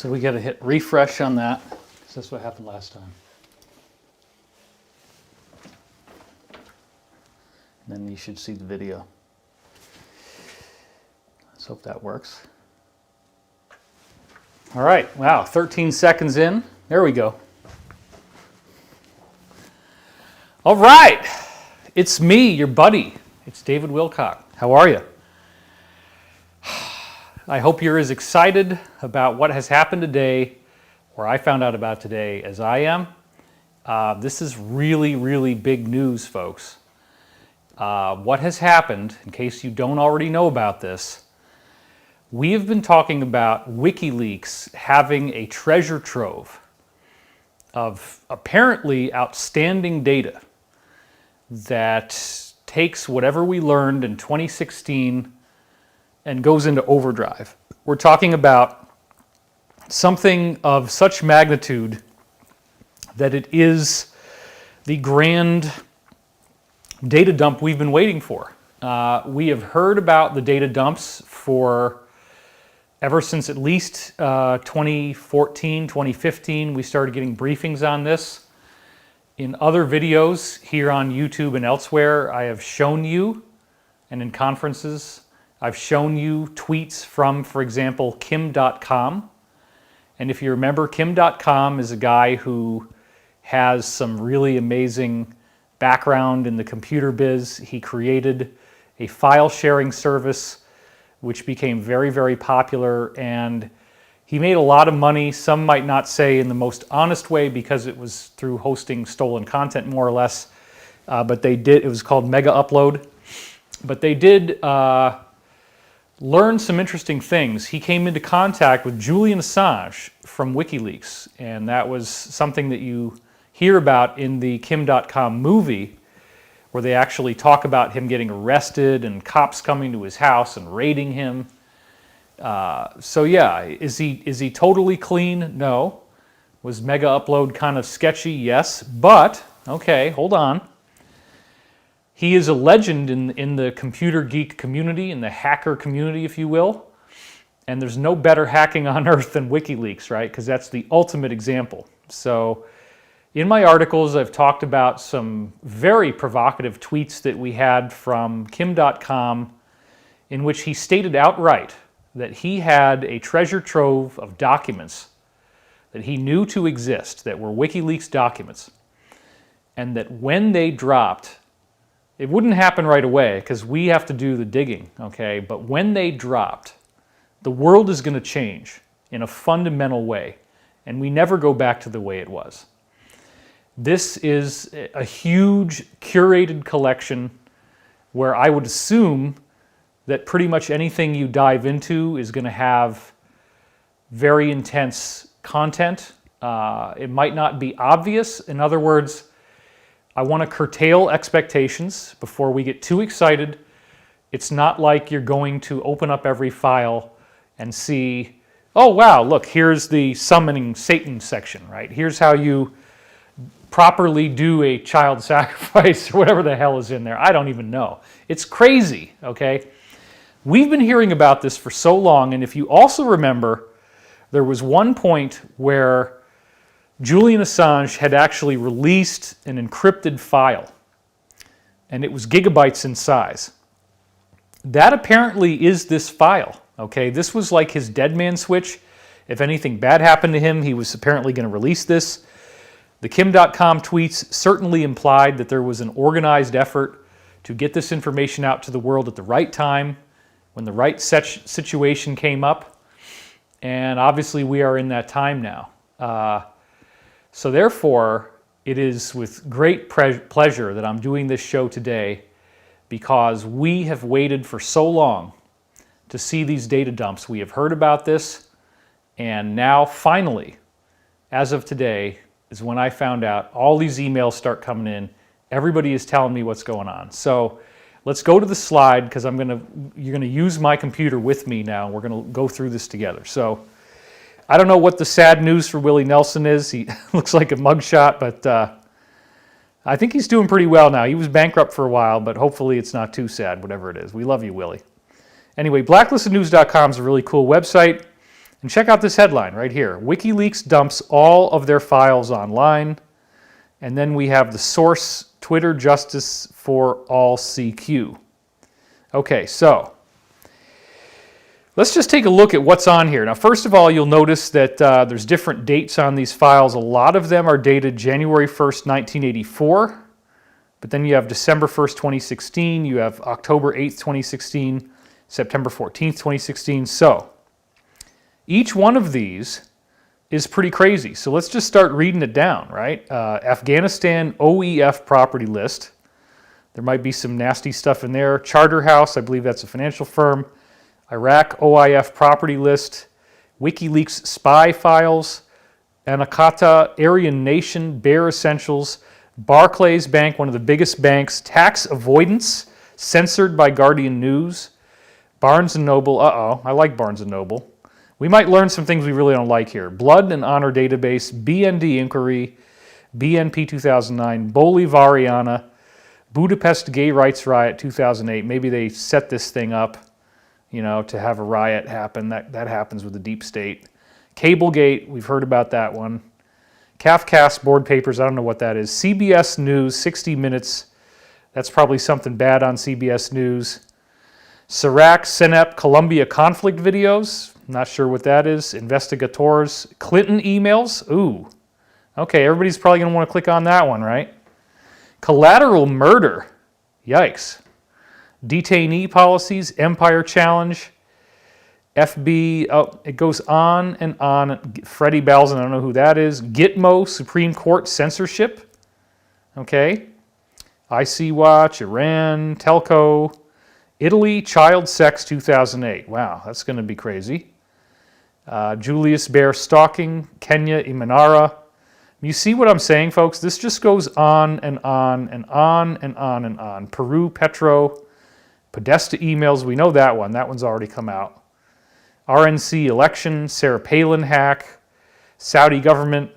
So we got to hit refresh on that, because that's what happened last time. And then you should see the video. Let's hope that works. All right, wow, 13 seconds in. There we go. All right, it's me, your buddy. It's David Wilcock. How are you? I hope you're as excited about what has happened today, or I found out about today, as I am. This is really, really big news, folks. What has happened, in case you don't already know about this, we have been talking about WikiLeaks having a treasure trove of apparently outstanding data that takes whatever we learned in 2016 and goes into overdrive. We're talking about something of such magnitude that it is the grand data dump we've been waiting for. We have heard about the data dumps for ever since at least 2014, 2015. We started getting briefings on this. In other videos here on YouTube and elsewhere, I have shown you, and in conferences, I've shown you tweets from, for example, Kim.com. And if you remember, Kim.com is a guy who has some really amazing background in the computer biz. He created a file sharing service which became very, very popular, and he made a lot of money. Some might not say in the most honest way because it was through hosting stolen content, more or less. But they did, it was called Mega Upload. But they did learn some interesting things. He came into contact with Julian Assange from WikiLeaks, and that was something that you hear about in the Kim.com movie, where they actually talk about him getting arrested and cops coming to his house and raiding him. So yeah, is he totally clean? No. Was Mega Upload kind of sketchy? Yes. But, okay, hold on. He is a legend in the computer geek community, in the hacker community, if you will. And there's no better hacking on earth than WikiLeaks, right? Because that's the ultimate example. So in my articles, I've talked about some very provocative tweets that we had from Kim.com, in which he stated outright that he had a treasure trove of documents that he knew to exist, that were WikiLeaks documents, and that when they dropped, it wouldn't happen right away because we have to do the digging, okay? But when they dropped, the world is going to change in a fundamental way, and we never go back to the way it was. This is a huge curated collection where I would assume that pretty much anything you dive into is going to have very intense content. It might not be obvious. In other words, I want to curtail expectations before we get too excited. It's not like you're going to open up every file and see, oh wow, look, here's the summoning Satan section, right? Here's how you properly do a child sacrifice or whatever the hell is in there. I don't even know. It's crazy, okay? We've been hearing about this for so long, and if you also remember, there was one point where Julian Assange had actually released an encrypted file, and it was gigabytes in size. That apparently is this file, okay? This was like his dead man switch. If anything bad happened to him, he was apparently going to release this. The Kim.com tweets certainly implied that there was an organized effort to get this information out to the world at the right time, when the right situation came up, and obviously we are in that time now. So therefore, it is with great pleasure that I'm doing this show today, because we have waited for so long to see these data dumps. We have heard about this, and now finally, as of today, is when I found out. All these emails start coming in. Everybody is telling me what's going on. So let's go to the slide, because you're gonna use my computer with me now. We're gonna go through this together. So I don't know what the sad news for Willie Nelson is. He looks like a mugshot, but I think he's doing pretty well now. He was bankrupt for a while, but hopefully it's not too sad, whatever it is. We love you, Willie. Anyway, blacklistednews.com is a really cool website. And check out this headline right here. WikiLeaks dumps all of their files online. And then we have the source, Twitter Justice for All CQ. Okay, so let's just take a look at what's on here. Now, first of all, you'll notice that there's different dates on these files. A lot of them are dated January 1st, 1984. But then you have December 1st, 2016. You have October 8th, 2016. September 14th, 2016. So each one of these is pretty crazy. So let's just start reading it down, right? Afghanistan OEF property list. There might be some nasty stuff in there. Charterhouse, I believe that's a financial firm. Iraq OIF property list. WikiLeaks spy files. Anakata, Aryan Nation, Bare Essentials. Barclays Bank, one of the biggest banks. Tax avoidance, censored by Guardian News. Barnes & Noble, I like Barnes & Noble. We might learn some things we really don't like here. Blood and Honor Database, BND Inquiry, BNP 2009, Bolivariana, Budapest Gay Rights Riot 2008. Maybe they set this thing up, to have a riot happen. That happens with the deep state. Cablegate, we've heard about that one. Kafkas board papers, I don't know what that is. CBS News, 60 Minutes. That's probably something bad on CBS News. Sirac, Senep, Colombia conflict videos. Not sure what that is. Investigators. Clinton emails. Ooh. Okay, everybody's probably going to want to click on that one, right? Collateral murder. Yikes. Detainee policies. Empire challenge. FB. It goes on and on. Freddie Balzan, I don't know who that is. Gitmo, Supreme Court censorship. Okay. IC Watch, Iran, Telco. Italy, child sex 2008. Wow, that's going to be crazy. Julius Baer stalking, Kenya, Imanara. You see what I'm saying, folks? This just goes on and on and on and on and on. Peru, Petro, Podesta emails. We know that one. That one's already come out. RNC election, Sarah Palin hack, Saudi government,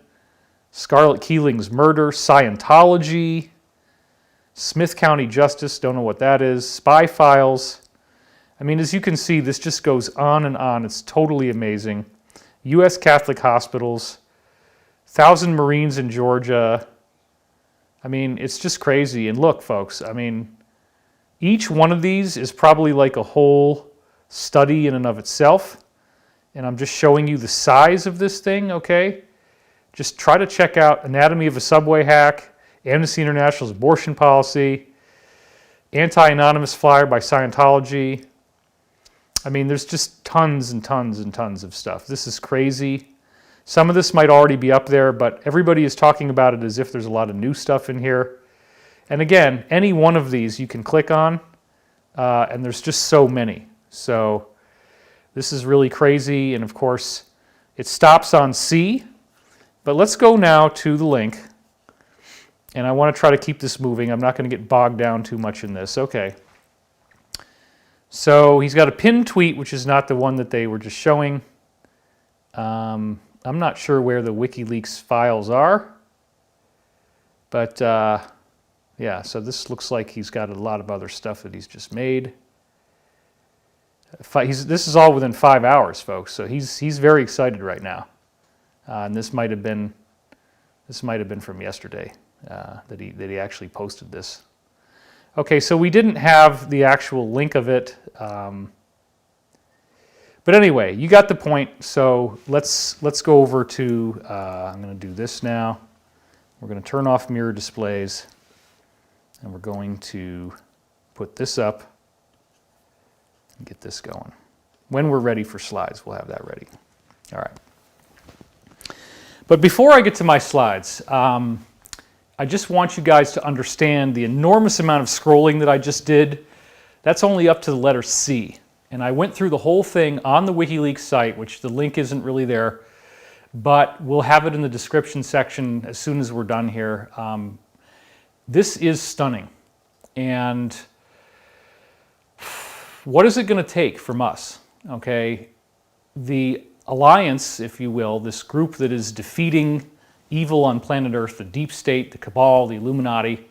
Scarlett Keeling's murder, Scientology, Smith County Justice, don't know what that is, spy files. I mean, as you can see, this just goes on and on. It's totally amazing. U.S. Catholic hospitals, 1,000 Marines in Georgia. I mean, it's just crazy. And look, folks, I mean, each one of these is probably like a whole study in and of itself. And I'm just showing you the size of this thing, okay? Just try to check out Anatomy of a Subway Hack, Amnesty International's abortion policy, Anti-Anonymous flyer by Scientology. I mean, there's just tons and tons and tons of stuff. This is crazy. Some of this might already be up there, but everybody is talking about it as if there's a lot of new stuff in here. And again, any one of these you can click on, and there's just so many. So this is really crazy, and of course, it stops on C. But let's go now to the link. And I want to try to keep this moving. I'm not going to get bogged down too much in this. Okay. So he's got a pinned tweet, which is not the one that they were just showing. I'm not sure where the WikiLeaks files are. But yeah, so this looks like he's got a lot of other stuff that he's just made. This is all within 5 hours, folks. So he's very excited right now. And this might have been from yesterday. That he actually posted this. Okay, so we didn't have the actual link of it, but anyway, you got the point. So let's go over to. I'm going to do this now. We're going to turn off mirror displays, and we're going to put this up and get this going. When we're ready for slides, we'll have that ready. All right. But before I get to my slides. I just want you guys to understand the enormous amount of scrolling that I just did. That's only up to the letter C. And I went through the whole thing on the WikiLeaks site, which the link isn't really there, but we'll have it in the description section as soon as we're done here. This is stunning. And what is it going to take from us? Okay, the alliance, if you will, this group that is defeating evil on planet Earth, the deep state, the cabal, the Illuminati,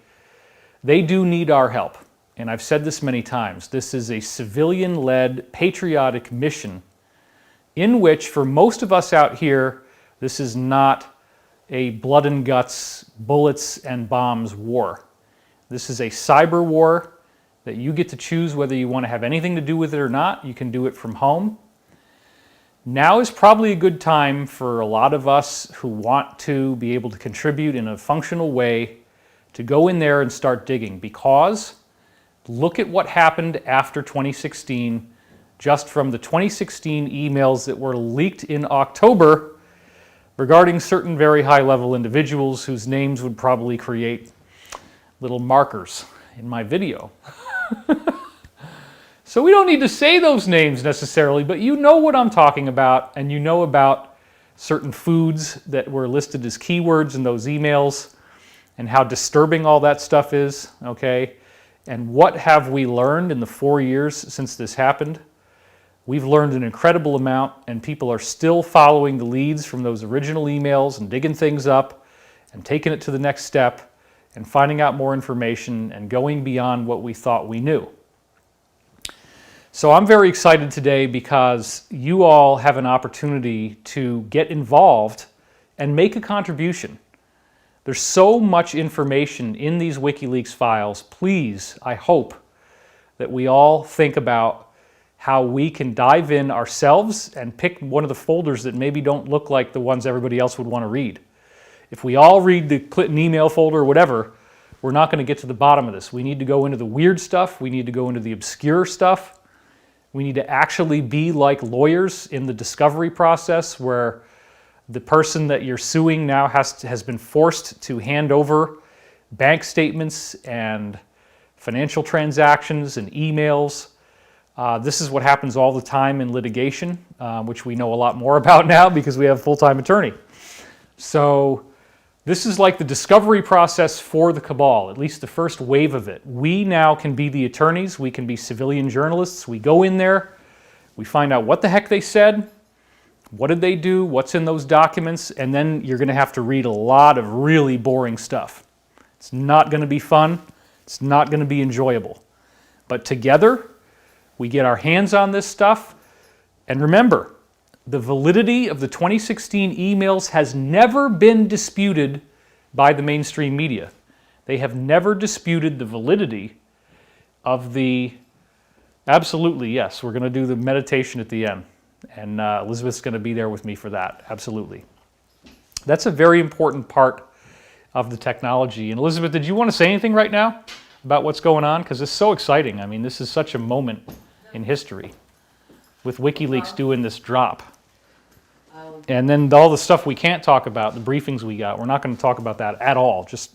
they do need our help. And I've said this many times. This is a civilian-led, patriotic mission in which, for most of us out here, this is not a blood and guts, bullets and bombs war. This is a cyber war that you get to choose whether you want to have anything to do with it or not. You can do it from home. Now is probably a good time for a lot of us who want to be able to contribute in a functional way to go in there and start digging, because look at what happened after 2016, just from the 2016 emails that were leaked in October regarding certain very high-level individuals whose names would probably create little markers in my video. So we don't need to say those names necessarily, but you know what I'm talking about, and you know about certain foods that were listed as keywords in those emails and how disturbing all that stuff is, okay? And what have we learned in the 4 years since this happened? We've learned an incredible amount, and people are still following the leads from those original emails and digging things up and taking it to the next step and finding out more information and going beyond what we thought we knew. So I'm very excited today because you all have an opportunity to get involved and make a contribution. There's so much information in these WikiLeaks files. Please, I hope that we all think about how we can dive in ourselves and pick one of the folders that maybe don't look like the ones everybody else would want to read. If we all read the Clinton email folder or whatever, we're not going to get to the bottom of this. We need to go into the weird stuff. We need to go into the obscure stuff. We need to actually be like lawyers in the discovery process, where the person that you're suing now has been forced to hand over bank statements and financial transactions and emails. This is what happens all the time in litigation, which we know a lot more about now because we have a full-time attorney. So this is like the discovery process for the cabal, at least the first wave of it. We now can be the attorneys, we can be civilian journalists. We go in there, we find out what the heck they said, what did they do, what's in those documents, and then you're going to have to read a lot of really boring stuff. It's not going to be fun, it's not going to be enjoyable. But together, we get our hands on this stuff, and remember, the validity of the 2016 emails has never been disputed by the mainstream media. They have never disputed the validity of the... Absolutely, yes, we're going to do the meditation at the end. And Elizabeth's going to be there with me for that, absolutely. That's a very important part of the technology. And Elizabeth, did you want to say anything right now about what's going on? Because it's so exciting. I mean, this is such a moment in history with WikiLeaks doing this drop. And then all the stuff we can't talk about, the briefings we got, we're not going to talk about that at all. Just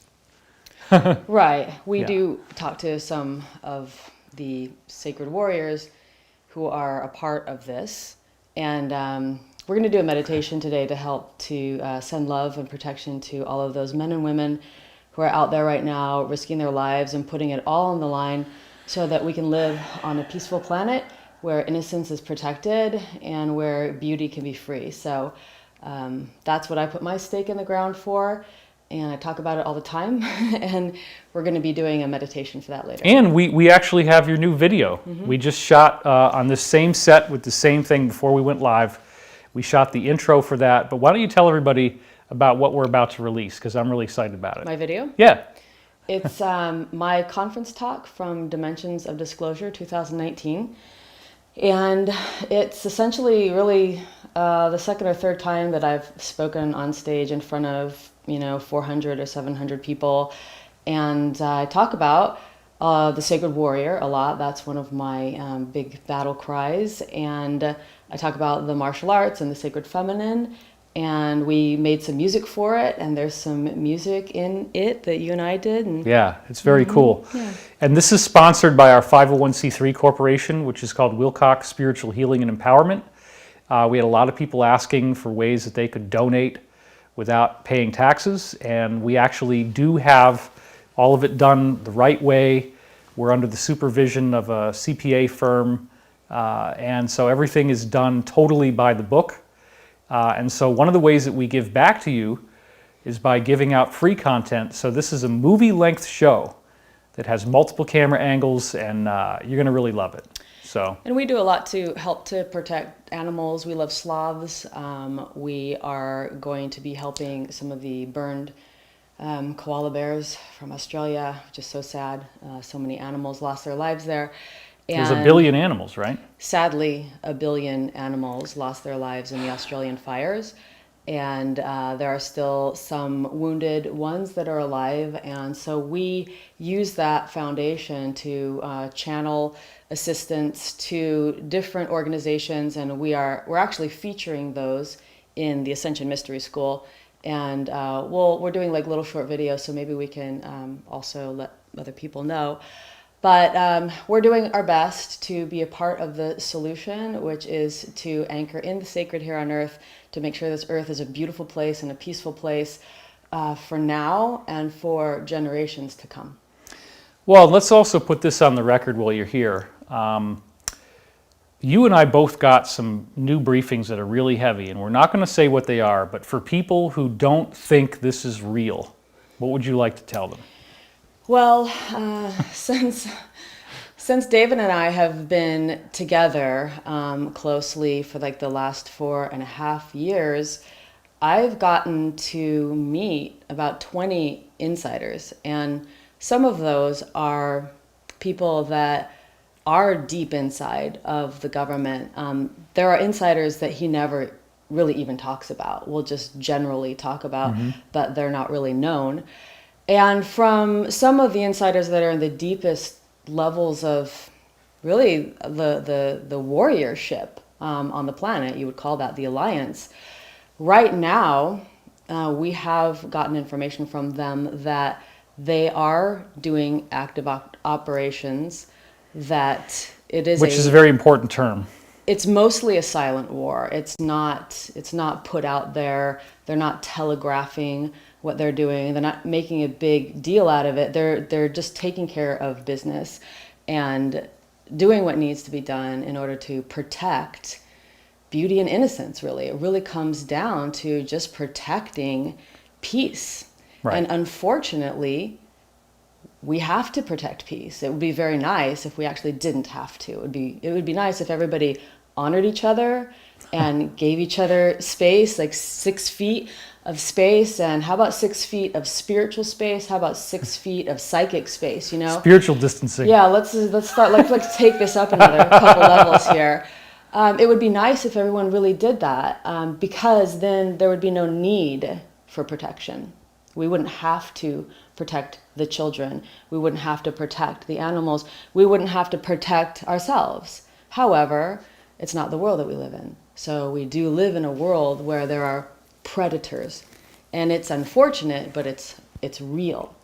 Right. We do talk to some of the sacred warriors who are a part of this. And we're going to do a meditation today to help to send love and protection to all of those men and women who are out there right now risking their lives and putting it all on the line so that we can live on a peaceful planet where innocence is protected and where beauty can be free. So that's what I put my stake in the ground for, and I talk about it all the time. And we're going to be doing a meditation for that later. And we actually have your new video. Mm-hmm. We just shot on this same set with the same thing before we went live. We shot the intro for that, but why don't you tell everybody about what we're about to release, because I'm really excited about it. My video? Yeah. It's my conference talk from Dimensions of Disclosure 2019. And it's essentially really the second or third time that I've spoken on stage in front of 400 or 700 people. And I talk about the sacred warrior a lot. That's one of my big battle cries. And I talk about the martial arts and the sacred feminine. And we made some music for it, and there's some music in it that you and I did. And yeah, it's very cool. Yeah. And this is sponsored by our 501c3 corporation, which is called Wilcock Spiritual Healing and Empowerment. We had a lot of people asking for ways that they could donate without paying taxes, and we actually do have all of it done the right way. We're under the supervision of a CPA firm, and so everything is done totally by the book. And so one of the ways that we give back to you is by giving out free content. So this is a movie-length show that has multiple camera angles, and you're going to really love it. So, and we do a lot to help to protect animals. We love sloths. We are going to be helping some of the burned koala bears from Australia, which is so sad. So many animals lost their lives there. there's a billion animals, right? Sadly, a billion animals lost their lives in the Australian fires. And there are still some wounded ones that are alive. And so we use that foundation to channel assistance to different organizations. And we're actually featuring those in the Ascension Mystery School. And we're doing like little short videos, so maybe we can also let other people know. But we're doing our best to be a part of the solution, which is to anchor in the sacred here on Earth, to make sure this Earth is a beautiful place and a peaceful place for now and for generations to come. Well, let's also put this on the record while you're here. You and I both got some new briefings that are really heavy, and we're not going to say what they are, but for people who don't think this is real, what would you like to tell them? Well, since David and I have been together closely for like the last 4.5 years, I've gotten to meet about 20 insiders, and some of those are people that are deep inside of the government. There are insiders that he never really even talks about. We'll just generally talk about, but they're not really known. And from some of the insiders that are in the deepest levels of really the warriorship on the planet, you would call that the Alliance. Right now, we have gotten information from them that they are doing active operations, that it is Which is a very important term. It's mostly a silent war. It's not put out there. They're not telegraphing what they're doing. They're not making a big deal out of it. They're just taking care of business and doing what needs to be done in order to protect beauty and innocence, really. It really comes down to just protecting peace. Right. And unfortunately, we have to protect peace. It would be very nice if we actually didn't have to. It would be nice if everybody honored each other and gave each other space, like 6 feet of space. And how about 6 feet of spiritual space? How about 6 feet of psychic space, you know? Spiritual distancing. Yeah, let's start, let's take this up another couple levels here. It would be nice if everyone really did that, because then there would be no need for protection. We wouldn't have to protect the children. We wouldn't have to protect the animals. We wouldn't have to protect ourselves. However, it's not the world that we live in. So we do live in a world where there are predators. And it's unfortunate, but it's real.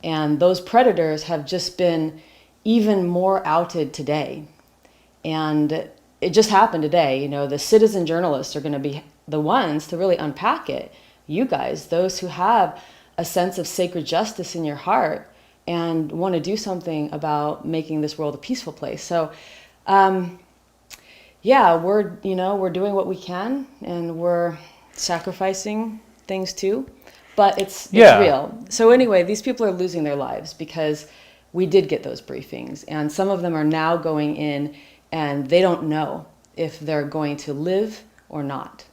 And those predators have just been even more outed today. And it just happened today. You know, the citizen journalists are going to be the ones to really unpack it. You guys, those who have a sense of sacred justice in your heart and want to do something about making this world a peaceful place. So, yeah, we're doing what we can, and we're sacrificing things too, but it's real. So anyway, these people are losing their lives because we did get those briefings, and some of them are now going in and they don't know if they're going to live or not.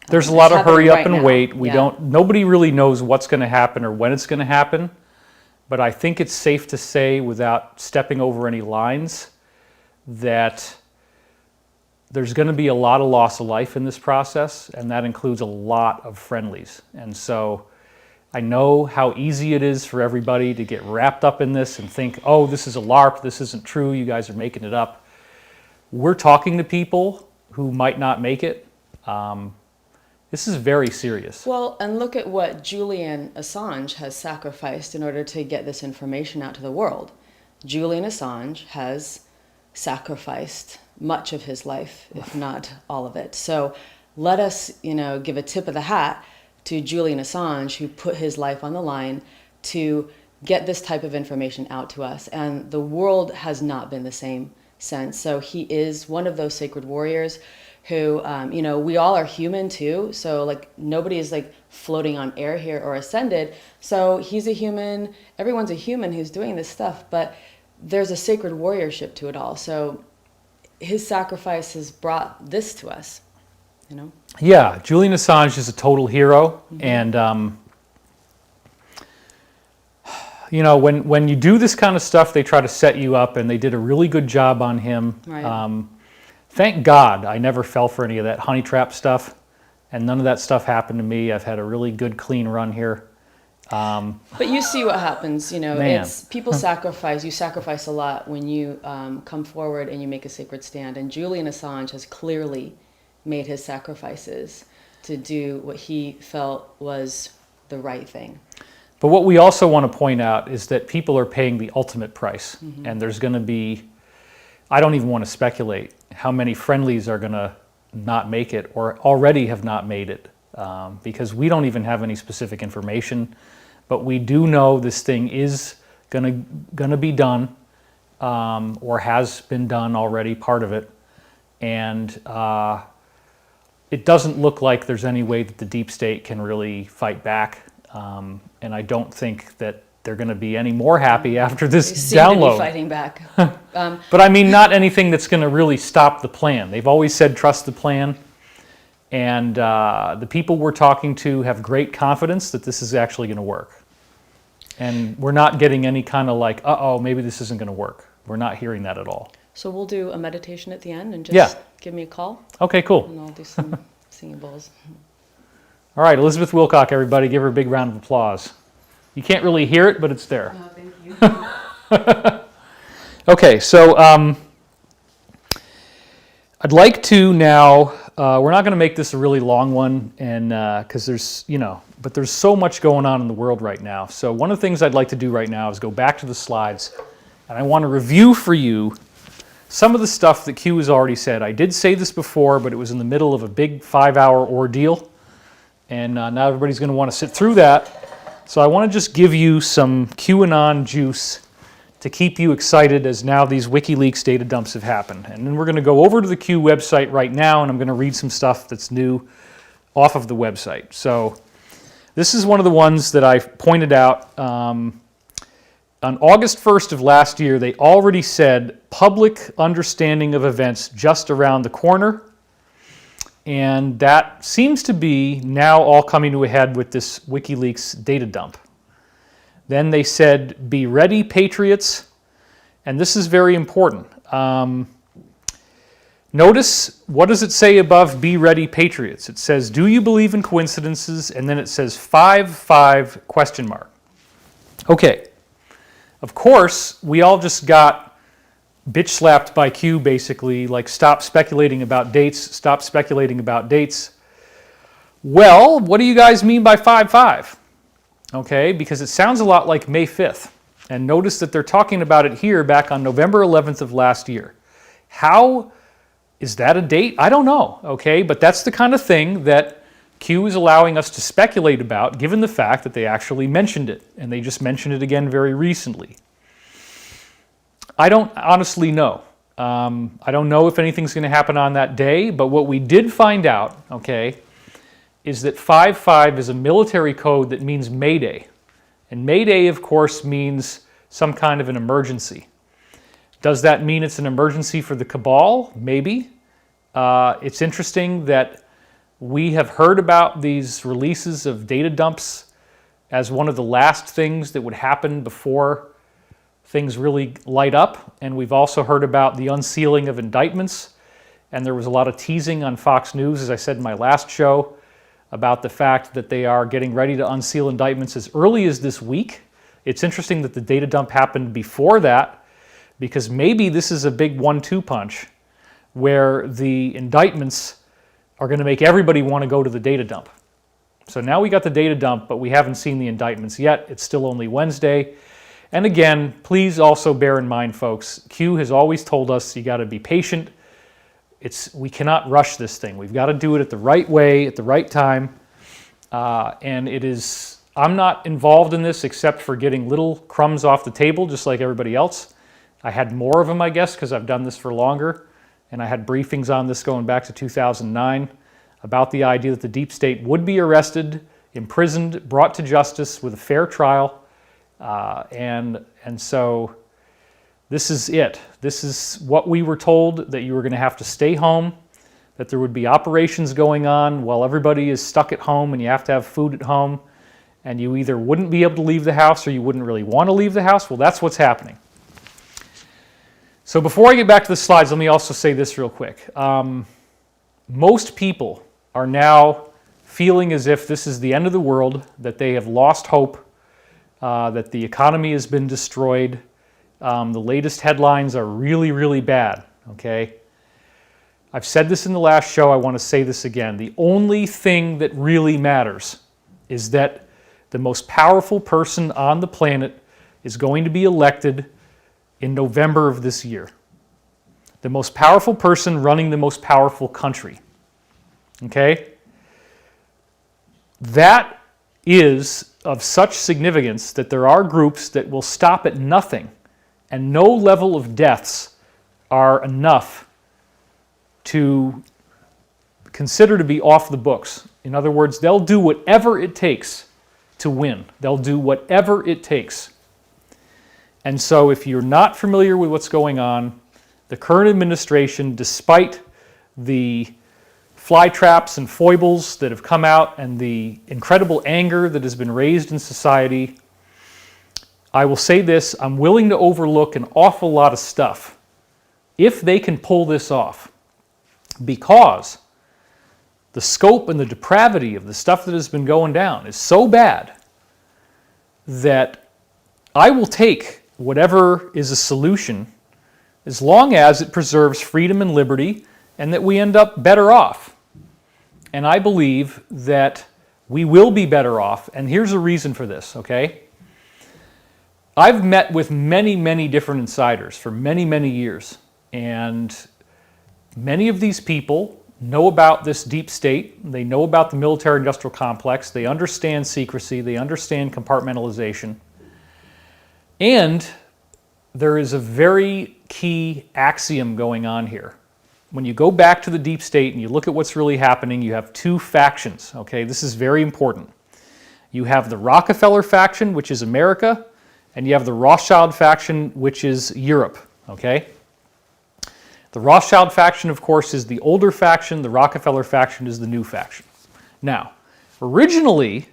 There's a lot of hurry up and now. wait. Yeah. Nobody really knows what's going to happen or when it's going to happen. But I think it's safe to say, without stepping over any lines, that there's going to be a lot of loss of life in this process, and that includes a lot of friendlies. And so I know how easy it is for everybody to get wrapped up in this and think, oh, this is a LARP, this isn't true, you guys are making it up. We're talking to people who might not make it. This is very serious. Well, and look at what Julian Assange has sacrificed in order to get this information out to the world. Julian Assange has sacrificed much of his life, if not all of it. So let us, give a tip of the hat to Julian Assange, who put his life on the line to get this type of information out to us. And the world has not been the same since. So he is one of those sacred warriors who, we all are human too. So nobody is floating on air here or ascended. So he's a human, everyone's a human who's doing this stuff, but there's a sacred warriorship to it all. So his sacrifice has brought this to us, you know? Yeah, Julian Assange is a total hero, and you know, when you do this kind of stuff, they try to set you up, and they did a really good job on him. Right. Thank God I never fell for any of that honey trap stuff, and none of that stuff happened to me. I've had a really good, clean run here. But you see what happens, you know, Man. it's people sacrifice, you sacrifice a lot when you come forward and you make a sacred stand. And Julian Assange has clearly made his sacrifices to do what he felt was the right thing. But what we also want to point out is that people are paying the ultimate price, and there's going to be, I don't even want to speculate how many friendlies are going to not make it or already have not made it, because we don't even have any specific information. But we do know this thing is gonna be done, or has been done already, part of it, and it doesn't look like there's any way that the deep state can really fight back. And I don't think that they're going to be any more happy after this They seem download. to be fighting back. But I mean, not anything that's going to really stop the plan. They've always said trust the plan. And the people we're talking to have great confidence that this is actually going to work. And we're not getting any kind of like, uh-oh, maybe this isn't going to work. We're not hearing that at all. So we'll do a meditation at the end and just give me a call. Okay, cool. And I'll do some singing bowls. All right, Elizabeth Wilcock, everybody, give her a big round of applause. You can't really hear it, but it's there. No, thank you. Okay, so I'd like to now, we're not going to make this a really long one, and because there's, you know, but there's so much going on in the world right now. So one of the things I'd like to do right now is go back to the slides, and I want to review for you some of the stuff that Q has already said. I did say this before, but it was in the middle of a big 5-hour ordeal, and now everybody's going to want to sit through that. So I want to just give you some QAnon juice to keep you excited as now these WikiLeaks data dumps have happened. And then we're going to go over to the Q website right now, and I'm going to read some stuff that's new off of the website. So this is one of the ones that I pointed out. On August 1st of last year, they already said public understanding of events just around the corner. And that seems to be now all coming to a head with this WikiLeaks data dump. Then they said, be ready, patriots. And this is very important. Notice, what does it say above be ready, patriots? It says, do you believe in coincidences? And then it says 5 question mark. Okay. Of course, we all just got bitch slapped by Q, basically, like stop speculating about dates, stop speculating about dates. Well, what do you guys mean by 5-5? Okay, because it sounds a lot like May 5th. And notice that they're talking about it here back on November 11th of last year. How is that a date? I don't know, okay? But that's the kind of thing that Q is allowing us to speculate about, given the fact that they actually mentioned it. And they just mentioned it again very recently. I don't honestly know. I don't know if anything's going to happen on that day, but what we did find out, okay, is that 5-5 is a military code that means Mayday. And Mayday, of course, means some kind of an emergency. Does that mean it's an emergency for the cabal? Maybe. It's interesting that we have heard about these releases of data dumps as one of the last things that would happen before things really light up, and we've also heard about the unsealing of indictments, and there was a lot of teasing on Fox News, as I said in my last show, about the fact that they are getting ready to unseal indictments as early as this week. It's interesting that the data dump happened before that, because maybe this is a big 1-2 punch where the indictments are going to make everybody want to go to the data dump. So now we got the data dump, but we haven't seen the indictments yet. It's still only Wednesday. And again, please also bear in mind, folks, Q has always told us you got to be patient. We cannot rush this thing. We've got to do it at the right way, at the right time. And it is, I'm not involved in this except for getting little crumbs off the table, just like everybody else. I had more of them, I guess, because I've done this for longer. And I had briefings on this going back to 2009 about the idea that the deep state would be arrested, imprisoned, brought to justice with a fair trial. And so This is it. This is what we were told, that you were going to have to stay home, that there would be operations going on while everybody is stuck at home and you have to have food at home, and you either wouldn't be able to leave the house or you wouldn't really want to leave the house. Well, that's what's happening. So before I get back to the slides, let me also say this real quick. Most people are now feeling as if this is the end of the world, that they have lost hope, that the economy has been destroyed. The latest headlines are really, really bad, okay? I've said this in the last show, I want to say this again. The only thing that really matters is that the most powerful person on the planet is going to be elected in November of this year. The most powerful person running the most powerful country. Okay? That is of such significance that there are groups that will stop at nothing, and no level of deaths are enough to consider to be off the books. In other words, they'll do whatever it takes to win. They'll do whatever it takes. And so if you're not familiar with what's going on, the current administration, despite the fly traps and foibles that have come out and the incredible anger that has been raised in society, I will say this, I'm willing to overlook an awful lot of stuff if they can pull this off, because the scope and the depravity of the stuff that has been going down is so bad that I will take whatever is a solution as long as it preserves freedom and liberty and that we end up better off. And I believe that we will be better off, and here's a reason for this, okay? I've met with many, many different insiders for many, many years, and many of these people know about this deep state, they know about the military-industrial complex, they understand secrecy, they understand compartmentalization, and there is a very key axiom going on here. When you go back to the deep state and you look at what's really happening, you have two factions, okay? This is very important. You have the Rockefeller faction, which is America, and you have the Rothschild faction, which is Europe, okay? The Rothschild faction, of course, is the older faction. The Rockefeller faction is the new faction. Now, originally,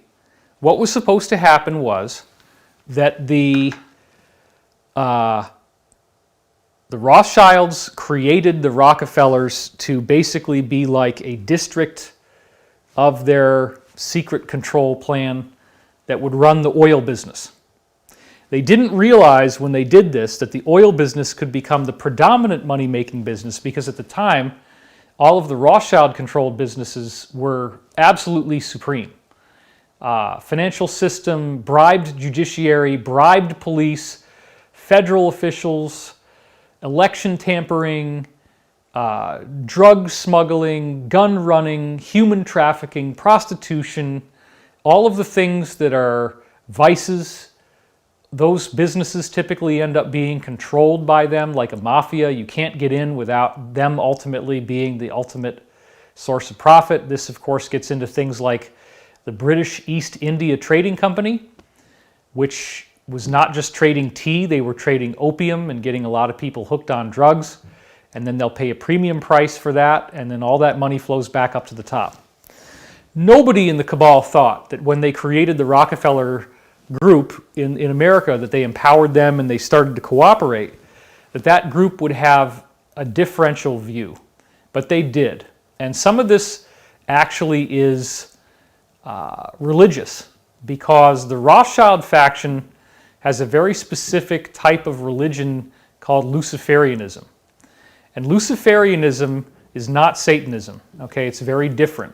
what was supposed to happen was that the Rothschilds created the Rockefellers to basically be like a district of their secret control plan that would run the oil business. They didn't realize when they did this that the oil business could become the predominant money-making business, because at the time, all of the Rothschild-controlled businesses were absolutely supreme. Financial system, bribed judiciary, bribed police, federal officials, election tampering, drug smuggling, gun running, human trafficking, prostitution, all of the things that are vices. Those businesses typically end up being controlled by them like a mafia. You can't get in without them ultimately being the ultimate source of profit. This, of course, gets into things like the British East India Trading Company, which was not just trading tea, they were trading opium and getting a lot of people hooked on drugs, and then they'll pay a premium price for that, and then all that money flows back up to the top. Nobody in the cabal thought that when they created the Rockefeller group in America, that they empowered them and they started to cooperate, that group would have a differential view. But they did. And some of this actually is religious, because the Rothschild faction has a very specific type of religion called Luciferianism. And Luciferianism is not Satanism, okay? It's very different.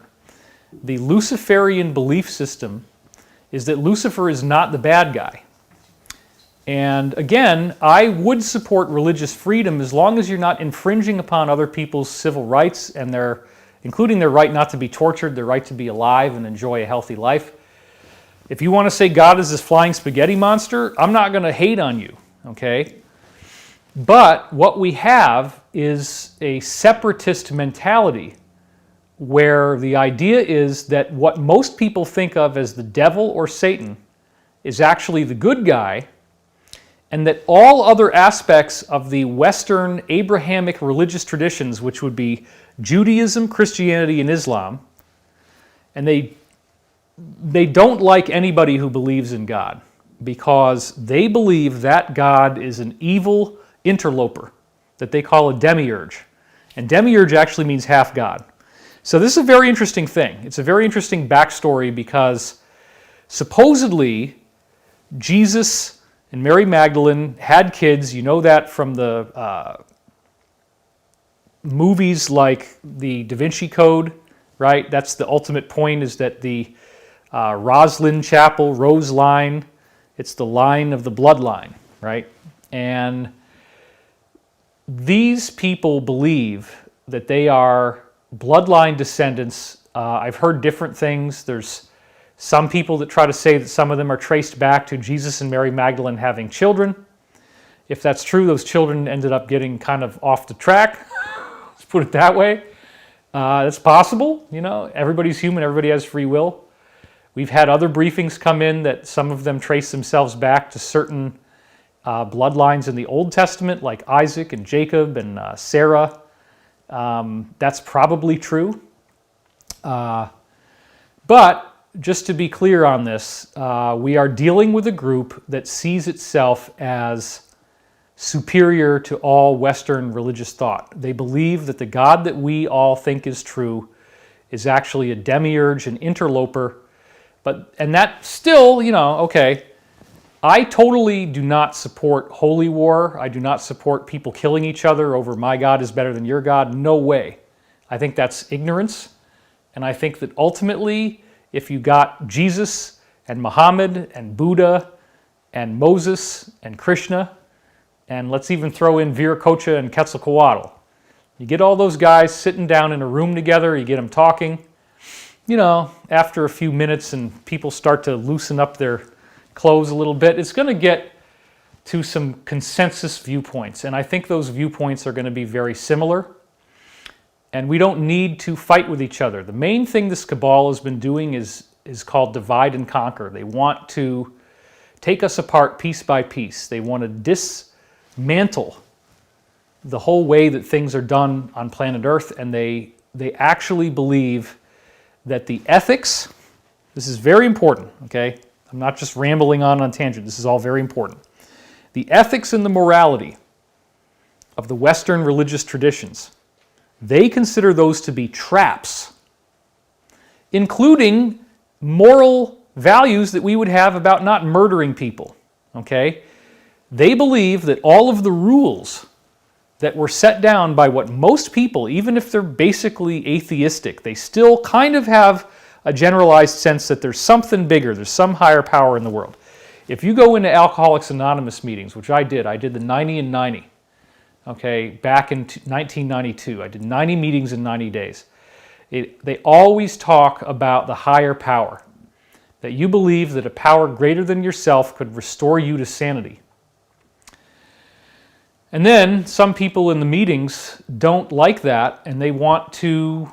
The Luciferian belief system is that Lucifer is not the bad guy. And again, I would support religious freedom as long as you're not infringing upon other people's civil rights, and including their right not to be tortured, their right to be alive and enjoy a healthy life. If you want to say God is this flying spaghetti monster, I'm not going to hate on you, okay? But what we have is a separatist mentality where the idea is that what most people think of as the devil or Satan is actually the good guy, and that all other aspects of the Western Abrahamic religious traditions, which would be Judaism, Christianity, and Islam, and they don't like anybody who believes in God because they believe that God is an evil interloper that they call a demiurge. And demiurge actually means half God. So this is a very interesting thing. It's a very interesting backstory because supposedly Jesus and Mary Magdalene had kids. You know that from the movies like the Da Vinci Code, right? That's the ultimate point, is that the Roslyn Chapel, Rose line, it's the line of the bloodline, right? And these people believe that they are bloodline descendants. I've heard different things. There's some people that try to say that some of them are traced back to Jesus and Mary Magdalene having children. If that's true, those children ended up getting kind of off the track. Let's put it that way. That's possible. You know, everybody's human. Everybody has free will. We've had other briefings come in that some of them trace themselves back to certain bloodlines in the Old Testament, like Isaac and Jacob and Sarah. That's probably true. But just to be clear on this, we are dealing with a group that sees itself as superior to all Western religious thought. They believe that the God that we all think is true is actually a demiurge, an interloper. And that still, you know, okay, I totally do not support holy war. I do not support people killing each other over my God is better than your God. No way. I think that's ignorance. And I think that ultimately, if you got Jesus and Muhammad and Buddha and Moses and Krishna, and let's even throw in Viracocha and Quetzalcoatl, you get all those guys sitting down in a room together, you get them talking, you know, after a few minutes and people start to loosen up their clothes a little bit, it's going to get to some consensus viewpoints. And I think those viewpoints are going to be very similar. And we don't need to fight with each other. The main thing this cabal has been doing is called divide and conquer. They want to take us apart piece by piece. They want to dismantle the whole way that things are done on planet Earth. And they actually believe that the ethics, this is very important, okay? I'm not just rambling on tangent. This is all very important. The ethics and the morality of the Western religious traditions, they consider those to be traps, including moral values that we would have about not murdering people, okay? They believe that all of the rules that were set down by what most people, even if they're basically atheistic, they still kind of have a generalized sense that there's something bigger, there's some higher power in the world. If you go into Alcoholics Anonymous meetings, which I did the 90 and 90, okay, back in 1992. I did 90 meetings in 90 days. They always talk about the higher power, that you believe that a power greater than yourself could restore you to sanity. And then some people in the meetings don't like that and they want to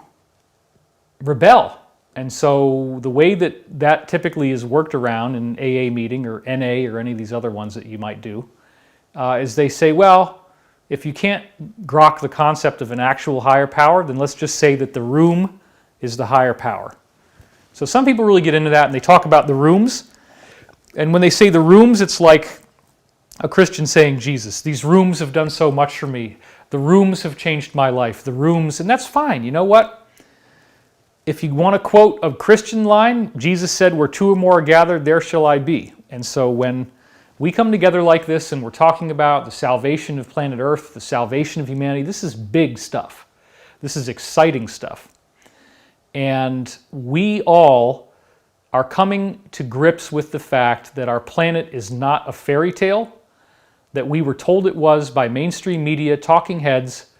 rebel. And so the way that typically is worked around in AA meeting or NA or any of these other ones that you might do is they say, well, if you can't grok the concept of an actual higher power, then let's just say that the room is the higher power. So some people really get into that and they talk about the rooms. And when they say the rooms, it's like a Christian saying Jesus. These rooms have done so much for me. The rooms have changed my life. The rooms, and that's fine. You know what? If you want to quote a Christian line, Jesus said, where two or more are gathered, there shall I be. And so when we come together like this and we're talking about the salvation of planet Earth, the salvation of humanity, this is big stuff. This is exciting stuff. And we all are coming to grips with the fact that our planet is not a fairy tale, that we were told it was by mainstream media, talking heads,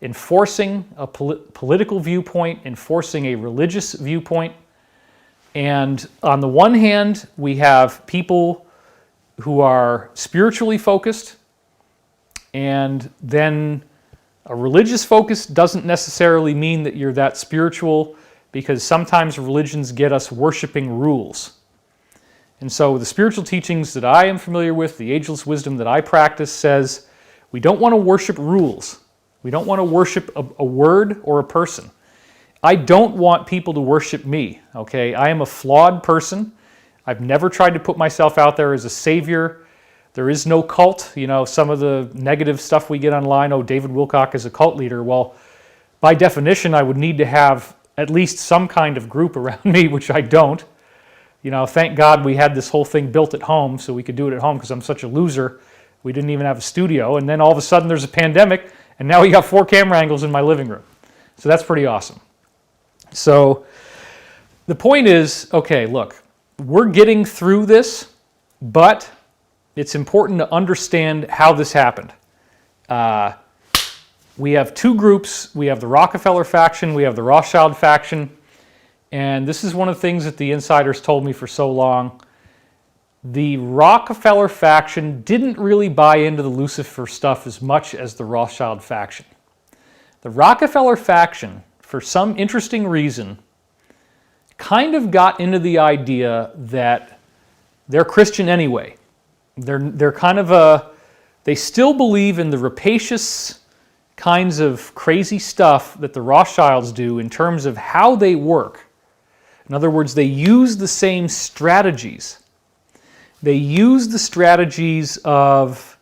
enforcing a political viewpoint, enforcing a religious viewpoint. And on the one hand, we have people who are spiritually focused, and then a religious focus doesn't necessarily mean that you're that spiritual, because sometimes religions get us worshiping rules. And so the spiritual teachings that I am familiar with, the ageless wisdom that I practice, says we don't want to worship rules. We don't want to worship a word or a person. I don't want people to worship me, okay? I am a flawed person. I've never tried to put myself out there as a savior. There is no cult. You know, some of the negative stuff we get online, oh, David Wilcock is a cult leader. Well, by definition, I would need to have at least some kind of group around me, which I don't. You know, thank God we had this whole thing built at home so we could do it at home because I'm such a loser. We didn't even have a studio. And then all of a sudden there's a pandemic, and now we got 4 camera angles in my living room. So that's pretty awesome. So the point is, okay, look, we're getting through this, but it's important to understand how this happened. We have 2 groups. We have the Rockefeller faction, we have the Rothschild faction, and this is one of the things that the insiders told me for so long. The Rockefeller faction didn't really buy into the Lucifer stuff as much as the Rothschild faction. The Rockefeller faction, for some interesting reason, kind of got into the idea that they're Christian anyway. They're kind of they still believe in the rapacious kinds of crazy stuff that the Rothschilds do in terms of how they work. In other words, they use the same strategies. They use the strategies of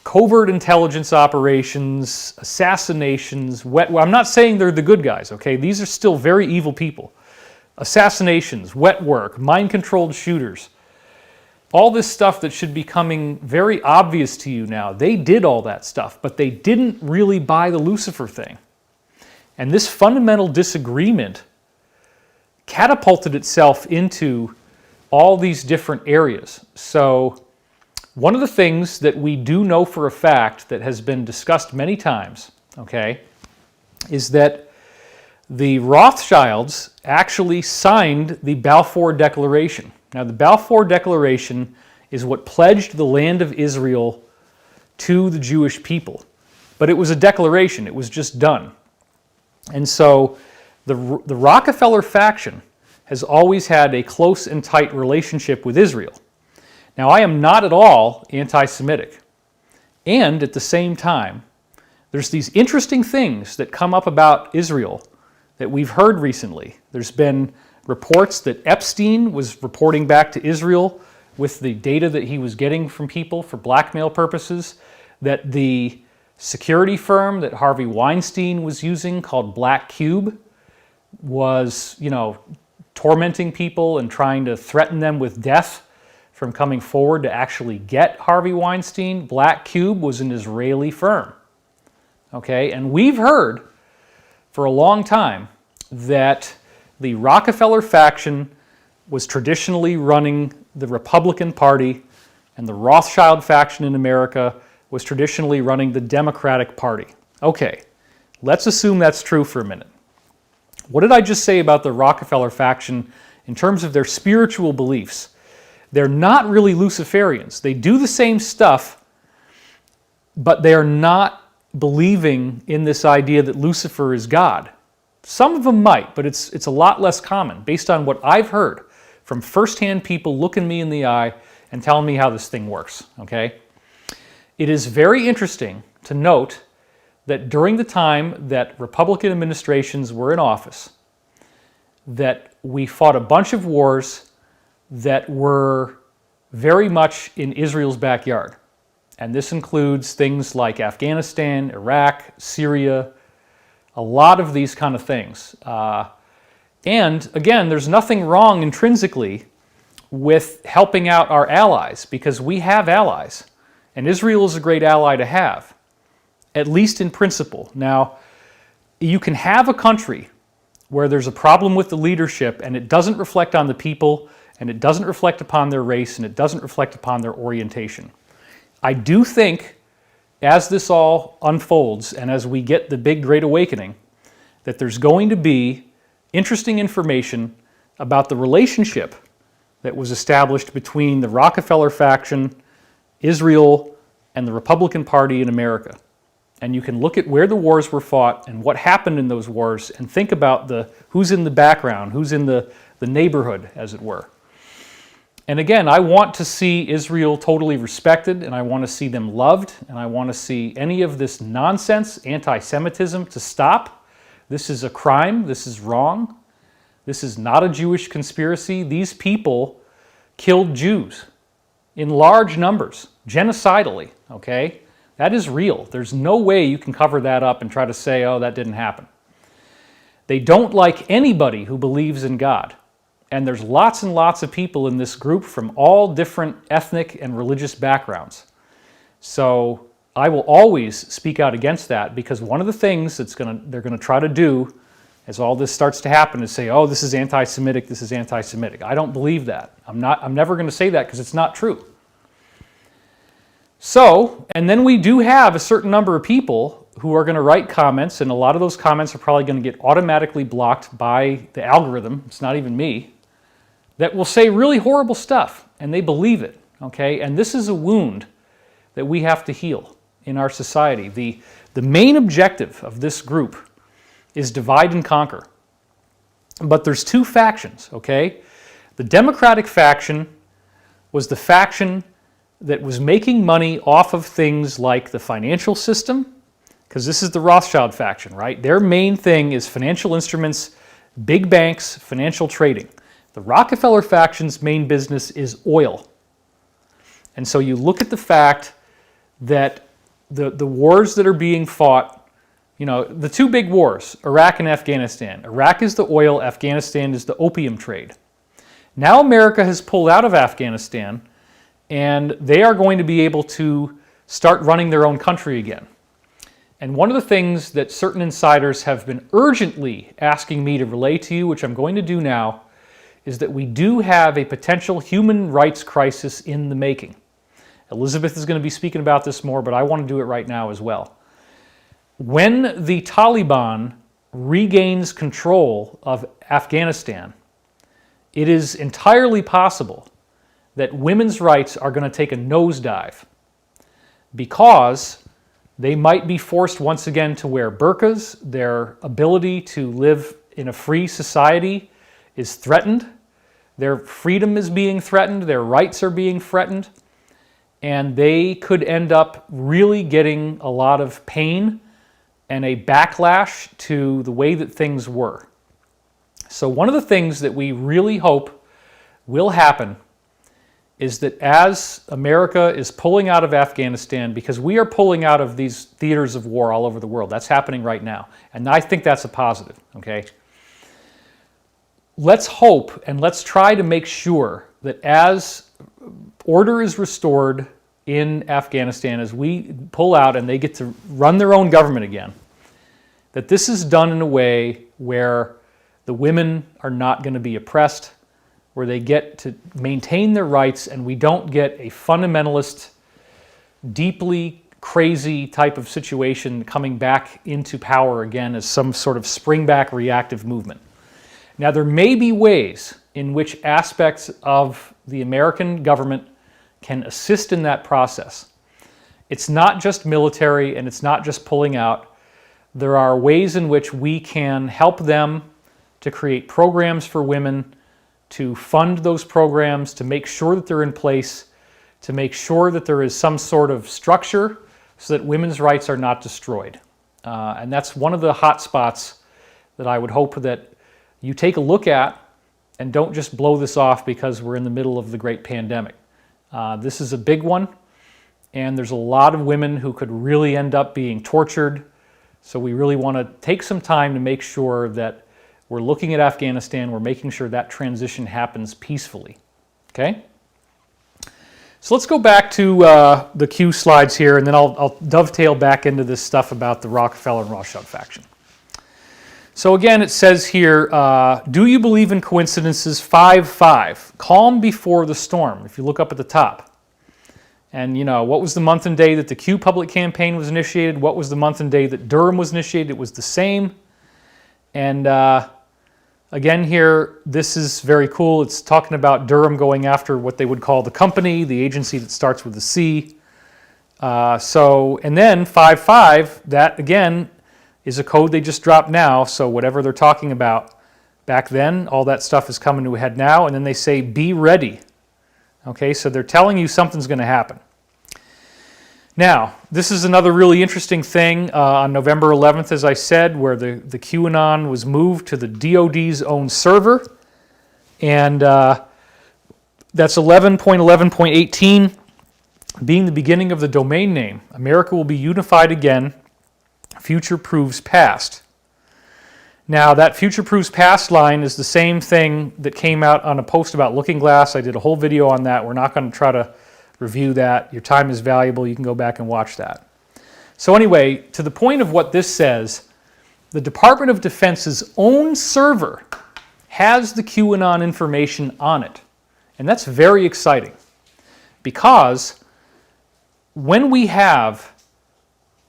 covert intelligence operations, assassinations, I'm not saying they're the good guys, okay? These are still very evil people. Assassinations, wet work, mind-controlled shooters. All this stuff that should be coming very obvious to you now. They did all that stuff, but they didn't really buy the Lucifer thing. And this fundamental disagreement catapulted itself into all these different areas. So one of the things that we do know for a fact that has been discussed many times, okay, is that the Rothschilds actually signed the Balfour Declaration. Now, the Balfour Declaration is what pledged the land of Israel to the Jewish people. But it was a declaration. It was just done. And so the Rockefeller faction has always had a close and tight relationship with Israel. Now, I am not at all anti-Semitic. And at the same time, there's these interesting things that come up about Israel that we've heard recently. There's been reports that Epstein was reporting back to Israel with the data that he was getting from people for blackmail purposes, that the security firm that Harvey Weinstein was using called Black Cube was, tormenting people and trying to threaten them with death from coming forward to actually get Harvey Weinstein. Black Cube was an Israeli firm. Okay, and we've heard for a long time that the Rockefeller faction was traditionally running the Republican Party, and the Rothschild faction in America was traditionally running the Democratic Party. Okay, let's assume that's true for a minute. What did I just say about the Rockefeller faction in terms of their spiritual beliefs? They're not really Luciferians. They do the same stuff, but they're not believing in this idea that Lucifer is God. Some of them might, but it's a lot less common based on what I've heard from firsthand people looking me in the eye and telling me how this thing works, okay? It is very interesting to note that during the time that Republican administrations were in office, that we fought a bunch of wars that were very much in Israel's backyard. And this includes things like Afghanistan, Iraq, Syria, a lot of these kind of things. And again, there's nothing wrong intrinsically with helping out our allies, because we have allies. And Israel is a great ally to have, at least in principle. Now, you can have a country where there's a problem with the leadership and it doesn't reflect on the people, and it doesn't reflect upon their race, and it doesn't reflect upon their orientation. I do think, as this all unfolds and as we get the big Great Awakening, that there's going to be interesting information about the relationship that was established between the Rockefeller faction, Israel, and the Republican Party in America. And you can look at where the wars were fought and what happened in those wars and think about who's in the background, who's in the neighborhood, as it were. And again, I want to see Israel totally respected, and I want to see them loved, and I want to see any of this nonsense, anti-Semitism, to stop. This is a crime. This is wrong. This is not a Jewish conspiracy. These people killed Jews in large numbers, genocidally, okay? That is real. There's no way you can cover that up and try to say, oh, that didn't happen. They don't like anybody who believes in God. And there's lots and lots of people in this group from all different ethnic and religious backgrounds. So I will always speak out against that, because one of the things they're going to try to do as all this starts to happen is say, oh, this is anti-Semitic, this is anti-Semitic. I don't believe that. I'm never going to say that, because it's not true. So, and then we do have a certain number of people who are going to write comments, and a lot of those comments are probably going to get automatically blocked by the algorithm. It's not even me. That will say really horrible stuff, and they believe it, okay? And this is a wound that we have to heal in our society. The main objective of this group is divide and conquer. But there's two factions, okay? The Democratic faction was the faction that was making money off of things like the financial system, because this is the Rothschild faction, right? Their main thing is financial instruments, big banks, financial trading. The Rockefeller faction's main business is oil. And so you look at the fact that the wars that are being fought, you know, the two big wars, Iraq and Afghanistan. Iraq is the oil, Afghanistan is the opium trade. Now America has pulled out of Afghanistan, and they are going to be able to start running their own country again. And one of the things that certain insiders have been urgently asking me to relay to you, which I'm going to do now, is that we do have a potential human rights crisis in the making. Elizabeth is going to be speaking about this more, but I want to do it right now as well. When the Taliban regains control of Afghanistan, it is entirely possible that women's rights are going to take a nosedive, because they might be forced once again to wear burqas. Their ability to live in a free society is threatened. Their freedom is being threatened. Their rights are being threatened. And they could end up really getting a lot of pain and a backlash to the way that things were. So one of the things that we really hope will happen is that as America is pulling out of Afghanistan, because we are pulling out of these theaters of war all over the world, that's happening right now, and I think that's a positive, okay? Let's hope and let's try to make sure that as order is restored in Afghanistan, as we pull out and they get to run their own government again, that this is done in a way where the women are not going to be oppressed, where they get to maintain their rights, and we don't get a fundamentalist, deeply crazy type of situation coming back into power again as some sort of spring-back reactive movement. Now, there may be ways in which aspects of the American government can assist in that process. It's not just military, and it's not just pulling out. There are ways in which we can help them to create programs for women, to fund those programs, to make sure that they're in place, to make sure that there is some sort of structure so that women's rights are not destroyed. And that's one of the hot spots that I would hope that you take a look at, and don't just blow this off because we're in the middle of the great pandemic. This is a big one, and there's a lot of women who could really end up being tortured. So we really want to take some time to make sure that we're looking at Afghanistan, we're making sure that transition happens peacefully, okay? So let's go back to the Q slides here, and then I'll dovetail back into this stuff about the Rockefeller and Rothschild faction. So again, it says here, do you believe in coincidences? 5-5, calm before the storm, if you look up at the top. And you know, what was the month and day that the Q public campaign was initiated? What was the month and day that Durham was initiated? It was the same. And again here, this is very cool. It's talking about Durham going after what they would call the company, the agency that starts with a C. And then 5-5, that again is a code they just dropped now. So whatever they're talking about back then, all that stuff is coming to a head now. And then they say, be ready. Okay, so they're telling you something's going to happen. Now, this is another really interesting thing on November 11th, as I said, where the QAnon was moved to the DoD's own server. And that's 11.11.18 being the beginning of the domain name. America will be unified again. Future proves past. Now, that future proves past line is the same thing that came out on a post about Looking Glass. I did a whole video on that. We're not going to try to review that. Your time is valuable. You can go back and watch that. So anyway, to the point of what this says, the Department of Defense's own server has the QAnon information on it. And that's very exciting because when we have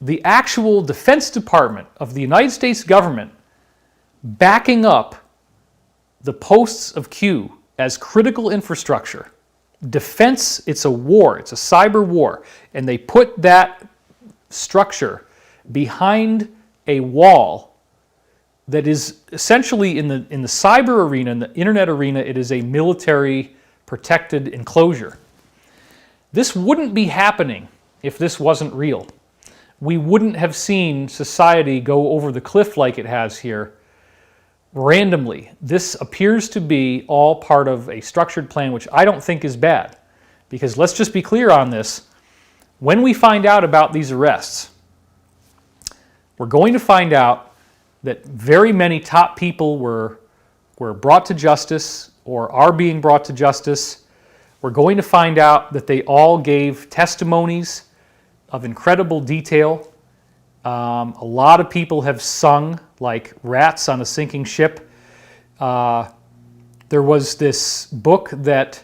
the actual Defense Department of the United States government backing up the posts of Q as critical infrastructure, defense, it's a war, it's a cyber war, and they put that structure behind a wall that is essentially in the cyber arena, in the internet arena, it is a military protected enclosure. This wouldn't be happening if this wasn't real. We wouldn't have seen society go over the cliff like it has here randomly. This appears to be all part of a structured plan, which I don't think is bad. Because let's just be clear on this. When we find out about these arrests, we're going to find out that very many top people were brought to justice or are being brought to justice. We're going to find out that they all gave testimonies of incredible detail. A lot of people have sung like rats on a sinking ship. There was this book that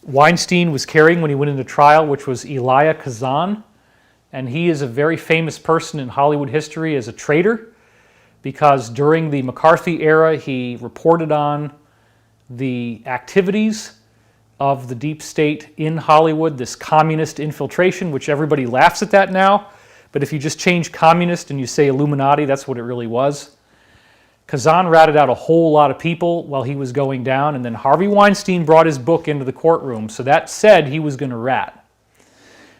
Weinstein was carrying when he went into trial, which was Elia Kazan. And he is a very famous person in Hollywood history as a traitor because during the McCarthy era, he reported on the activities of the deep state in Hollywood, this communist infiltration, which everybody laughs at that now. But if you just change communist and you say Illuminati, that's what it really was. Kazan ratted out a whole lot of people while he was going down, and then Harvey Weinstein brought his book into the courtroom, so that said he was going to rat.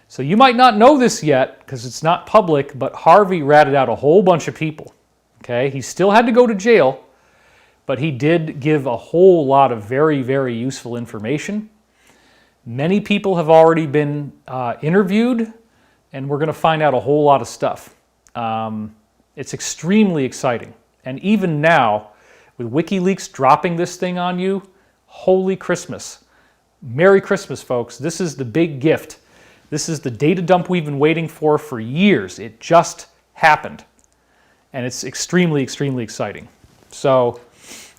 So you might not know this yet because it's not public, but Harvey ratted out a whole bunch of people. Okay, he still had to go to jail, but he did give a whole lot of very, very useful information. Many people have already been interviewed, and we're going to find out a whole lot of stuff. It's extremely exciting. And even now, with WikiLeaks dropping this thing on you, holy Christmas. Merry Christmas, folks. This is the big gift. This is the data dump we've been waiting for years. It just happened. And it's extremely, extremely exciting. So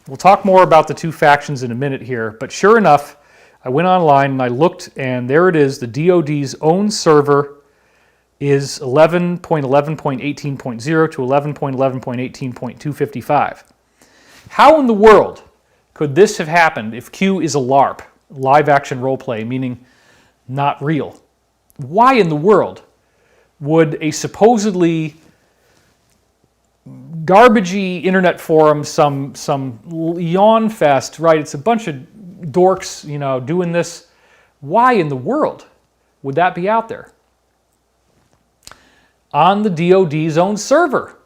we'll talk more about the two factions in a minute here. But sure enough, I went online and I looked, and there it is. The DoD's own server is 11.11.18.0 to 11.11.18.255. How in the world could this have happened if Q is a LARP, live action role play, meaning not real? Why in the world would a supposedly garbagey internet forum, some yawn fest, right? It's a bunch of dorks, doing this. Why in the world would that be out there? On the DoD's own server.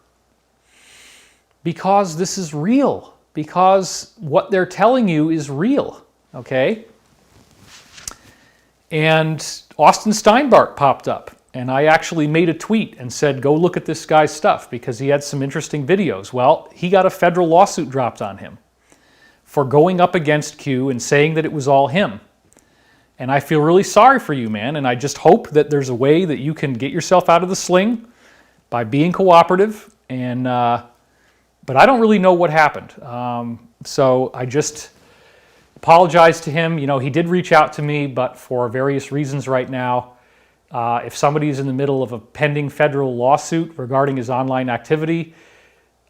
Because this is real. Because what they're telling you is real. Okay? And Austin Steinbart popped up. And I actually made a tweet and said, go look at this guy's stuff because he had some interesting videos. Well, he got a federal lawsuit dropped on him for going up against Q and saying that it was all him. And I feel really sorry for you, man. And I just hope that there's a way that you can get yourself out of the sling by being cooperative. And but I don't really know what happened. So I just apologize to him. He did reach out to me, but for various reasons right now, if somebody is in the middle of a pending federal lawsuit regarding his online activity,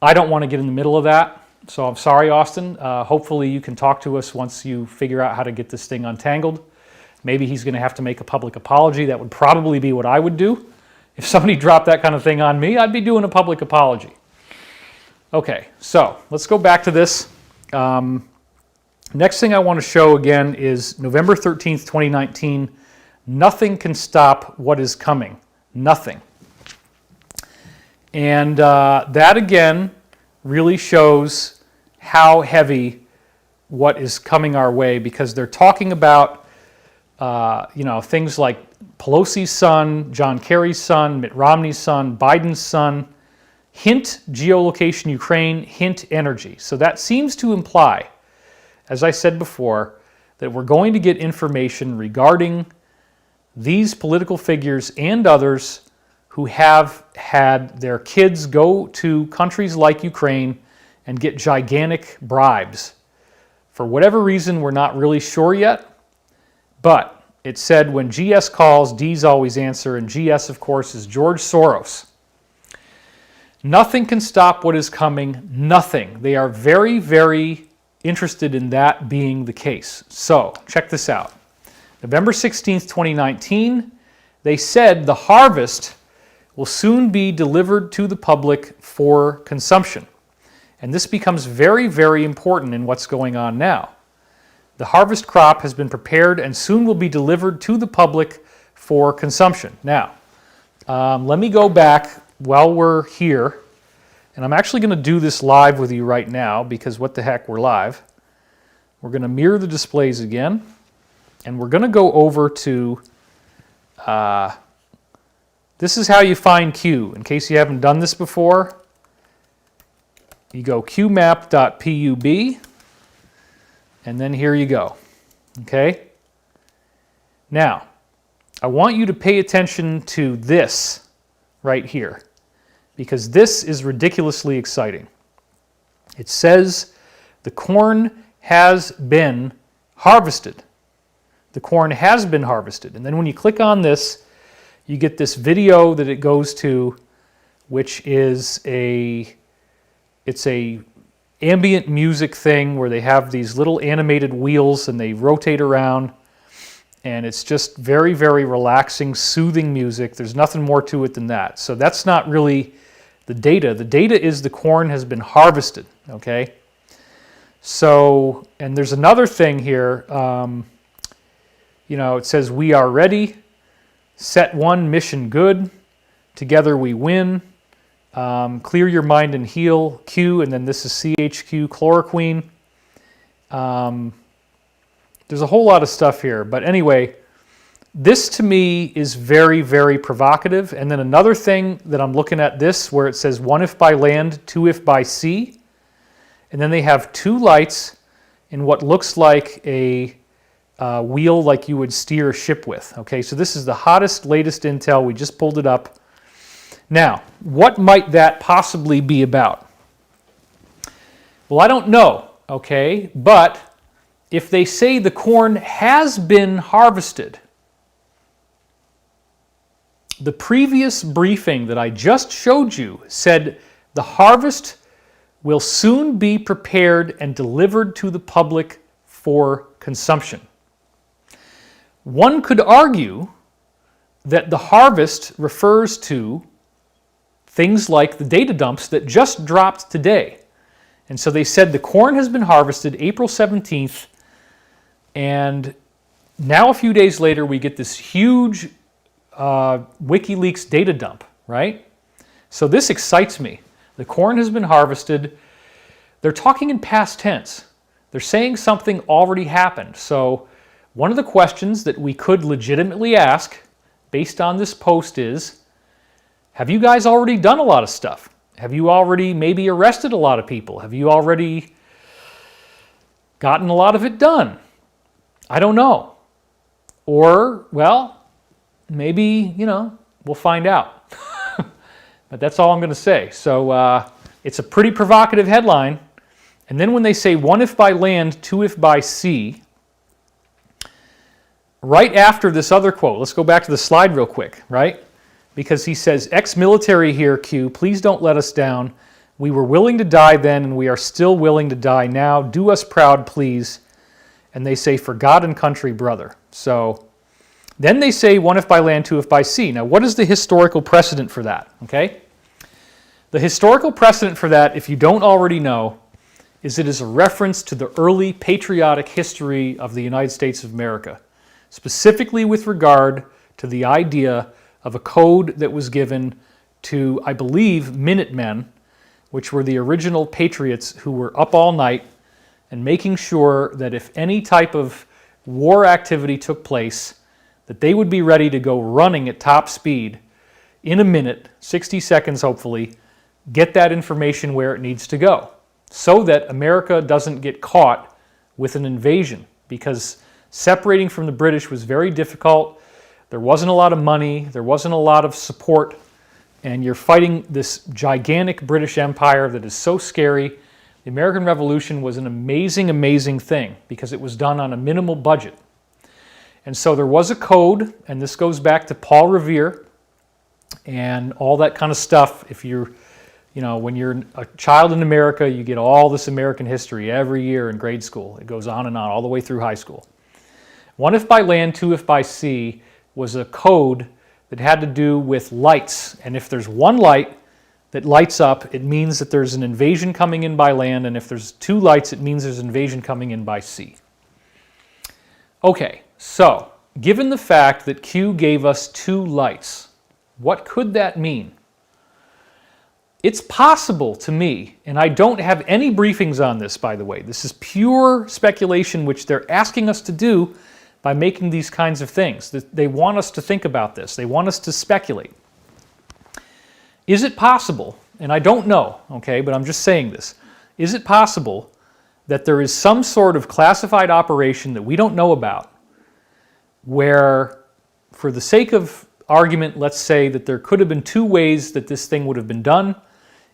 I don't want to get in the middle of that. So I'm sorry, Austin. Hopefully you can talk to us once you figure out how to get this thing untangled. Maybe he's going to have to make a public apology. That would probably be what I would do. If somebody dropped that kind of thing on me, I'd be doing a public apology. Okay, so let's go back to this. Next thing I want to show again is November 13th, 2019. Nothing can stop what is coming. Nothing. And that again really shows how heavy what is coming our way, because they're talking about things like Pelosi's son, John Kerry's son, Mitt Romney's son, Biden's son. Hint geolocation Ukraine, hint energy. So that seems to imply, as I said before, that we're going to get information regarding these political figures and others who have had their kids go to countries like Ukraine and get gigantic bribes. For whatever reason, we're not really sure yet, but it said when GS calls, D's always answer, and GS, of course, is George Soros. Nothing can stop what is coming. Nothing. They are very, very interested in that being the case. So, check this out. November 16th, 2019, they said the harvest will soon be delivered to the public for consumption. And this becomes very, very important in what's going on now. The harvest crop has been prepared and soon will be delivered to the public for consumption. Now, let me go back while we're here, and I'm actually going to do this live with you right now because what the heck, we're live. We're going to mirror the displays again, and we're going to go over to, this is how you find Q. In case you haven't done this before, you go qmap.pub, and then here you go, okay? Now, I want you to pay attention to this right here, because this is ridiculously exciting. It says the corn has been harvested. The corn has been harvested. And then when you click on this, you get this video that it goes to, which is it's a ambient music thing where they have these little animated wheels and they rotate around. And it's just very, very relaxing, soothing music. There's nothing more to it than that. So that's not really the data. The data is the corn has been harvested, okay? So, and there's another thing here. It says, we are ready. Set one, mission good. Together we win. Clear your mind and heal, Q. And then this is CHQ, chloroquine. There's a whole lot of stuff here. But anyway, this to me is very, very provocative. And then another thing that I'm looking at this, where it says 1 if by land, 2 if by sea. And then they have 2 lights in what looks like a wheel like you would steer a ship with. Okay, so this is the hottest, latest intel. We just pulled it up. Now, what might that possibly be about? Well, I don't know, okay? But if they say the corn has been harvested, the previous briefing that I just showed you said the harvest will soon be prepared and delivered to the public for consumption. One could argue that the harvest refers to things like the data dumps that just dropped today. And so they said the corn has been harvested April 17th, and now a few days later we get this huge WikiLeaks data dump, right? So this excites me. The corn has been harvested. They're talking in past tense. They're saying something already happened. So one of the questions that we could legitimately ask based on this post is, have you guys already done a lot of stuff? Have you already maybe arrested a lot of people? Have you already gotten a lot of it done? I don't know. Or, well, maybe, we'll find out. But that's all I'm going to say. So it's a pretty provocative headline. And then when they say 1 if by land, 2 if by sea, right after this other quote, let's go back to the slide real quick, right? Because he says, ex-military here, Q, please don't let us down. We were willing to die then, and we are still willing to die now. Do us proud, please. And they say, for God and country, brother. So then they say 1 if by land, 2 if by sea. Now, what is the historical precedent for that? Okay? The historical precedent for that, if you don't already know, is it is a reference to the early patriotic history of the United States of America, specifically with regard to the idea of a code that was given to, I believe, Minutemen, which were the original patriots who were up all night and making sure that if any type of war activity took place, that they would be ready to go running at top speed in a minute, 60 seconds hopefully, get that information where it needs to go, so that America doesn't get caught with an invasion, because separating from the British was very difficult. There wasn't a lot of money, there wasn't a lot of support, and you're fighting this gigantic British Empire that is so scary. The American Revolution was an amazing, amazing thing because it was done on a minimal budget. And so there was a code, and this goes back to Paul Revere and all that kind of stuff. If you're, when you're a child in America, you get all this American history every year in grade school. It goes on and on, all the way through high school. 1 if by land, 2 if by sea was a code that had to do with lights. And if there's one light that lights up, it means that there's an invasion coming in by land. And if there's 2 lights, it means there's an invasion coming in by sea. Okay, so given the fact that Q gave us 2 lights, what could that mean? It's possible to me, and I don't have any briefings on this, by the way. This is pure speculation, which they're asking us to do by making these kinds of things. They want us to think about this. They want us to speculate. Is it possible, and I don't know, okay, but I'm just saying this, is it possible that there is some sort of classified operation that we don't know about where, for the sake of argument, let's say that there could have been 2 ways that this thing would have been done,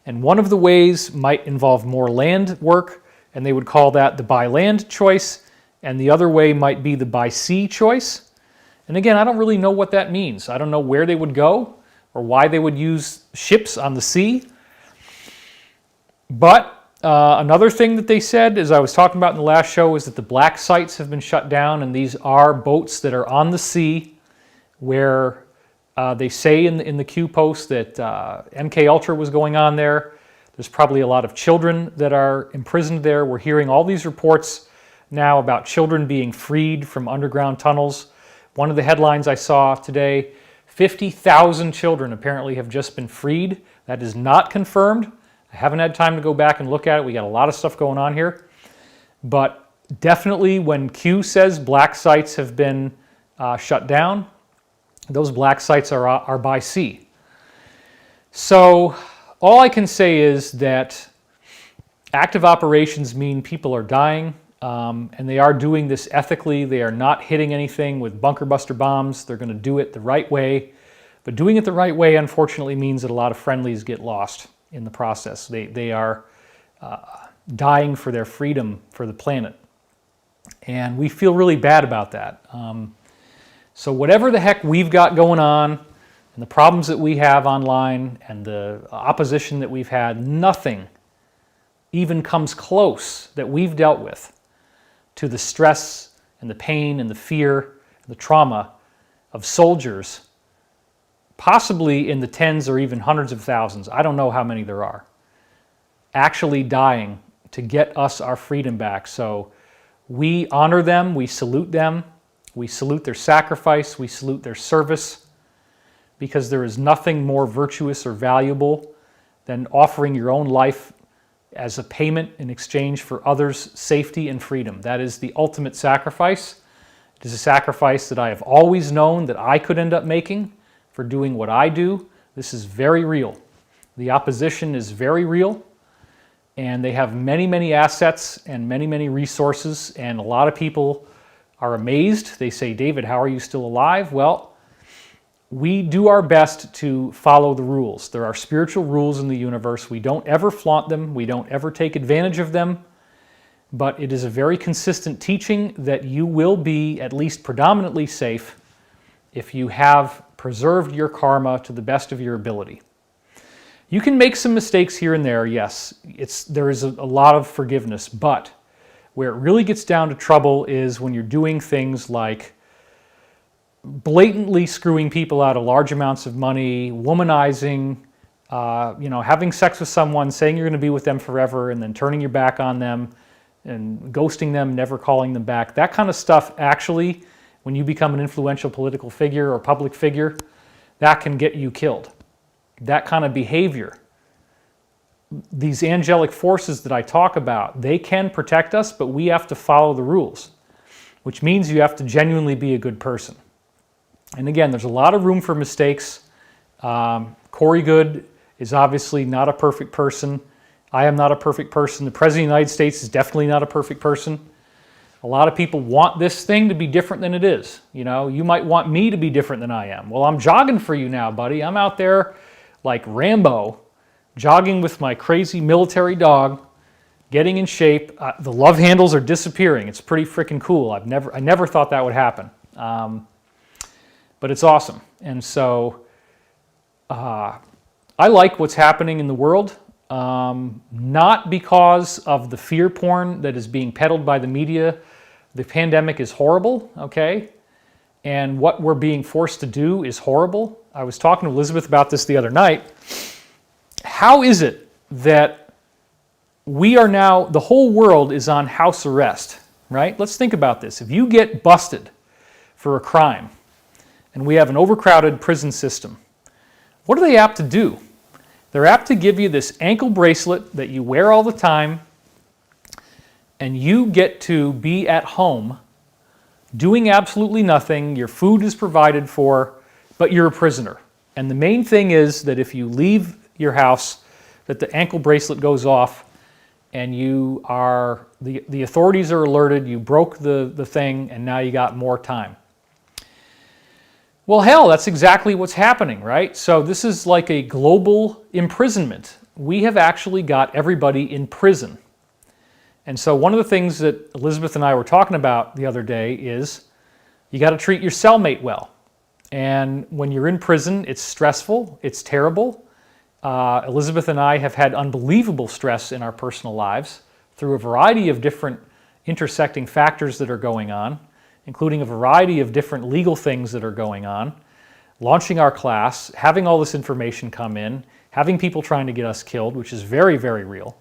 and one of the ways might involve more land work, and they would call that the by land choice, and the other way might be the by sea choice. And again, I don't really know what that means. I don't know where they would go or why they would use ships on the sea. But another thing that they said, as I was talking about in the last show, is that the black sites have been shut down, and these are boats that are on the sea where they say in the Q post that MK Ultra was going on there. There's probably a lot of children that are imprisoned there. We're hearing all these reports now about children being freed from underground tunnels. One of the headlines I saw today, 50,000 children apparently have just been freed. That is not confirmed. I haven't had time to go back and look at it. We got a lot of stuff going on here. But definitely when Q says black sites have been shut down, those black sites are by sea. So all I can say is that active operations mean people are dying, and they are doing this ethically. They are not hitting anything with bunker buster bombs. They're going to do it the right way. But doing it the right way, unfortunately, means that a lot of friendlies get lost in the process. They are dying for their freedom for the planet. And we feel really bad about that. So whatever the heck we've got going on, and the problems that we have online, and the opposition that we've had, nothing even comes close that we've dealt with to the stress and the pain and the fear and the trauma of soldiers, possibly in the tens or even hundreds of thousands, I don't know how many there are, actually dying to get us our freedom back. So we honor them, we salute them, we salute their sacrifice, we salute their service, because there is nothing more virtuous or valuable than offering your own life as a payment in exchange for others' safety and freedom. That is the ultimate sacrifice. It is a sacrifice that I have always known that I could end up making for doing what I do. This is very real. The opposition is very real, and they have many, many assets and many, many resources, and a lot of people are amazed. They say, David, how are you still alive? Well, we do our best to follow the rules. There are spiritual rules in the universe. We don't ever flaunt them. We don't ever take advantage of them. But it is a very consistent teaching that you will be at least predominantly safe if you have preserved your karma to the best of your ability. You can make some mistakes here and there, yes. There is a lot of forgiveness, but where it really gets down to trouble is when you're doing things like blatantly screwing people out of large amounts of money, womanizing, Having sex with someone, saying you're going to be with them forever, and then turning your back on them and ghosting them, never calling them back. That kind of stuff, actually, when you become an influential political figure or public figure, that can get you killed. That kind of behavior. These angelic forces that I talk about, they can protect us, but we have to follow the rules, which means you have to genuinely be a good person. And again, there's a lot of room for mistakes. Corey Goode is obviously not a perfect person. I am not a perfect person. The President of the United States is definitely not a perfect person. A lot of people want this thing to be different than it is. You might want me to be different than I am. Well, I'm jogging for you now, buddy. I'm out there like Rambo, jogging with my crazy military dog, getting in shape. The love handles are disappearing. It's pretty freaking cool. I never thought that would happen. But it's awesome. And so I like what's happening in the world, not because of the fear porn that is being peddled by the media. The pandemic is horrible, okay? And what we're being forced to do is horrible. I was talking to Elizabeth about this the other night. How is it that we are now, the whole world is on house arrest, right? Let's think about this. If you get busted for a crime, and we have an overcrowded prison system, what are they apt to do? They're apt to give you this ankle bracelet that you wear all the time, and you get to be at home doing absolutely nothing. Your food is provided for, but you're a prisoner. And the main thing is that if you leave your house, that the ankle bracelet goes off, and you are the authorities are alerted, you broke the thing, and now you got more time. Well, hell, that's exactly what's happening, right? So this is like a global imprisonment. We have actually got everybody in prison. And so one of the things that Elizabeth and I were talking about the other day is you got to treat your cellmate well. And when you're in prison, it's stressful, it's terrible. Elizabeth and I have had unbelievable stress in our personal lives through a variety of different intersecting factors that are going on, including a variety of different legal things that are going on, launching our class, having all this information come in, having people trying to get us killed, which is very, very real.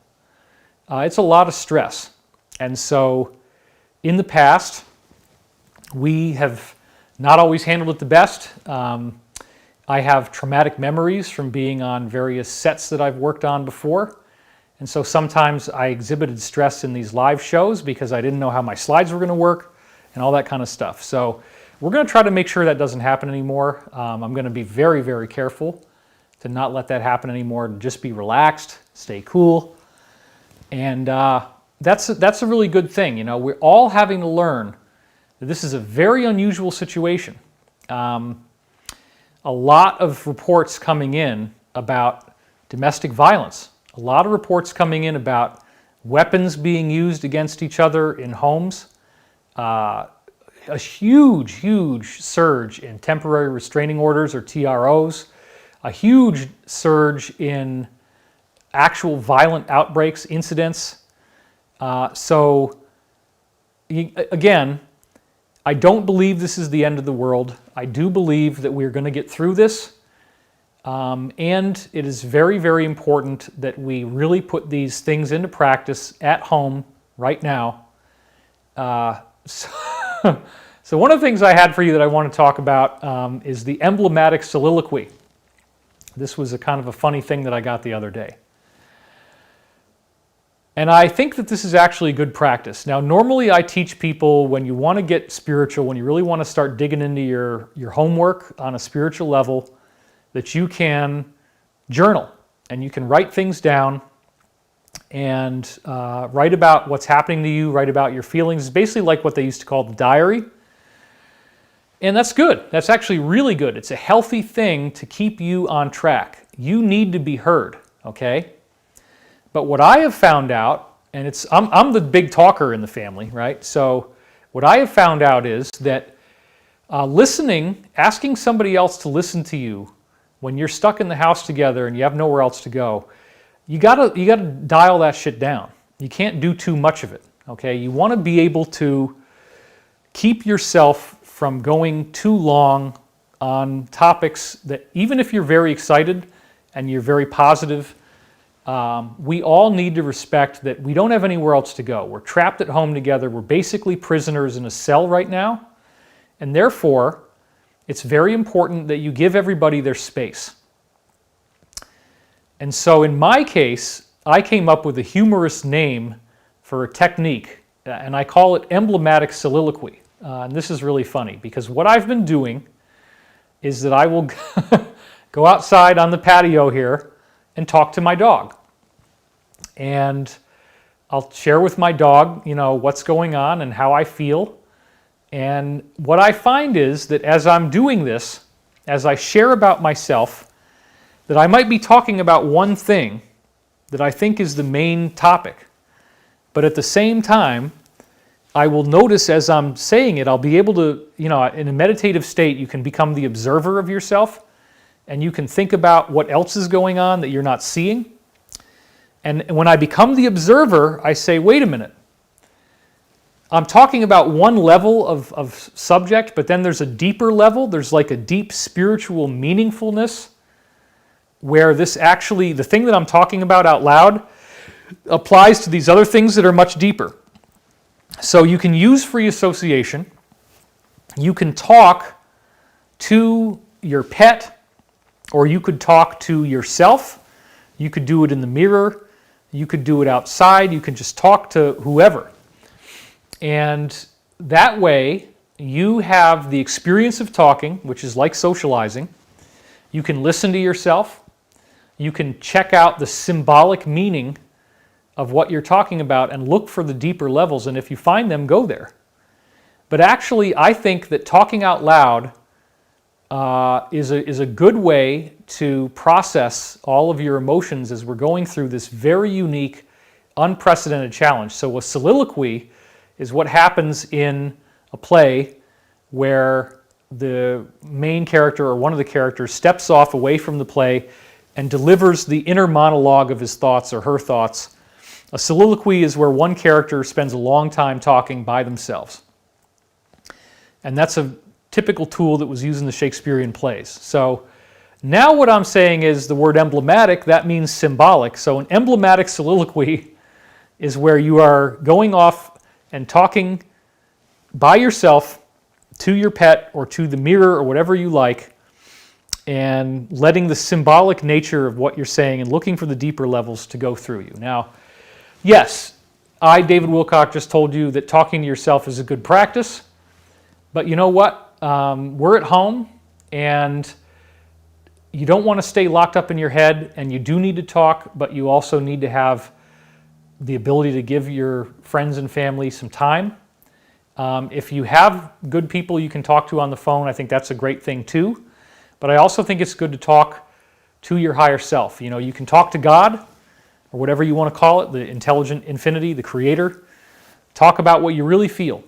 It's a lot of stress. And so in the past, we have not always handled it the best. I have traumatic memories from being on various sets that I've worked on before. And so sometimes I exhibited stress in these live shows because I didn't know how my slides were going to work and all that kind of stuff. So we're going to try to make sure that doesn't happen anymore. I'm going to be very, very careful to not let that happen anymore, to just be relaxed, stay cool. And that's a really good thing. We're all having to learn that this is a very unusual situation. A lot of reports coming in about domestic violence. A lot of reports coming in about weapons being used against each other in homes. A huge, huge surge in temporary restraining orders, or TROs. A huge surge in actual violent outbreaks, incidents. Again, I don't believe this is the end of the world. I do believe that we're going to get through this. And it is very, very important that we really put these things into practice at home right now. So one of the things I had for you that I want to talk about is the emblematic soliloquy. This was a kind of a funny thing that I got the other day. And I think that this is actually good practice. Now, normally I teach people when you want to get spiritual, when you really want to start digging into your homework on a spiritual level, that you can journal and you can write things down and write about what's happening to you, write about your feelings. It's basically like what they used to call the diary. And that's good. That's actually really good. It's a healthy thing to keep you on track. You need to be heard, okay? But what I have found out, and I'm the big talker in the family, right? So what I have found out is that listening, asking somebody else to listen to you when you're stuck in the house together and you have nowhere else to go, you gotta dial that shit down. You can't do too much of it, okay? You want to be able to keep yourself from going too long on topics that, even if you're very excited and you're very positive, we all need to respect that we don't have anywhere else to go. We're trapped at home together. We're basically prisoners in a cell right now. And therefore, it's very important that you give everybody their space. And so in my case, I came up with a humorous name for a technique, and I call it emblematic soliloquy. And this is really funny because what I've been doing is that I will go outside on the patio here and talk to my dog. And I'll share with my dog, what's going on and how I feel. And what I find is that as I'm doing this, as I share about myself, that I might be talking about one thing that I think is the main topic. But at the same time, I will notice as I'm saying it, I'll be able to, in a meditative state, you can become the observer of yourself, and you can think about what else is going on that you're not seeing. And when I become the observer, I say, wait a minute. I'm talking about one level of subject, but then there's a deeper level. There's like a deep spiritual meaningfulness where this actually, the thing that I'm talking about out loud applies to these other things that are much deeper. So you can use free association. You can talk to your pet, or you could talk to yourself. You could do it in the mirror. You could do it outside. You can just talk to whoever. And that way, you have the experience of talking, which is like socializing. You can listen to yourself. You can check out the symbolic meaning of what you're talking about and look for the deeper levels, and if you find them, go there. But actually, I think that talking out loud is a good way to process all of your emotions as we're going through this very unique, unprecedented challenge. So a soliloquy is what happens in a play where the main character or one of the characters steps off away from the play and delivers the inner monologue of his thoughts or her thoughts. A soliloquy is where one character spends a long time talking by themselves. And that's a typical tool that was used in the Shakespearean plays. So now what I'm saying is the word emblematic, that means symbolic. So an emblematic soliloquy is where you are going off and talking by yourself to your pet or to the mirror or whatever you like, and letting the symbolic nature of what you're saying and looking for the deeper levels to go through you. Now, yes, I, David Wilcock, just told you that talking to yourself is a good practice, but you know what? We're at home, and you don't want to stay locked up in your head, and you do need to talk, but you also need to have the ability to give your friends and family some time. If you have good people you can talk to on the phone, I think that's a great thing too. But I also think it's good to talk to your higher self. You can talk to God, or whatever you want to call it, the intelligent infinity, the creator. Talk about what you really feel.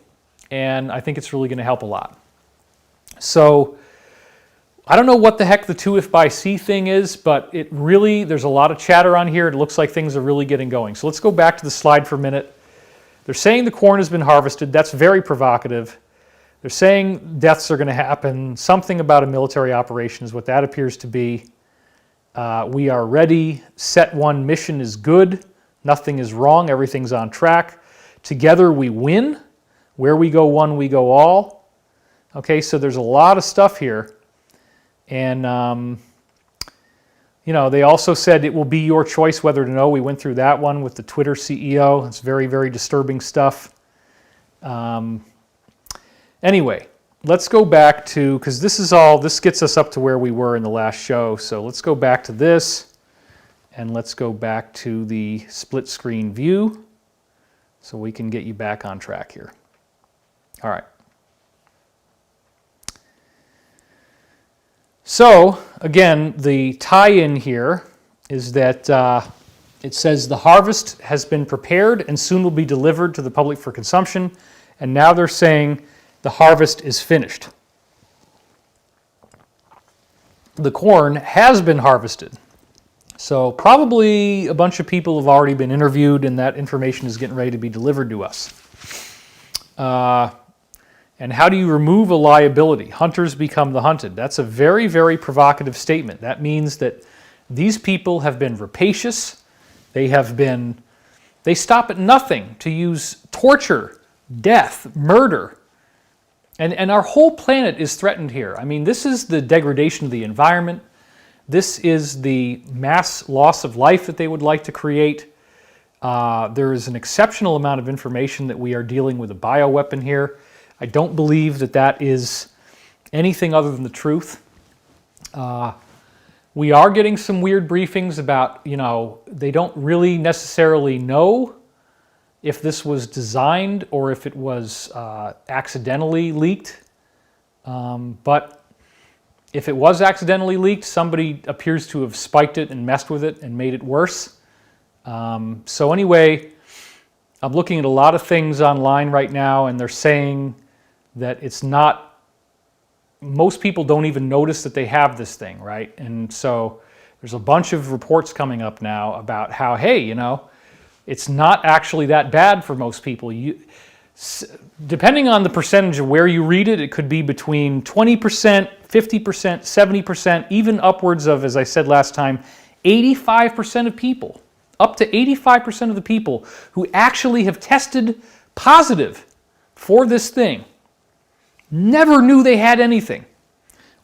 And I think it's really going to help a lot. So I don't know what the heck the 2 if by C thing is, but there's a lot of chatter on here. It looks like things are really getting going. So let's go back to the slide for a minute. They're saying the corn has been harvested. That's very provocative. They're saying deaths are going to happen. Something about a military operation is what that appears to be. We are ready. Set 1 mission is good. Nothing is wrong. Everything's on track. Together we win. Where we go one, we go all. Okay, so there's a lot of stuff here. And, they also said it will be your choice whether to know. We went through that one with the Twitter CEO. It's very, very disturbing stuff. Anyway, let's go back to, because this gets us up to where we were in the last show. So let's go back to this, and let's go back to the split screen view so we can get you back on track here. All right. So, again, the tie-in here is that it says the harvest has been prepared and soon will be delivered to the public for consumption, and now they're saying the harvest is finished. The corn has been harvested. So probably a bunch of people have already been interviewed, and that information is getting ready to be delivered to us. And how do you remove a liability? Hunters become the hunted. That's a very, very provocative statement. That means that These people have been rapacious. They stop at nothing to use torture, death, murder. And our whole planet is threatened here. I mean, this is the degradation of the environment. This is the mass loss of life that they would like to create. There is an exceptional amount of information that we are dealing with a bioweapon here. I don't believe that that is anything other than the truth. We are getting some weird briefings about, they don't really necessarily know if this was designed or if it was accidentally leaked. But if it was accidentally leaked, somebody appears to have spiked it and messed with it and made it worse. So anyway, I'm looking at a lot of things online right now, and they're saying that it's not, most people don't even notice that they have this thing, right? And so there's a bunch of reports coming up now about how, hey, it's not actually that bad for most people. Depending on the percentage of where you read it, it could be between 20%, 50%, 70%, even upwards of, as I said last time, 85% of people, up to 85% of the people who actually have tested positive for this thing never knew they had anything,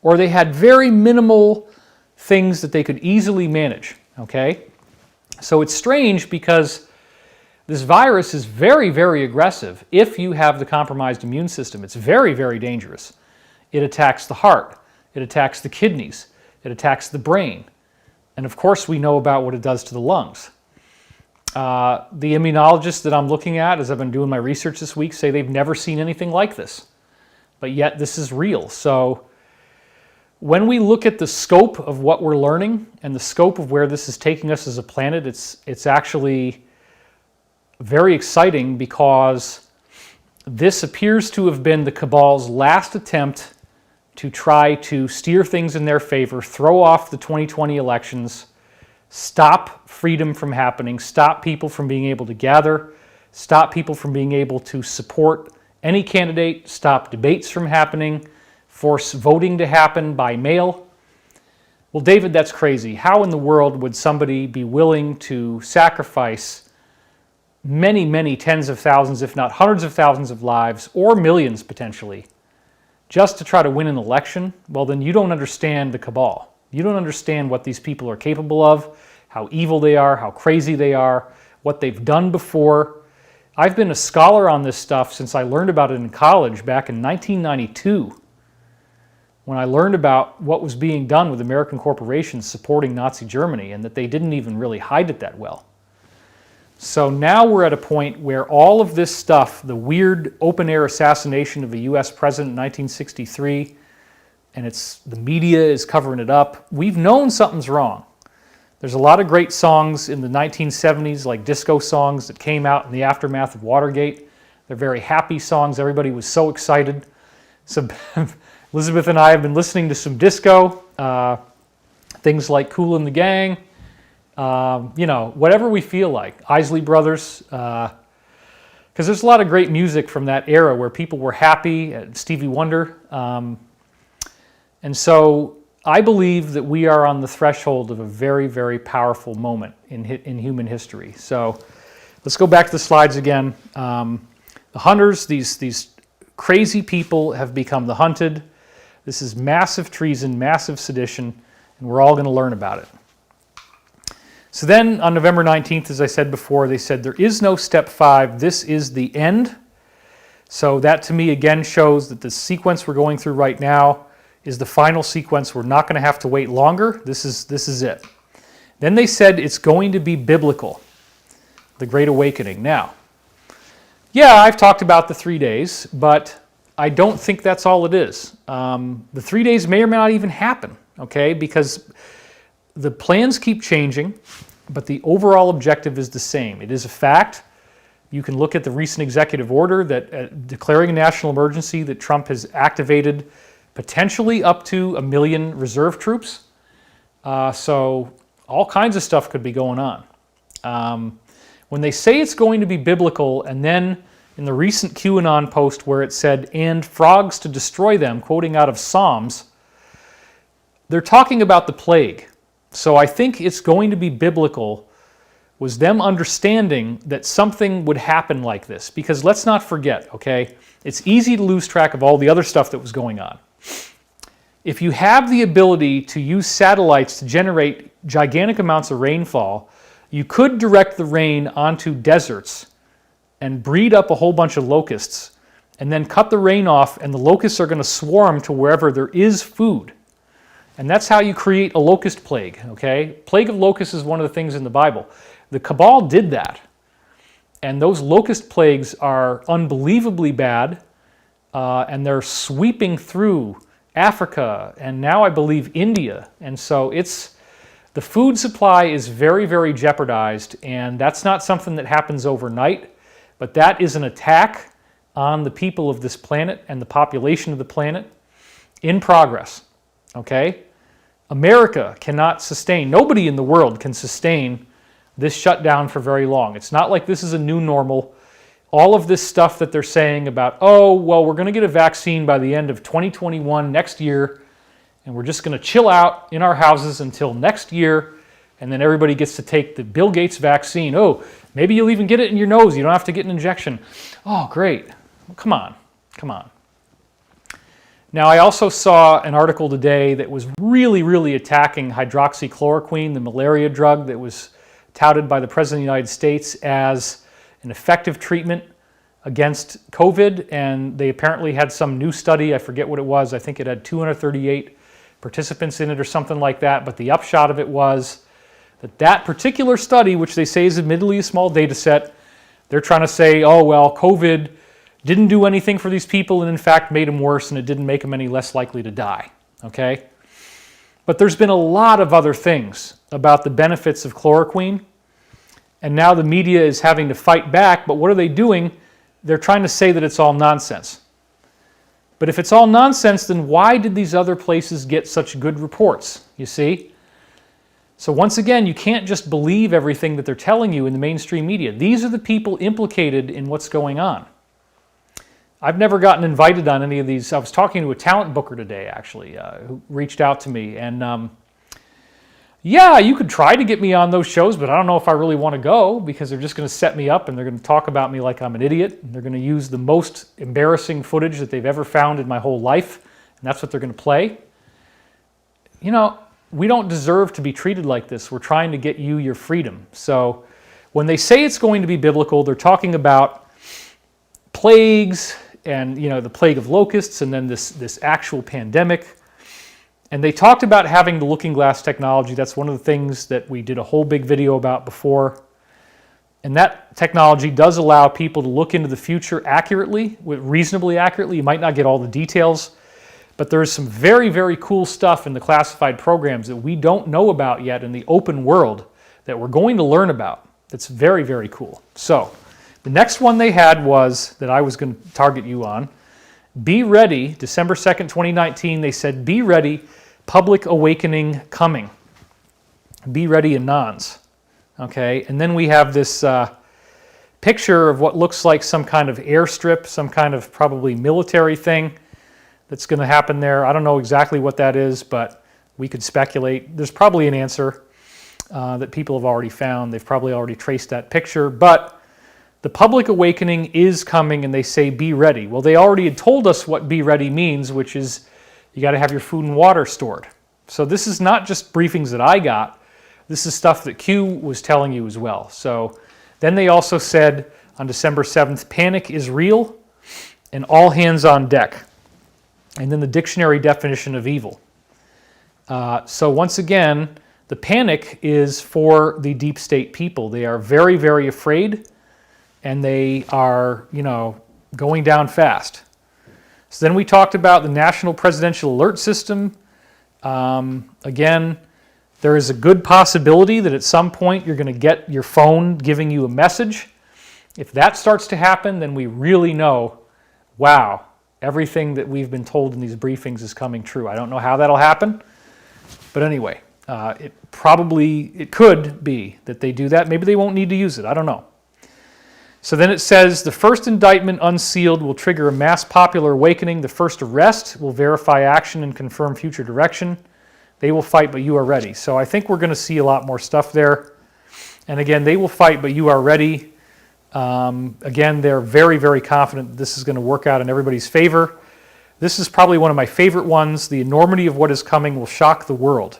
or they had very minimal things that they could easily manage, okay? So it's strange because this virus is very, very aggressive if you have the compromised immune system. It's very, very dangerous. It attacks the heart, it attacks the kidneys, it attacks the brain, and of course we know about what it does to the lungs. The immunologists that I'm looking at, as I've been doing my research this week, say they've never seen anything like this. But yet this is real. So when we look at the scope of what we're learning and the scope of where this is taking us as a planet, it's actually very exciting, because this appears to have been the cabal's last attempt to try to steer things in their favor, throw off the 2020 elections, stop freedom from happening, stop people from being able to gather, stop people from being able to support any candidate, stop debates from happening, force voting to happen by mail. Well, David, that's crazy. How in the world would somebody be willing to sacrifice many, many tens of thousands, if not hundreds of thousands of lives, or millions potentially, just to try to win an election? Well, then you don't understand the cabal. You don't understand what these people are capable of, how evil they are, how crazy they are, what they've done before. I've been a scholar on this stuff since I learned about it in college back in 1992, when I learned about what was being done with American corporations supporting Nazi Germany, and that they didn't even really hide it that well. So now we're at a point where all of this stuff, the weird open-air assassination of a U.S. president in 1963, and the media is covering it up. We've known something's wrong. There's a lot of great songs in the 1970s, like disco songs, that came out in the aftermath of Watergate. They're very happy songs. Everybody was so excited. So Elizabeth and I have been listening to some disco, things like Kool and the Gang, whatever we feel like. Isley Brothers, because there's a lot of great music from that era where people were happy, Stevie Wonder. And so I believe that we are on the threshold of a very, very powerful moment in human history. So let's go back to the slides again. The hunters, these crazy people, have become the hunted. This is massive treason, massive sedition, and we're all going to learn about it. So then on November 19th, as I said before, they said there is no step 5. This is the end. So that to me again shows that the sequence we're going through right now is the final sequence. We're not going to have to wait longer. This is it. Then they said it's going to be biblical, the Great Awakening. Now, yeah, I've talked about the 3 days, but I don't think that's all it is. The 3 days may or may not even happen, okay, because the plans keep changing, but the overall objective is the same. It is a fact. You can look at the recent executive order that declaring a national emergency, that Trump has activated potentially up to 1 million reserve troops. So all kinds of stuff could be going on. When they say it's going to be biblical, and then in the recent QAnon post where it said, "and frogs to destroy them," quoting out of Psalms, they're talking about the plague. So I think it's going to be biblical, was them understanding that something would happen like this. Because let's not forget, okay, it's easy to lose track of all the other stuff that was going on. If you have the ability to use satellites to generate gigantic amounts of rainfall, you could direct the rain onto deserts and breed up a whole bunch of locusts, and then cut the rain off, and the locusts are going to swarm to wherever there is food. And that's how you create a locust plague, okay? Plague of locusts is one of the things in the Bible. The Cabal did that. And those locust plagues are unbelievably bad, and they're sweeping through Africa, and now I believe India. And so the food supply is very, very jeopardized, and that's not something that happens overnight, but that is an attack on the people of this planet and the population of the planet in progress, okay? America cannot sustain, nobody in the world can sustain this shutdown for very long. It's not like this is a new normal. All of this stuff that they're saying about, oh, well, we're going to get a vaccine by the end of 2021 next year, and we're just going to chill out in our houses until next year, and then everybody gets to take the Bill Gates vaccine. Oh, maybe you'll even get it in your nose. You don't have to get an injection. Oh, great. Come on. Come on. Now, I also saw an article today that was really, really attacking hydroxychloroquine, the malaria drug that was touted by the President of the United States as an effective treatment against COVID, and they apparently had some new study. I forget what it was. I think it had 238 participants in it or something like that, but the upshot of it was that that particular study, which they say is admittedly a small data set, they're trying to say, oh, well, COVID didn't do anything for these people and in fact made them worse, and it didn't make them any less likely to die, okay? But there's been a lot of other things about the benefits of chloroquine, and now the media is having to fight back, but what are they doing? They're trying to say that it's all nonsense. But if it's all nonsense, then why did these other places get such good reports, you see? So once again, you can't just believe everything that they're telling you in the mainstream media. These are the people implicated in what's going on. I've never gotten invited on any of these. I was talking to a talent booker today, actually, who reached out to me. And yeah, you could try to get me on those shows, but I don't know if I really want to go, because they're just going to set me up and they're going to talk about me like I'm an idiot. And they're going to use the most embarrassing footage that they've ever found in my whole life, and that's what they're going to play. You know, we don't deserve to be treated like this. We're trying to get you your freedom. So when they say it's going to be biblical, they're talking about plagues, and the plague of locusts, and then this actual pandemic. And they talked about having the looking glass technology. That's one of the things that we did a whole big video about before. And that technology does allow people to look into the future accurately, reasonably accurately. You might not get all the details, but there's some very, very cool stuff in the classified programs that we don't know about yet in the open world that we're going to learn about. That's very, very cool. So the next one they had was, that I was going to target you on, be ready, December 2nd, 2019, they said, be ready, public awakening coming. Be ready, Anons. Okay, and then we have this picture of what looks like some kind of airstrip, some kind of probably military thing that's going to happen there. I don't know exactly what that is, but we could speculate. There's probably an answer that people have already found. They've probably already traced that picture, but the public awakening is coming, and they say be ready. Well, they already had told us what be ready means, which is you got to have your food and water stored. So this is not just briefings that I got. This is stuff that Q was telling you as well. So then they also said on December 7th, panic is real and all hands on deck. And then the dictionary definition of evil. So once again, the panic is for the deep state people. They are very, very afraid, and they are, going down fast. So then we talked about the National Presidential Alert System. Again, there is a good possibility that at some point you're going to get your phone giving you a message. If that starts to happen, then we really know, wow, everything that we've been told in these briefings is coming true. I don't know how that'll happen, but anyway, it could be that they do that. Maybe they won't need to use it. I don't know. So then it says, the first indictment unsealed will trigger a mass popular awakening. The first arrest will verify action and confirm future direction. They will fight, but you are ready. So I think we're going to see a lot more stuff there. And again, they will fight, but you are ready. Again, they're very, very confident that this is going to work out in everybody's favor. This is probably one of my favorite ones. The enormity of what is coming will shock the world.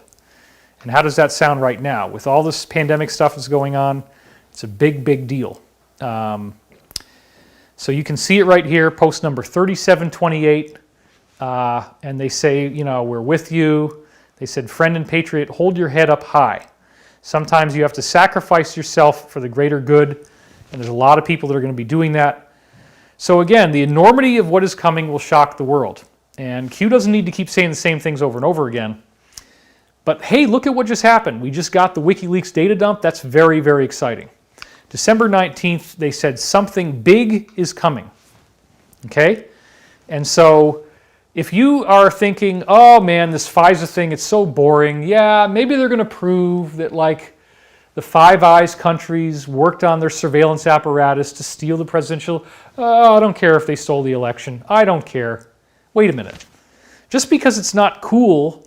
And how does that sound right now? With all this pandemic stuff that's going on, it's a big, big deal. So you can see it right here, post number 3728. And they say, we're with you. They said, friend and patriot, hold your head up high. Sometimes you have to sacrifice yourself for the greater good. And there's a lot of people that are going to be doing that. So again, the enormity of what is coming will shock the world. And Q doesn't need to keep saying the same things over and over again. But hey, look at what just happened. We just got the WikiLeaks data dump. That's very, very exciting. December 19th, they said something big is coming. Okay? And so if you are thinking, oh man, this Pfizer thing, it's so boring. Yeah, maybe they're going to prove that the Five Eyes countries worked on their surveillance apparatus to steal the presidential. Oh, I don't care if they stole the election. I don't care. Wait a minute. Just because it's not cool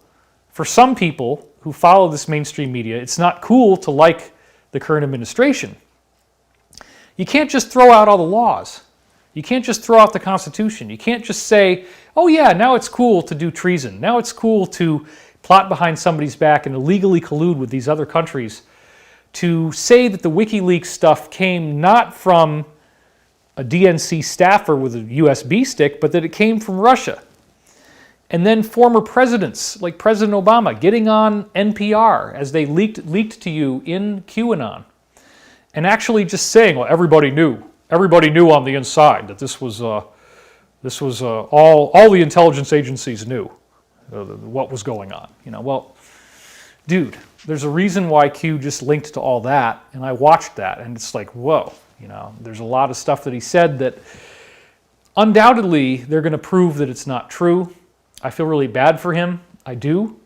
for some people who follow this mainstream media, it's not cool to like the current administration. You can't just throw out all the laws. You can't just throw out the Constitution. You can't just say, oh yeah, now it's cool to do treason. Now it's cool to plot behind somebody's back and illegally collude with these other countries to say that the WikiLeaks stuff came not from a DNC staffer with a USB stick, but that it came from Russia. And then former presidents, like President Obama, getting on NPR as they leaked to you in QAnon, and actually just saying, well, everybody knew on the inside that this was all the intelligence agencies knew what was going on. Well, dude, there's a reason why Q just linked to all that, and I watched that, and it's like, whoa, there's a lot of stuff that he said that undoubtedly they're going to prove that it's not true. I feel really bad for him. I do.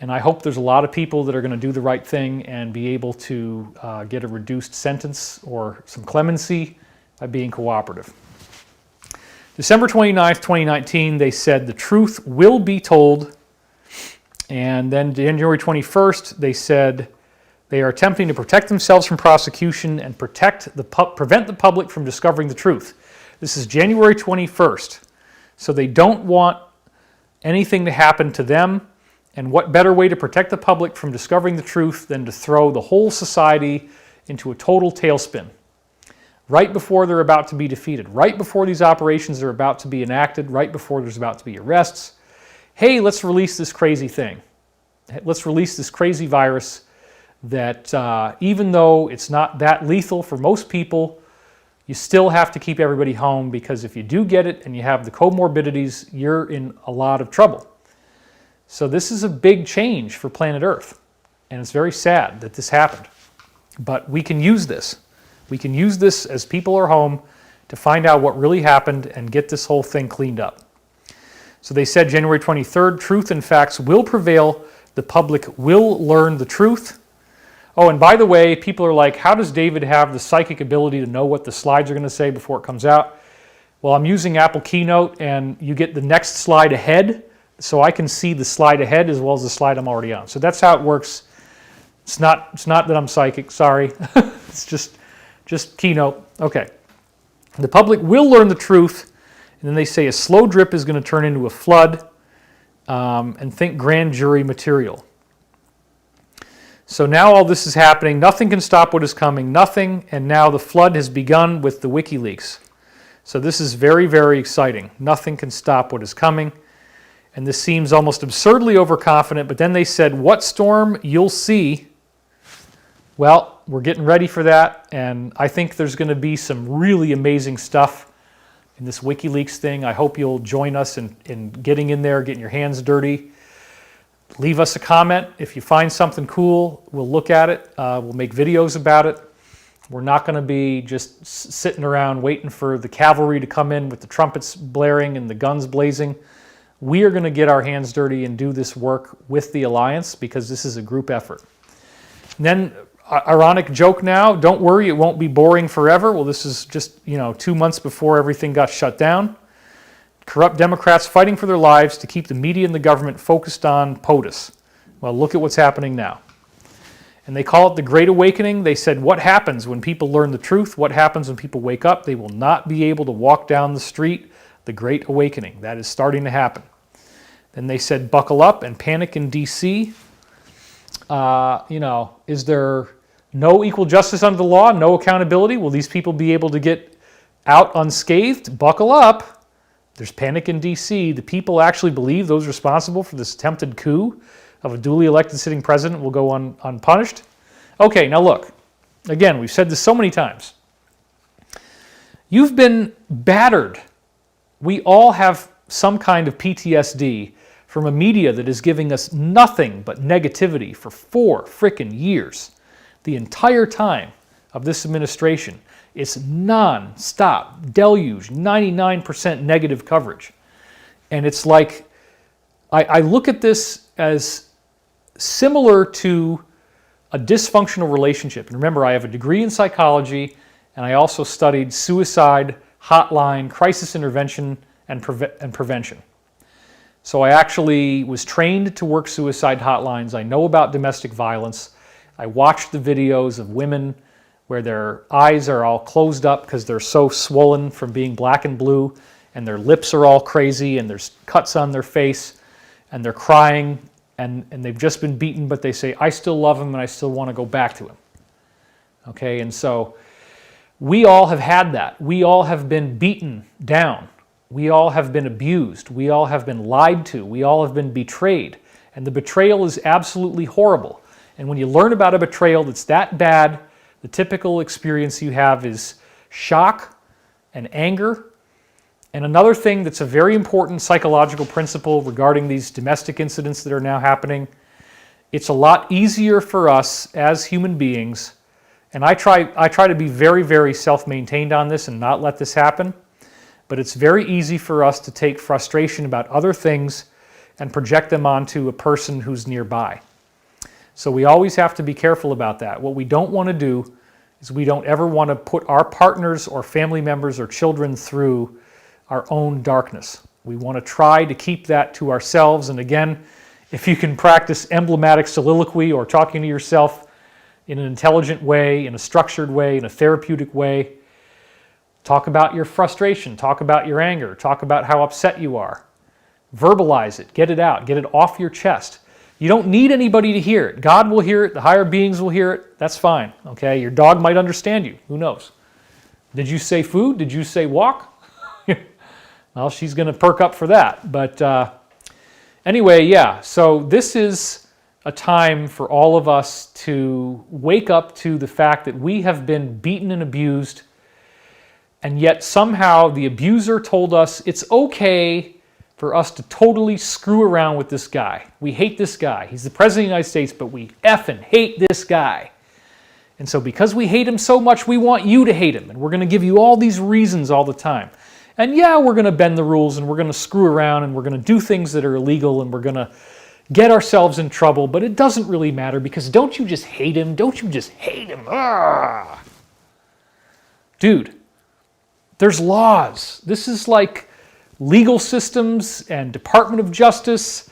And I hope there's a lot of people that are going to do the right thing and be able to get a reduced sentence or some clemency by being cooperative. December 29th, 2019, they said the truth will be told. And then January 21st, they said they are attempting to protect themselves from prosecution and prevent the public from discovering the truth. This is January 21st. So they don't want anything to happen to them. And what better way to protect the public from discovering the truth than to throw the whole society into a total tailspin right before they're about to be defeated, right before these operations are about to be enacted, right before there's about to be arrests. Hey, let's release this crazy thing. Let's release this crazy virus that even though it's not that lethal for most people, you still have to keep everybody home, because if you do get it and you have the comorbidities, you're in a lot of trouble. So this is a big change for planet Earth, and it's very sad that this happened. But we can use this. We can use this as people are home to find out what really happened and get this whole thing cleaned up. So they said January 23rd, truth and facts will prevail. The public will learn the truth. Oh, and by the way, people are like, how does David have the psychic ability to know what the slides are going to say before it comes out? Well, I'm using Apple Keynote, and you get the next slide ahead, so I can see the slide ahead as well as the slide I'm already on. So that's how it works. It's not that I'm psychic, sorry. It's just Keynote. Okay. The public will learn the truth, and then they say a slow drip is going to turn into a flood, and think grand jury material. So now all this is happening. Nothing can stop what is coming. Nothing. And now the flood has begun with the WikiLeaks. So this is very, very exciting. Nothing can stop what is coming. And this seems almost absurdly overconfident. But then they said, what storm? You'll see. Well, we're getting ready for that. And I think there's going to be some really amazing stuff in this WikiLeaks thing. I hope you'll join us in getting in there, getting your hands dirty. Leave us a comment. If you find something cool, we'll look at it. We'll make videos about it. We're not going to be just sitting around waiting for the cavalry to come in with the trumpets blaring and the guns blazing. We are going to get our hands dirty and do this work with the Alliance, because this is a group effort. And then, ironic joke now, don't worry, it won't be boring forever. Well, this is just 2 months before everything got shut down. Corrupt Democrats fighting for their lives to keep the media and the government focused on POTUS. Well, look at what's happening now. And they call it the Great Awakening. They said, what happens when people learn the truth? What happens when people wake up? They will not be able to walk down the street. The Great Awakening. That is starting to happen. Then they said, buckle up and panic in D.C. Is there no equal justice under the law? No accountability? Will these people be able to get out unscathed? Buckle up. There's panic in D.C. The people actually believe those responsible for this attempted coup of a duly elected sitting president will go unpunished. Okay, now look. Again, we've said this so many times. You've been battered. We all have some kind of PTSD from a media that is giving us nothing but negativity for 4 frickin' years. The entire time of this administration, it's non-stop deluge, 99% negative coverage. And it's like, I look at this as similar to a dysfunctional relationship. And remember, I have a degree in psychology, and I also studied suicide, hotline, crisis intervention, and prevention. So I actually was trained to work suicide hotlines. I know about domestic violence. I watched the videos of women where their eyes are all closed up because they're so swollen from being black and blue, and their lips are all crazy, and there's cuts on their face, and they're crying, and they've just been beaten, but they say, I still love him and I still want to go back to him. Okay, and so we all have had that. We all have been beaten down. We all have been abused. We all have been lied to. We all have been betrayed. And the betrayal is absolutely horrible. And when you learn about a betrayal that's that bad, the typical experience you have is shock and anger. And another thing that's a very important psychological principle regarding these domestic incidents that are now happening, it's a lot easier for us as human beings, and I try to be very, very self-maintained on this and not let this happen, but it's very easy for us to take frustration about other things and project them onto a person who's nearby. So we always have to be careful about that. What we don't want to do is we don't ever want to put our partners or family members or children through our own darkness. We want to try to keep that to ourselves. And again, if you can practice emblematic soliloquy or talking to yourself in an intelligent way, in a structured way, in a therapeutic way, talk about your frustration, talk about your anger, talk about how upset you are. Verbalize it, get it out, get it off your chest. You don't need anybody to hear it. God will hear it, the higher beings will hear it, that's fine, okay? Your dog might understand you, who knows? Did you say food? Did you say walk? Well, she's going to perk up for that. But anyway, yeah, so this is a time for all of us to wake up to the fact that we have been beaten and abused, and yet somehow the abuser told us it's okay for us to totally screw around with this guy. We hate this guy. He's the President of the United States, but we effing hate this guy. And so because we hate him so much, we want you to hate him. And we're going to give you all these reasons all the time. And yeah, we're going to bend the rules, and we're going to screw around, and we're going to do things that are illegal, and we're going to get ourselves in trouble, but it doesn't really matter because don't you just hate him? Don't you just hate him? Ah. Dude, there's laws. This is like legal systems and Department of Justice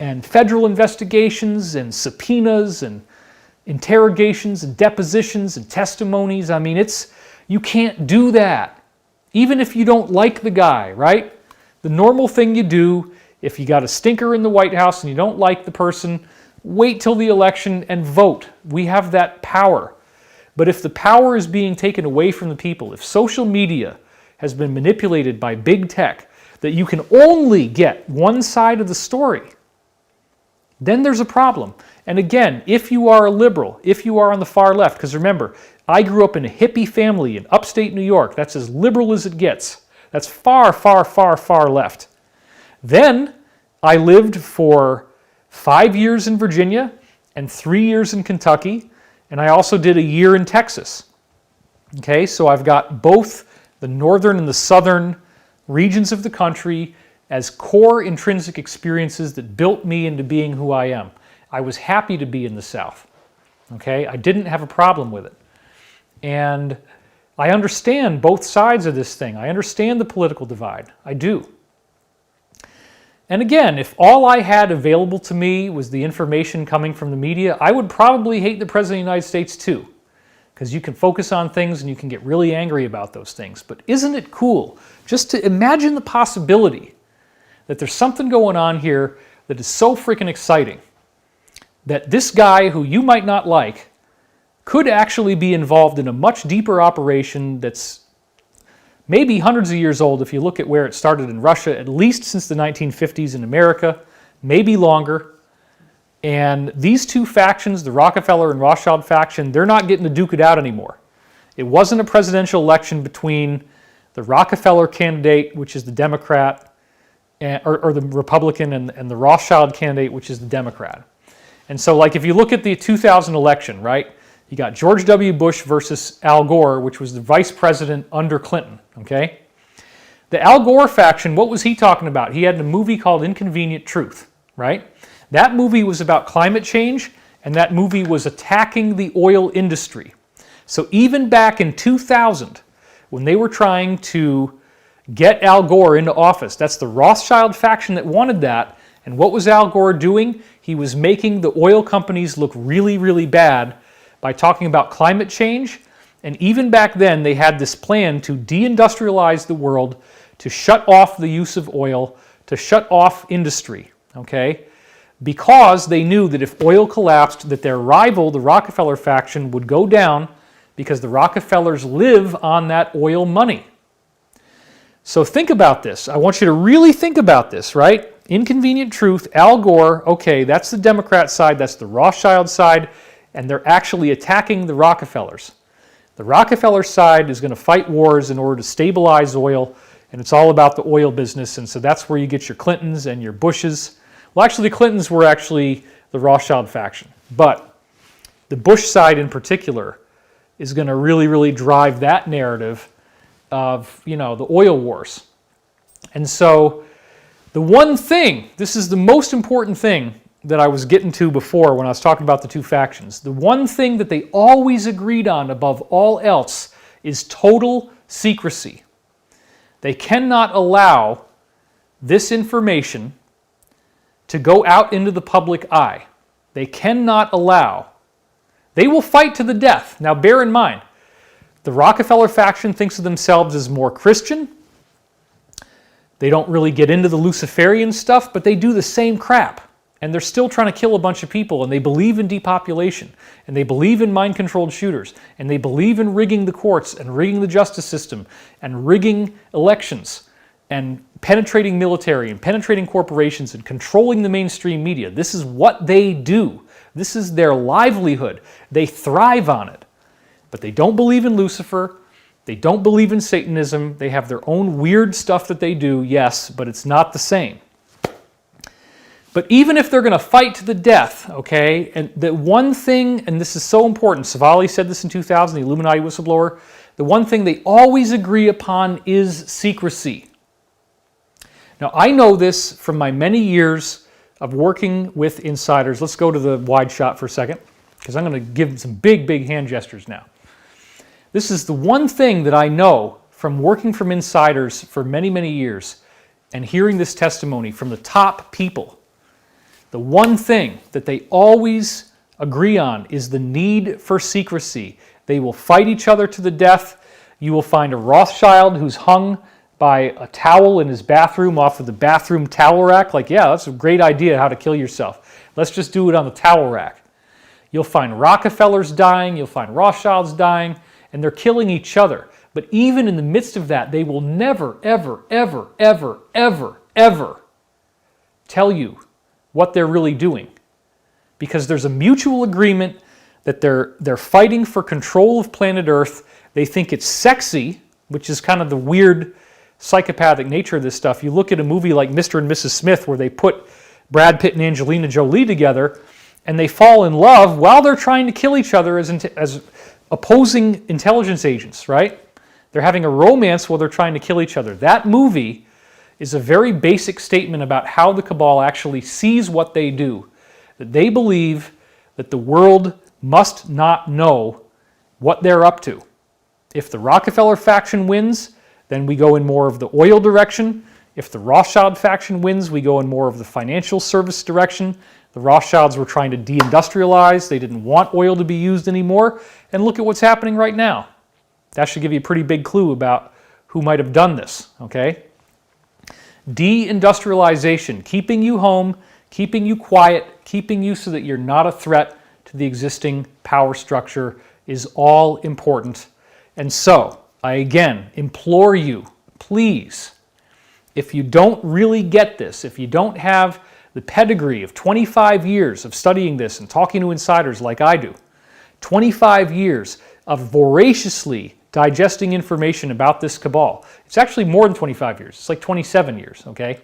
and federal investigations and subpoenas and interrogations and depositions and testimonies. I mean, you can't do that. Even if you don't like the guy, right? The normal thing you do, if you got a stinker in the White House and you don't like the person, wait till the election and vote. We have that power. But if the power is being taken away from the people, if social media has been manipulated by big tech, that you can only get one side of the story, then there's a problem. And again, if you are a liberal, if you are on the far left, because remember, I grew up in a hippie family in upstate New York. That's as liberal as it gets. That's far, far, far, far left. Then I lived for 5 years in Virginia and 3 years in Kentucky, and I also did a year in Texas. Okay, so I've got both the northern and the southern regions of the country as core intrinsic experiences that built me into being who I am. I was happy to be in the South. Okay, I didn't have a problem with it. And I understand both sides of this thing. I understand the political divide. I do. And again, if all I had available to me was the information coming from the media, I would probably hate the President of the United States too, because you can focus on things and you can get really angry about those things. But isn't it cool just to imagine the possibility that there's something going on here that is so freaking exciting that this guy who you might not like could actually be involved in a much deeper operation that's maybe hundreds of years old if you look at where it started in Russia, at least since the 1950s in America, maybe longer. And these two factions, the Rockefeller and Rothschild faction, they're not getting to duke it out anymore. It wasn't a presidential election between the Rockefeller candidate, which is the Democrat, or the Republican, and the Rothschild candidate, which is the Democrat. And so, like, if you look at the 2000 election, right, you got George W. Bush versus Al Gore, which was the vice president under Clinton, okay? The Al Gore faction, what was he talking about? He had a movie called Inconvenient Truth, right? That movie was about climate change, and that movie was attacking the oil industry. So even back in 2000, when they were trying to get Al Gore into office, that's the Rothschild faction that wanted that, and what was Al Gore doing? He was making the oil companies look really, really bad by talking about climate change. And even back then, they had this plan to deindustrialize the world, to shut off the use of oil, to shut off industry, okay? Because they knew that if oil collapsed, that their rival, the Rockefeller faction, would go down because the Rockefellers live on that oil money. So think about this. I want you to really think about this, right? Inconvenient Truth, Al Gore, okay, that's the Democrat side, that's the Rothschild side, and they're actually attacking the Rockefellers. The Rockefeller side is going to fight wars in order to stabilize oil, and it's all about the oil business, and so that's where you get your Clintons and your Bushes. Well, actually, the Clintons were actually the Rothschild faction, but the Bush side in particular is going to really, really drive that narrative of, you know, the oil wars. And so the one thing, this is the most important thing that I was getting to before when I was talking about the two factions. The one thing that they always agreed on above all else is total secrecy. They cannot allow this information to go out into the public eye. They cannot allow. They will fight to the death. Now bear in mind, the Rockefeller faction thinks of themselves as more Christian. They don't really get into the Luciferian stuff, but they do the same crap. And they're still trying to kill a bunch of people, and they believe in depopulation, and they believe in mind-controlled shooters, and they believe in rigging the courts, and rigging the justice system, and rigging elections, and penetrating military, and penetrating corporations, and controlling the mainstream media. This is what they do. This is their livelihood. They thrive on it. But they don't believe in Lucifer. They don't believe in Satanism. They have their own weird stuff that they do, yes, but it's not the same. But even if they're going to fight to the death, okay, and the one thing, and this is so important, Savali said this in 2000, the Illuminati whistleblower, the one thing they always agree upon is secrecy. Now, I know this from my many years of working with insiders. Let's go to the wide shot for a second, because I'm going to give some big, big hand gestures now. This is the one thing that I know from working from insiders for many, many years and hearing this testimony from the top people. The one thing that they always agree on is the need for secrecy. They will fight each other to the death. You will find a Rothschild who's hung by a towel in his bathroom off of the bathroom towel rack. Like, yeah, that's a great idea how to kill yourself. Let's just do it on the towel rack. You'll find Rockefellers dying. You'll find Rothschilds dying. And they're killing each other. But even in the midst of that, they will never, ever, ever, ever, ever, ever tell you what they're really doing. Because there's a mutual agreement that they're fighting for control of planet Earth. They think it's sexy, which is kind of the weird psychopathic nature of this stuff. You look at a movie like Mr. and Mrs. Smith where they put Brad Pitt and Angelina Jolie together and they fall in love while they're trying to kill each other as opposing intelligence agents, right? They're having a romance while they're trying to kill each other. That movie is a very basic statement about how the cabal actually sees what they do. That they believe that the world must not know what they're up to. If the Rockefeller faction wins, then we go in more of the oil direction. If the Rothschild faction wins, we go in more of the financial service direction. The Rothschilds were trying to deindustrialize. They didn't want oil to be used anymore. And look at what's happening right now. That should give you a pretty big clue about who might have done this, okay? Deindustrialization, keeping you home, keeping you quiet, keeping you so that you're not a threat to the existing power structure is all important. And so, I again implore you, please, if you don't really get this, if you don't have the pedigree of 25 years of studying this and talking to insiders like I do, 25 years of voraciously digesting information about this cabal. It's actually more than 25 years. It's like 27 years, okay?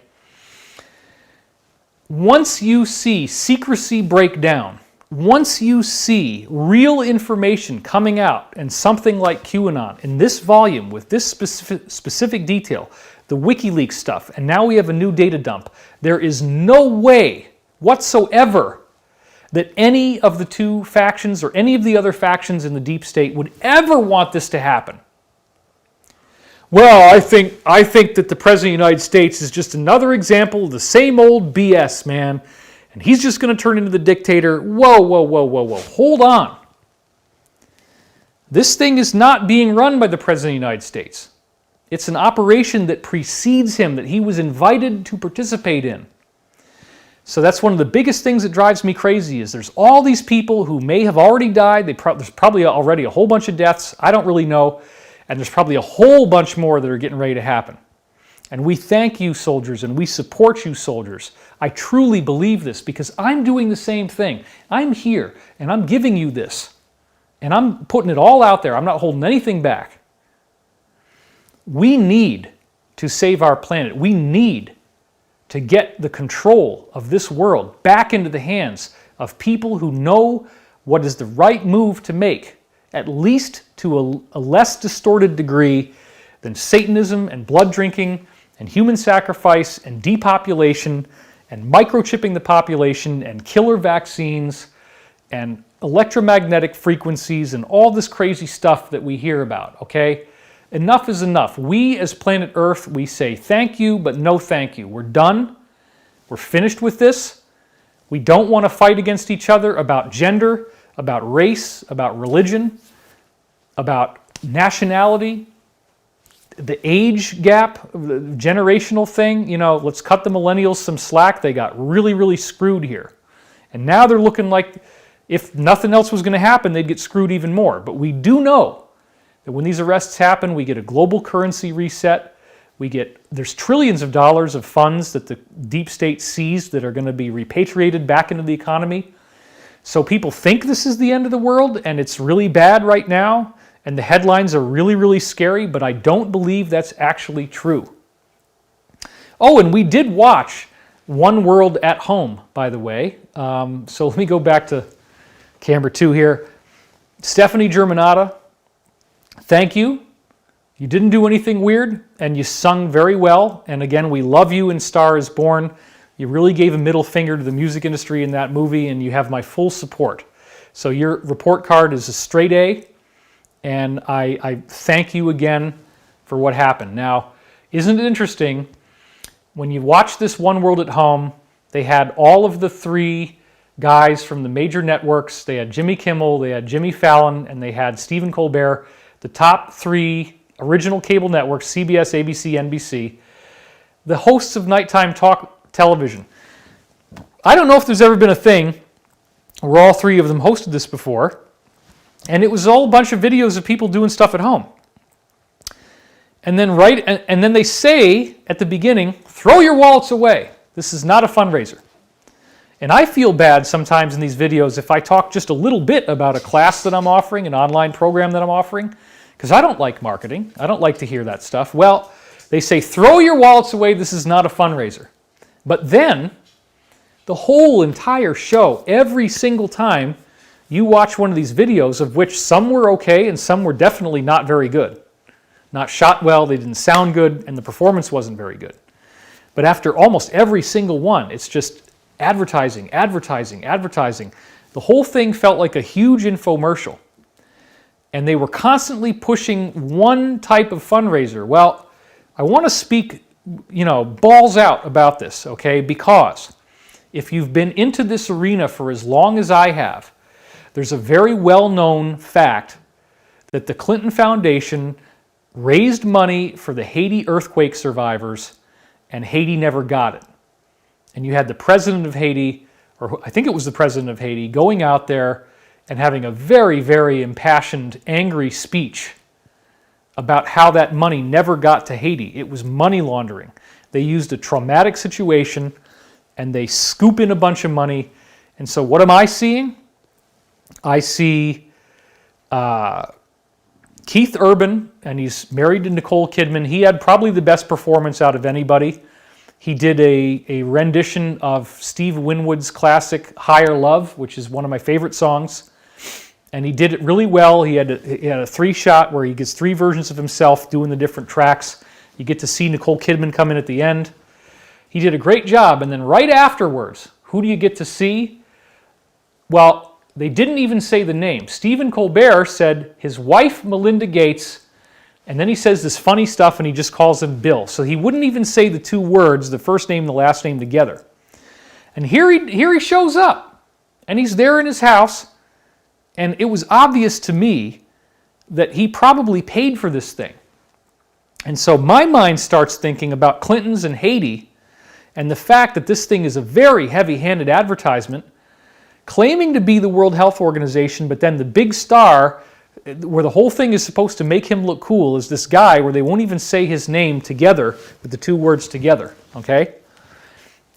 Once you see secrecy break down, once you see real information coming out and something like QAnon in this volume with this specific detail, the WikiLeaks stuff, and now we have a new data dump, there is no way whatsoever that any of the two factions or any of the other factions in the deep state would ever want this to happen. Well, I think that the President of the United States is just another example of the same old BS, man, and he's just going to turn into the dictator. Whoa, whoa, whoa, whoa, whoa. Hold on. This thing is not being run by the President of the United States. It's an operation that precedes him, that he was invited to participate in. So that's one of the biggest things that drives me crazy is there's all these people who may have already died. There's probably already a whole bunch of deaths. I don't really know. And there's probably a whole bunch more that are getting ready to happen. And we thank you, soldiers, and we support you, soldiers. I truly believe this because I'm doing the same thing. I'm here, and I'm giving you this. And I'm putting it all out there. I'm not holding anything back. We need to save our planet. We need to get the control of this world back into the hands of people who know what is the right move to make, at least to a less distorted degree than Satanism and blood drinking and human sacrifice and depopulation and microchipping the population and killer vaccines and electromagnetic frequencies and all this crazy stuff that we hear about, okay? Enough is enough. We as planet Earth, we say thank you, but no thank you. We're done. We're finished with this. We don't want to fight against each other about gender, about race, about religion, about nationality, the age gap, the generational thing. You know, let's cut the millennials some slack. They got really, really screwed here. And now they're looking like if nothing else was going to happen, they'd get screwed even more. But we do know that when these arrests happen, we get a global currency reset. There's trillions of dollars of funds that the deep state seized that are going to be repatriated back into the economy. So people think this is the end of the world, and it's really bad right now, and the headlines are really, really scary, but I don't believe that's actually true. Oh, and we did watch One World at Home, by the way. So let me go back to camera 2 here. Stephanie Germanata, thank you. You didn't do anything weird, and you sung very well. And again, we love you in Star is Born. You really gave a middle finger to the music industry in that movie, and you have my full support. So your report card is a straight A, and I thank you again for what happened. Now, isn't it interesting, when you watch this One World at Home, they had all of the 3 guys from the major networks. They had Jimmy Kimmel, they had Jimmy Fallon, and they had Stephen Colbert, the top 3 original cable networks, CBS, ABC, NBC, the hosts of nighttime talk television. I don't know if there's ever been a thing where all 3 of them hosted this before, and it was all a bunch of videos of people doing stuff at home. And then and then they say at the beginning, throw your wallets away. This is not a fundraiser. And I feel bad sometimes in these videos if I talk just a little bit about a class that I'm offering, an online program that I'm offering, because I don't like marketing. I don't like to hear that stuff. Well, they say, throw your wallets away. This is not a fundraiser. But then, the whole entire show, every single time you watch one of these videos, of which some were okay and some were definitely not very good. Not shot well, they didn't sound good, and the performance wasn't very good. But after almost every single one, it's just advertising, advertising, advertising. The whole thing felt like a huge infomercial. And they were constantly pushing one type of fundraiser. Well, I want to speak balls out about this, okay? Because if you've been into this arena for as long as I have, there's a very well-known fact that the Clinton Foundation raised money for the Haiti earthquake survivors, and Haiti never got it. And you had the president of Haiti, or I think it was the president of Haiti, going out there and having a very, very impassioned, angry speech about how that money never got to Haiti. It was money laundering. They used a traumatic situation and they scoop in a bunch of money. And so what am I seeing? I see Keith Urban, and he's married to Nicole Kidman. He had probably the best performance out of anybody. He did a rendition of Steve Winwood's classic Higher Love, which is one of my favorite songs. And he did it really well. He had a three-shot where he gets three versions of himself doing the different tracks. You get to see Nicole Kidman come in at the end. He did a great job. And then right afterwards, who do you get to see? Well, they didn't even say the name. Stephen Colbert said his wife, Melinda Gates, and then he says this funny stuff and he just calls him Bill. So he wouldn't even say the two words, the first name and the last name together. And here he shows up, and he's there in his house, and it was obvious to me that he probably paid for this thing. And so my mind starts thinking about Clintons and Haiti and the fact that this thing is a very heavy-handed advertisement claiming to be the World Health Organization, but then the big star where the whole thing is supposed to make him look cool is this guy where they won't even say his name together with the two words together, okay?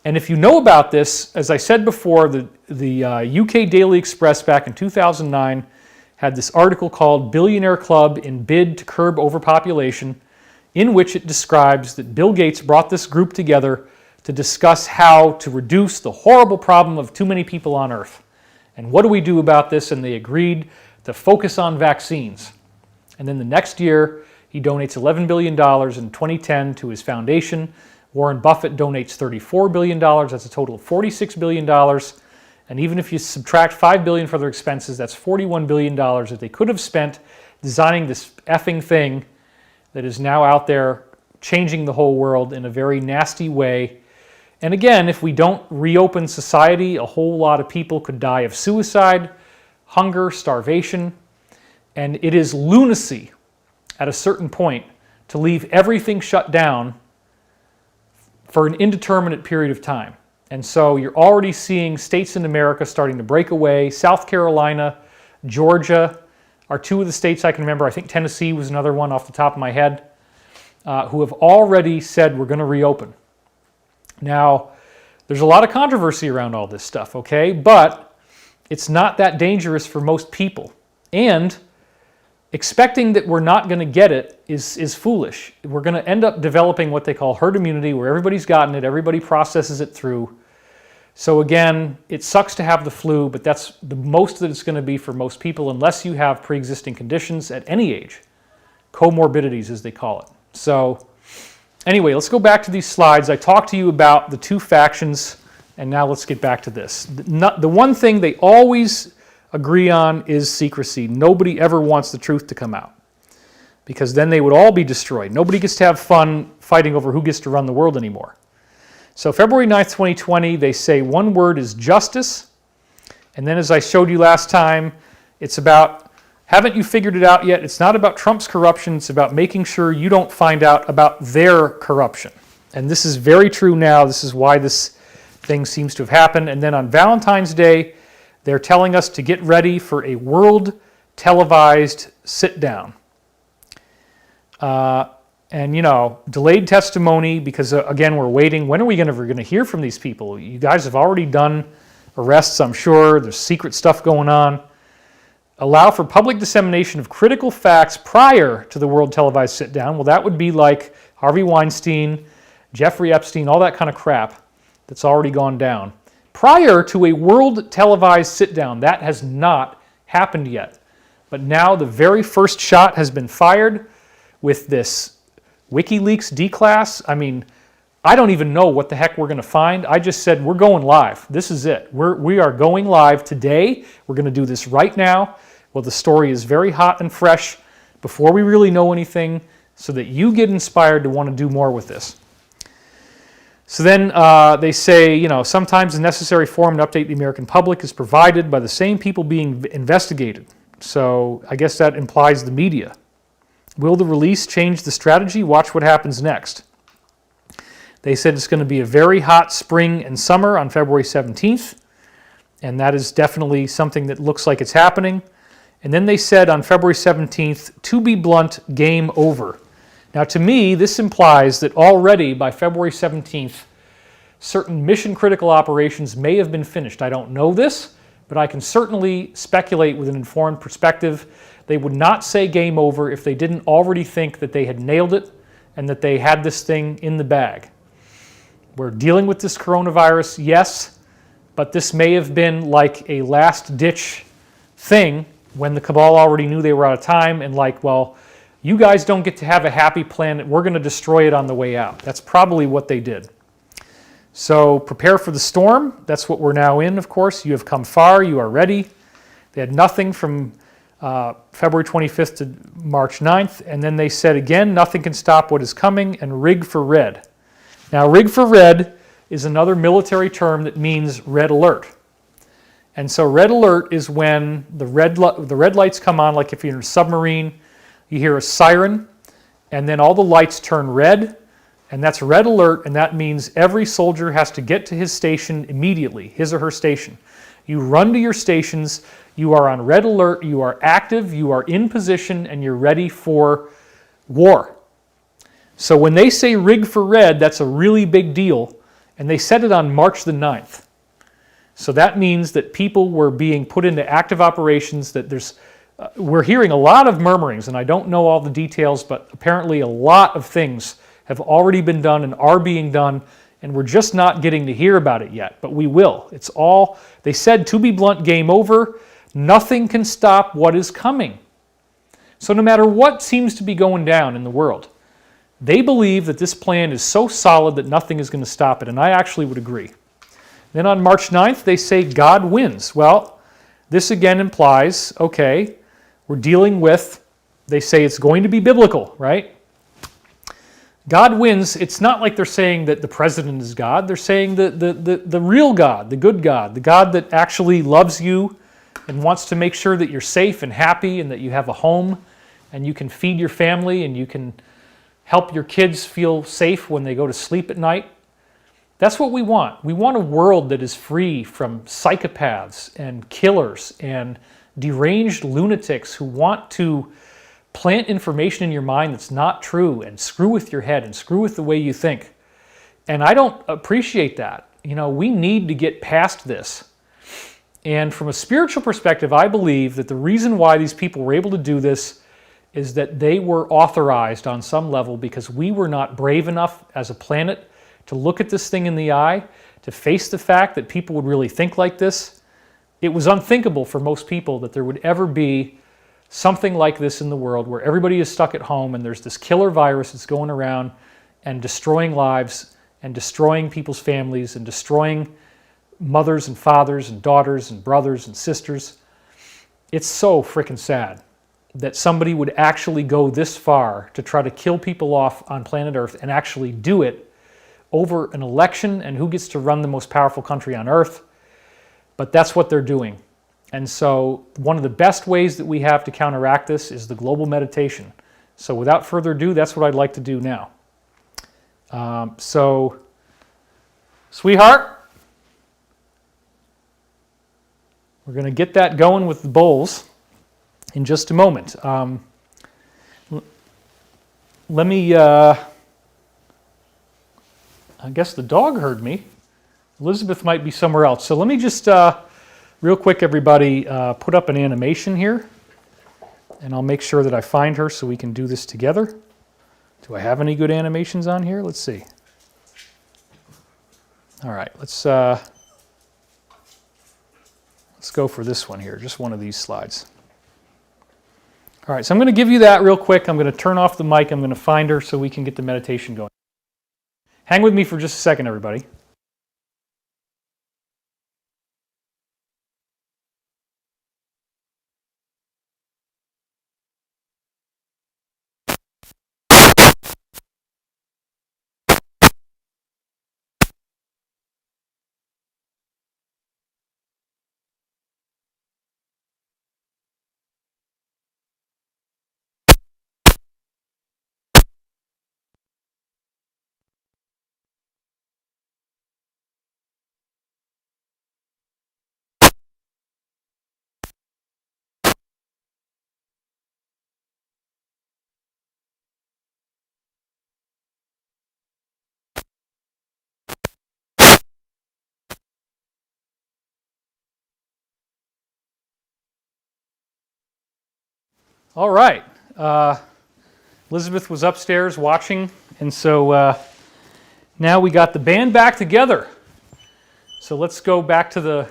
And if you know about this, as I said before, the UK Daily Express back in 2009 had this article called Billionaire Club in Bid to Curb Overpopulation, in which it describes that Bill Gates brought this group together to discuss how to reduce the horrible problem of too many people on Earth. And what do we do about this? And they agreed to focus on vaccines. And then the next year, he donates $11 billion in 2010 to his foundation. Warren Buffett donates $34 billion. That's a total of $46 billion. And even if you subtract $5 billion for their expenses, that's $41 billion that they could have spent designing this effing thing that is now out there changing the whole world in a very nasty way. And again, if we don't reopen society, a whole lot of people could die of suicide, hunger, starvation. And it is lunacy at a certain point to leave everything shut down for an indeterminate period of time. And so you're already seeing states in America starting to break away. South Carolina, Georgia are two of the states I can remember. I think Tennessee was another one off the top of my head, who have already said we're going to reopen. Now, there's a lot of controversy around all this stuff, okay? But it's not that dangerous for most people. And expecting that we're not going to get it is foolish. We're going to end up developing what they call herd immunity, where everybody's gotten it, everybody processes it through. So again, it sucks to have the flu, but that's the most that it's going to be for most people, unless you have pre-existing conditions at any age. Comorbidities, as they call it. So anyway, let's go back to these slides. I talked to you about the two factions, and now let's get back to this. The one thing they always agree on is secrecy. Nobody ever wants the truth to come out, because then they would all be destroyed. Nobody gets to have fun fighting over who gets to run the world anymore. So February 9th, 2020, they say one word is justice. And then as I showed you last time, it's about, haven't you figured it out yet? It's not about Trump's corruption. It's about making sure you don't find out about their corruption. And this is very true now. This is why this thing seems to have happened. And then on Valentine's Day, they're telling us to get ready for a world televised sit-down. And, delayed testimony because, again, we're waiting. When are we ever going to hear from these people? You guys have already done arrests, I'm sure. There's secret stuff going on. Allow for public dissemination of critical facts prior to the world televised sit-down. Well, that would be like Harvey Weinstein, Jeffrey Epstein, all that kind of crap that's already gone down. Prior to a world televised sit-down, that has not happened yet. But now the very first shot has been fired with this WikiLeaks D-class. I mean, I don't even know what the heck we're going to find. I just said we're going live. This is it. We are going live today. We're going to do this right now. Well, the story is very hot and fresh before we really know anything, so that you get inspired to want to do more with this. So then they say, sometimes the necessary form to update the American public is provided by the same people being investigated. So I guess that implies the media. Will the release change the strategy? Watch what happens next. They said it's going to be a very hot spring and summer on February 17th, and that is definitely something that looks like it's happening. And then they said on February 17th, to be blunt, game over. Now, to me, this implies that already by February 17th, certain mission-critical operations may have been finished. I don't know this, but I can certainly speculate with an informed perspective. They would not say game over if they didn't already think that they had nailed it and that they had this thing in the bag. We're dealing with this coronavirus, yes, but this may have been like a last-ditch thing when the cabal already knew they were out of time and like, well, you guys don't get to have a happy planet. We're going to destroy it on the way out. That's probably what they did. So prepare for the storm. That's what we're now in, of course. You have come far. You are ready. They had nothing from February 25th to March 9th. And then they said again, nothing can stop what is coming, and rig for red. Now, rig for red is another military term that means red alert. And so red alert is when the red lights come on, like if you're in a submarine, you hear a siren, and then all the lights turn red, and that's red alert, and that means every soldier has to get to his station immediately, his or her station. You run to your stations, you are on red alert, you are active, you are in position, and you're ready for war. So when they say rig for red, that's a really big deal, and they said it on March the 9th. So that means that people were being put into active operations, that we're hearing a lot of murmurings, and I don't know all the details, but apparently a lot of things have already been done and are being done, and we're just not getting to hear about it yet, but we will. It's all, they said, to be blunt, game over. Nothing can stop what is coming. So no matter what seems to be going down in the world, they believe that this plan is so solid that nothing is going to stop it, and I actually would agree. Then on March 9th, they say God wins. Well, this again implies, okay, we're dealing with, they say it's going to be biblical, right? God wins. It's not like they're saying that the president is God. They're saying the real God, the good God, the God that actually loves you and wants to make sure that you're safe and happy and that you have a home and you can feed your family and you can help your kids feel safe when they go to sleep at night. That's what we want. We want a world that is free from psychopaths and killers and deranged lunatics who want to plant information in your mind that's not true and screw with your head and screw with the way you think. And I don't appreciate that. We need to get past this. And from a spiritual perspective, I believe that the reason why these people were able to do this is that they were authorized on some level because we were not brave enough as a planet to look at this thing in the eye, to face the fact that people would really think like this. It was unthinkable for most people that there would ever be something like this in the world where everybody is stuck at home and there's this killer virus that's going around and destroying lives and destroying people's families and destroying mothers and fathers and daughters and brothers and sisters. It's so freaking sad that somebody would actually go this far to try to kill people off on planet Earth and actually do it over an election and who gets to run the most powerful country on Earth. But that's what they're doing. And so one of the best ways that we have to counteract this is the global meditation. So without further ado, that's what I'd like to do now. So, sweetheart, we're going to get that going with the bowls in just a moment. Let me, I guess the dog heard me. Elizabeth might be somewhere else. So let me just, real quick, everybody, put up an animation here. And I'll make sure that I find her so we can do this together. Do I have any good animations on here? Let's see. All right, let's go for this one here, just one of these slides. All right, so I'm going to give you that real quick. I'm going to turn off the mic. I'm going to find her so we can get the meditation going. Hang with me for just a second, everybody. All right. Elizabeth was upstairs watching, and so now we got the band back together. So let's go back to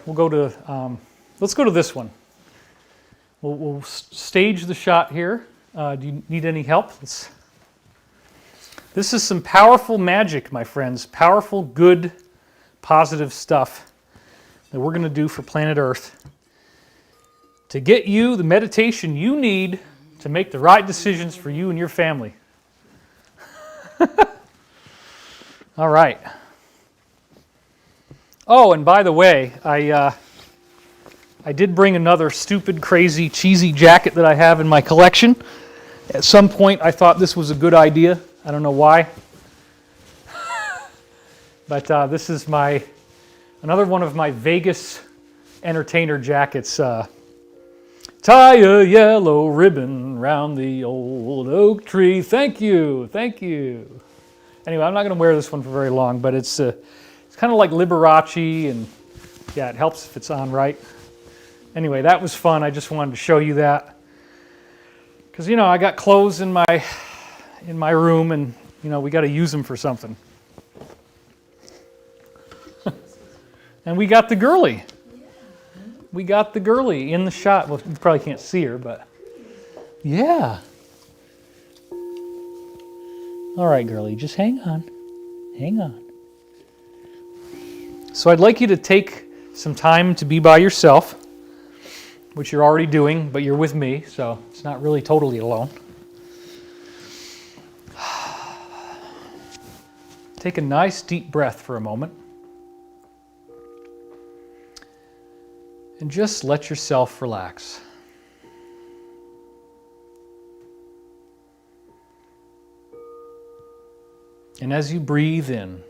let's go to this one. We'll stage the shot here. Do you need any help? This is some powerful magic, my friends. Powerful, good, positive stuff that we're going to do for planet Earth to get you the meditation you need to make the right decisions for you and your family. All right. Oh, and by the way, I did bring another stupid, crazy, cheesy jacket that I have in my collection. At some point, I thought this was a good idea. I don't know why. But this is another one of my Vegas entertainer jackets. Tie a yellow ribbon round the old oak tree. Thank you, thank you. Anyway, I'm not going to wear this one for very long, but it's kind of like Liberace, and yeah, it helps if it's on right. Anyway, that was fun. I just wanted to show you that. Because, I got clothes in my room, and, we got to use them for something. And we got the girly. We got the girly in the shot. Well, you probably can't see her, but yeah. All right, girly, just hang on. Hang on. So I'd like you to take some time to be by yourself, which you're already doing, but you're with me, so it's not really totally alone. Take a nice deep breath for a moment. And just let yourself relax. And as you breathe in,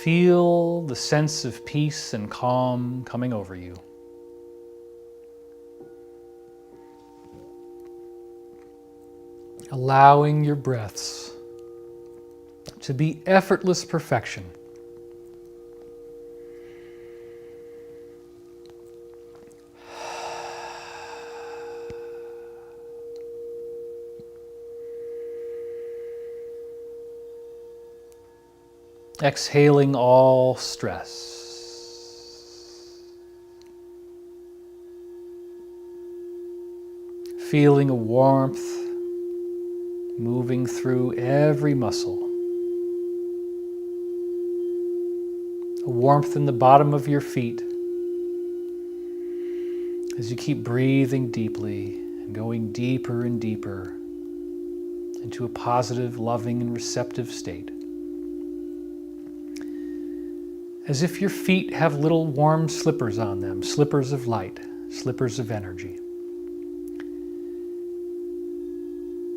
feel the sense of peace and calm coming over you. Allowing your breaths to be effortless perfection. Exhaling all stress. Feeling a warmth moving through every muscle. A warmth in the bottom of your feet as you keep breathing deeply and going deeper and deeper into a positive, loving, and receptive state. As if your feet have little warm slippers on them, slippers of light, slippers of energy.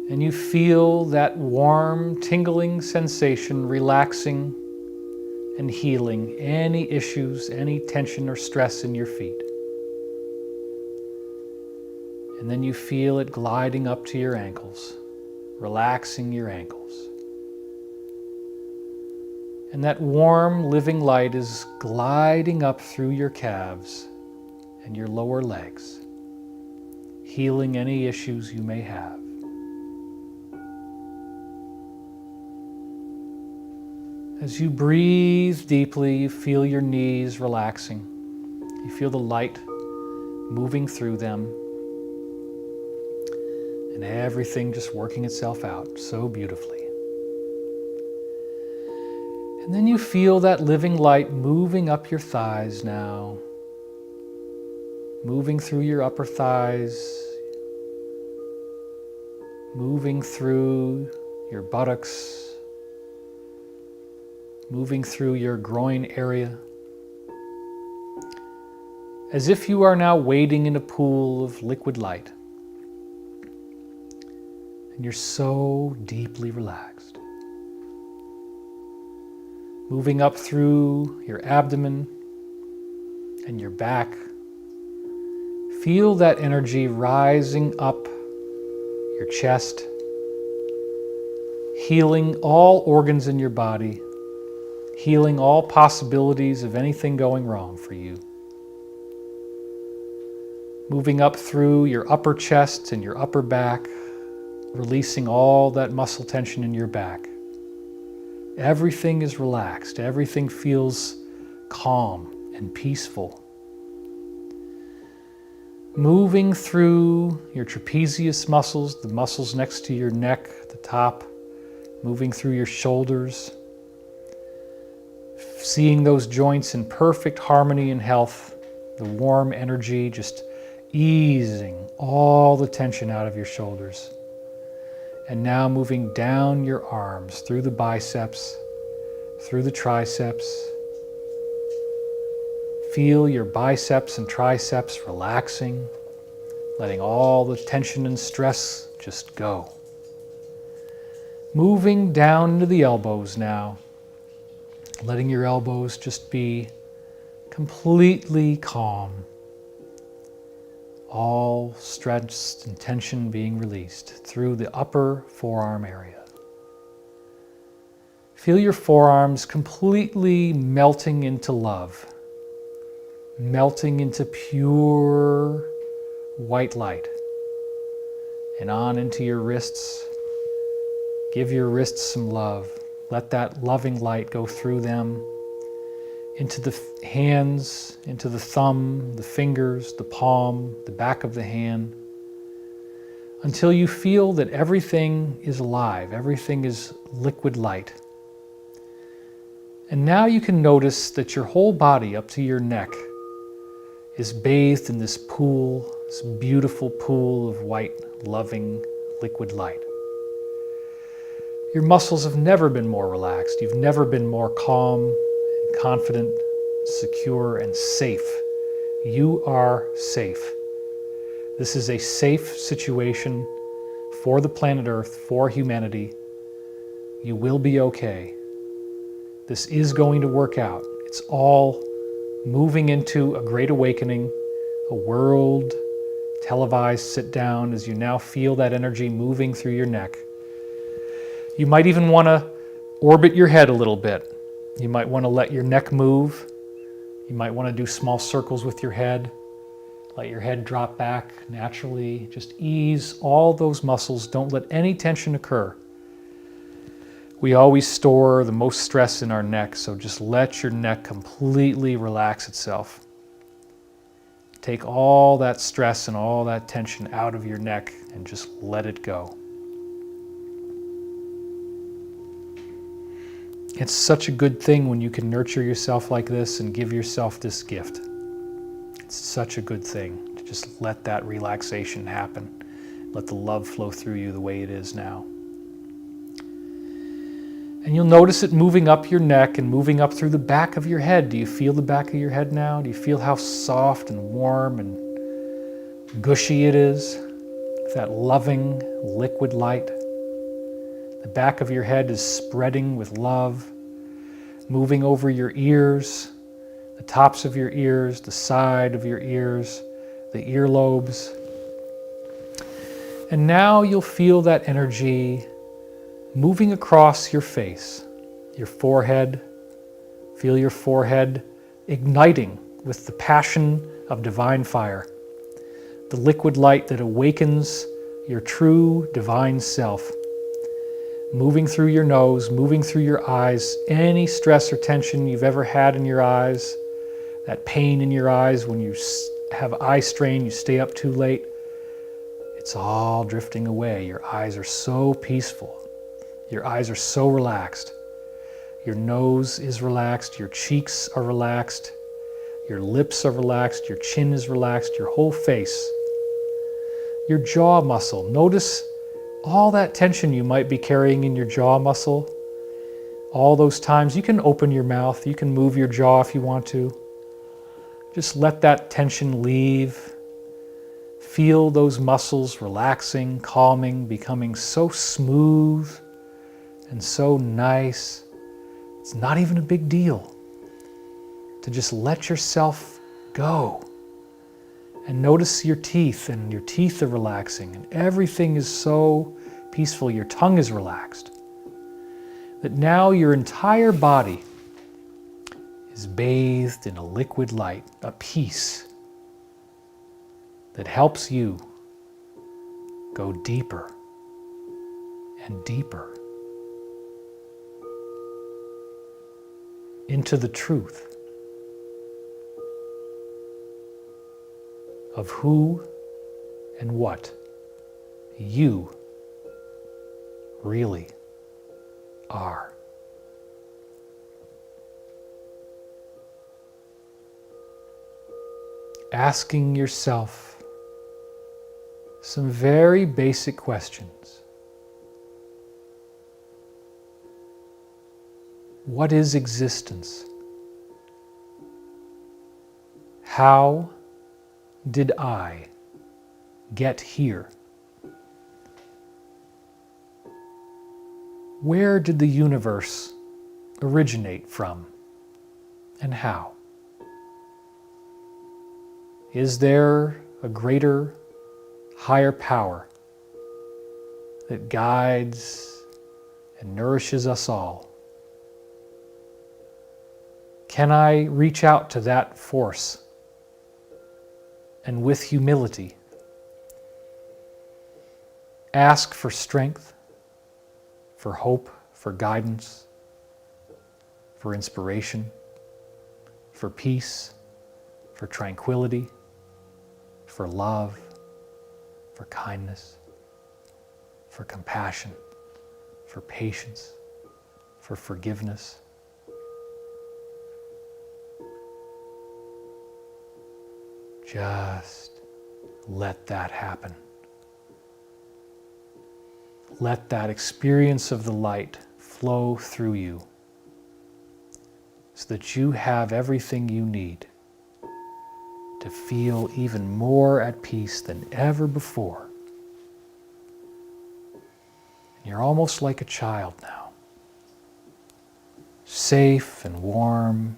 And you feel that warm, tingling sensation relaxing and healing any issues, any tension or stress in your feet. And then you feel it gliding up to your ankles, relaxing your ankles. And that warm, living light is gliding up through your calves and your lower legs, healing any issues you may have. As you breathe deeply, you feel your knees relaxing. You feel the light moving through them, and everything just working itself out so beautifully. And then you feel that living light moving up your thighs now, moving through your upper thighs, moving through your buttocks, moving through your groin area, as if you are now wading in a pool of liquid light. And you're so deeply relaxed. Moving up through your abdomen and your back. Feel that energy rising up your chest, healing all organs in your body, healing all possibilities of anything going wrong for you. moving up through your upper chest and your upper back, releasing all that muscle tension in your back. Everything is relaxed. Everything feels calm and peaceful. Moving through your trapezius muscles, the muscles next to your neck, the top, moving through your shoulders, seeing those joints in perfect harmony and health, the warm energy just easing all the tension out of your shoulders. And now moving down your arms, through the biceps, through the triceps. Feel your biceps and triceps relaxing, letting all the tension and stress just go. Moving down into the elbows now, letting your elbows just be completely calm. All stress and tension being released through the upper forearm area. Feel your forearms completely melting into love, melting into pure white light, and on into your wrists. Give your wrists some love. Let that loving light go through them, into the hands, into the thumb, the fingers, the palm, the back of the hand, until you feel that everything is alive, everything is liquid light. And now you can notice that your whole body up to your neck is bathed in this pool, this beautiful pool of white, loving, liquid light. Your muscles have never been more relaxed. You've never been more calm and confident, secure and safe. You are safe. This is a safe situation for the planet Earth, for humanity. You will be okay. This is going to work out. It's all moving into a great awakening, a world televised sit down as you now feel that energy moving through your neck. You might even want to orbit your head a little bit. You might want to let your neck move. You might want to do small circles with your head. Let your head drop back naturally. Just ease all those muscles. Don't let any tension occur. We always store the most stress in our neck, so just let your neck completely relax itself. Take all that stress and all that tension out of your neck and just let it go. It's such a good thing when you can nurture yourself like this and give yourself this gift. It's such a good thing to just let that relaxation happen. Let the love flow through you the way it is now. And you'll notice it moving up your neck and moving up through the back of your head. Do you feel the back of your head now? Do you feel how soft and warm and gushy it is? That loving liquid light. The back of your head is spreading with love, moving over your ears, the tops of your ears, the side of your ears, the earlobes. And now you'll feel that energy moving across your face, your forehead. Feel your forehead igniting with the passion of divine fire, the liquid light that awakens your true divine self. Moving through your nose, moving through your eyes, any stress or tension you've ever had in your eyes, that pain in your eyes when you have eye strain, you stay up too late, it's all drifting away. Your eyes are so peaceful. Your eyes are so relaxed. Your nose is relaxed, your cheeks are relaxed, your lips are relaxed, your chin is relaxed, your whole face. Your jaw muscle, notice all that tension you might be carrying in your jaw muscle. All those times you can open your mouth, you can move your jaw if you want to. Just let that tension leave. Feel those muscles relaxing, calming, becoming so smooth and so nice. It's not even a big deal to just let yourself go. And notice your teeth, and your teeth are relaxing, and everything is so peaceful. Your tongue is relaxed. That now your entire body is bathed in a liquid light, a peace that helps you go deeper and deeper into the truth of who and what you really are. Asking yourself some very basic questions. What is existence? How did I get here? Where did the universe originate from, and how? Is there a greater, higher power that guides and nourishes us all? Can I reach out to that force and with humility ask for strength, for hope, for guidance, for inspiration, for peace, for tranquility, for love, for kindness, for compassion, for patience, for forgiveness? Just let that happen. Let that experience of the light flow through you so that you have everything you need to feel even more at peace than ever before. You're almost like a child now, safe and warm,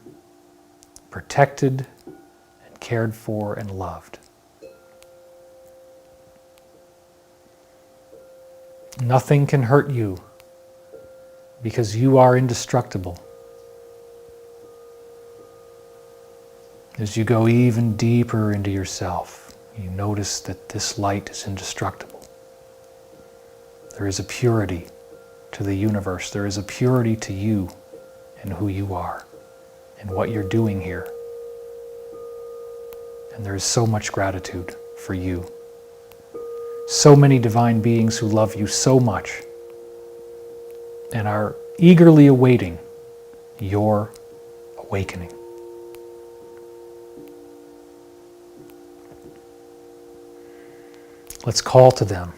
protected, cared for and loved. Nothing can hurt you because you are indestructible. As you go even deeper into yourself, you notice that this light is indestructible. There is a purity to the universe. There is a purity to you and who you are and what you're doing here. And there is so much gratitude for you. So many divine beings who love you so much and are eagerly awaiting your awakening. Let's call to them.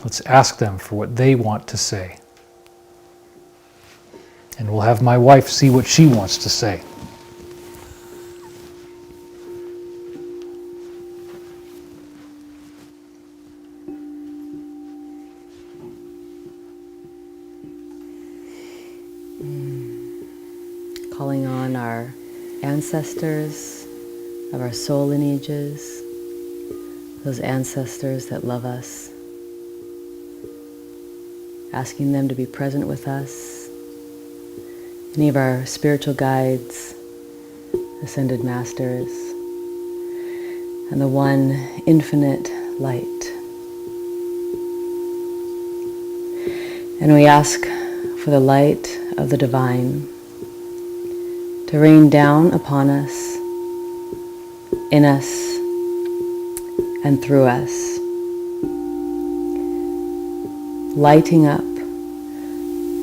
Let's ask them for what they want to say. And we'll have my wife see what she wants to say. Calling on our ancestors of our soul lineages, those ancestors that love us, asking them to be present with us, any of our spiritual guides, ascended masters, and the one infinite light. And we ask for the light of the divine to rain down upon us, in us, and through us, lighting up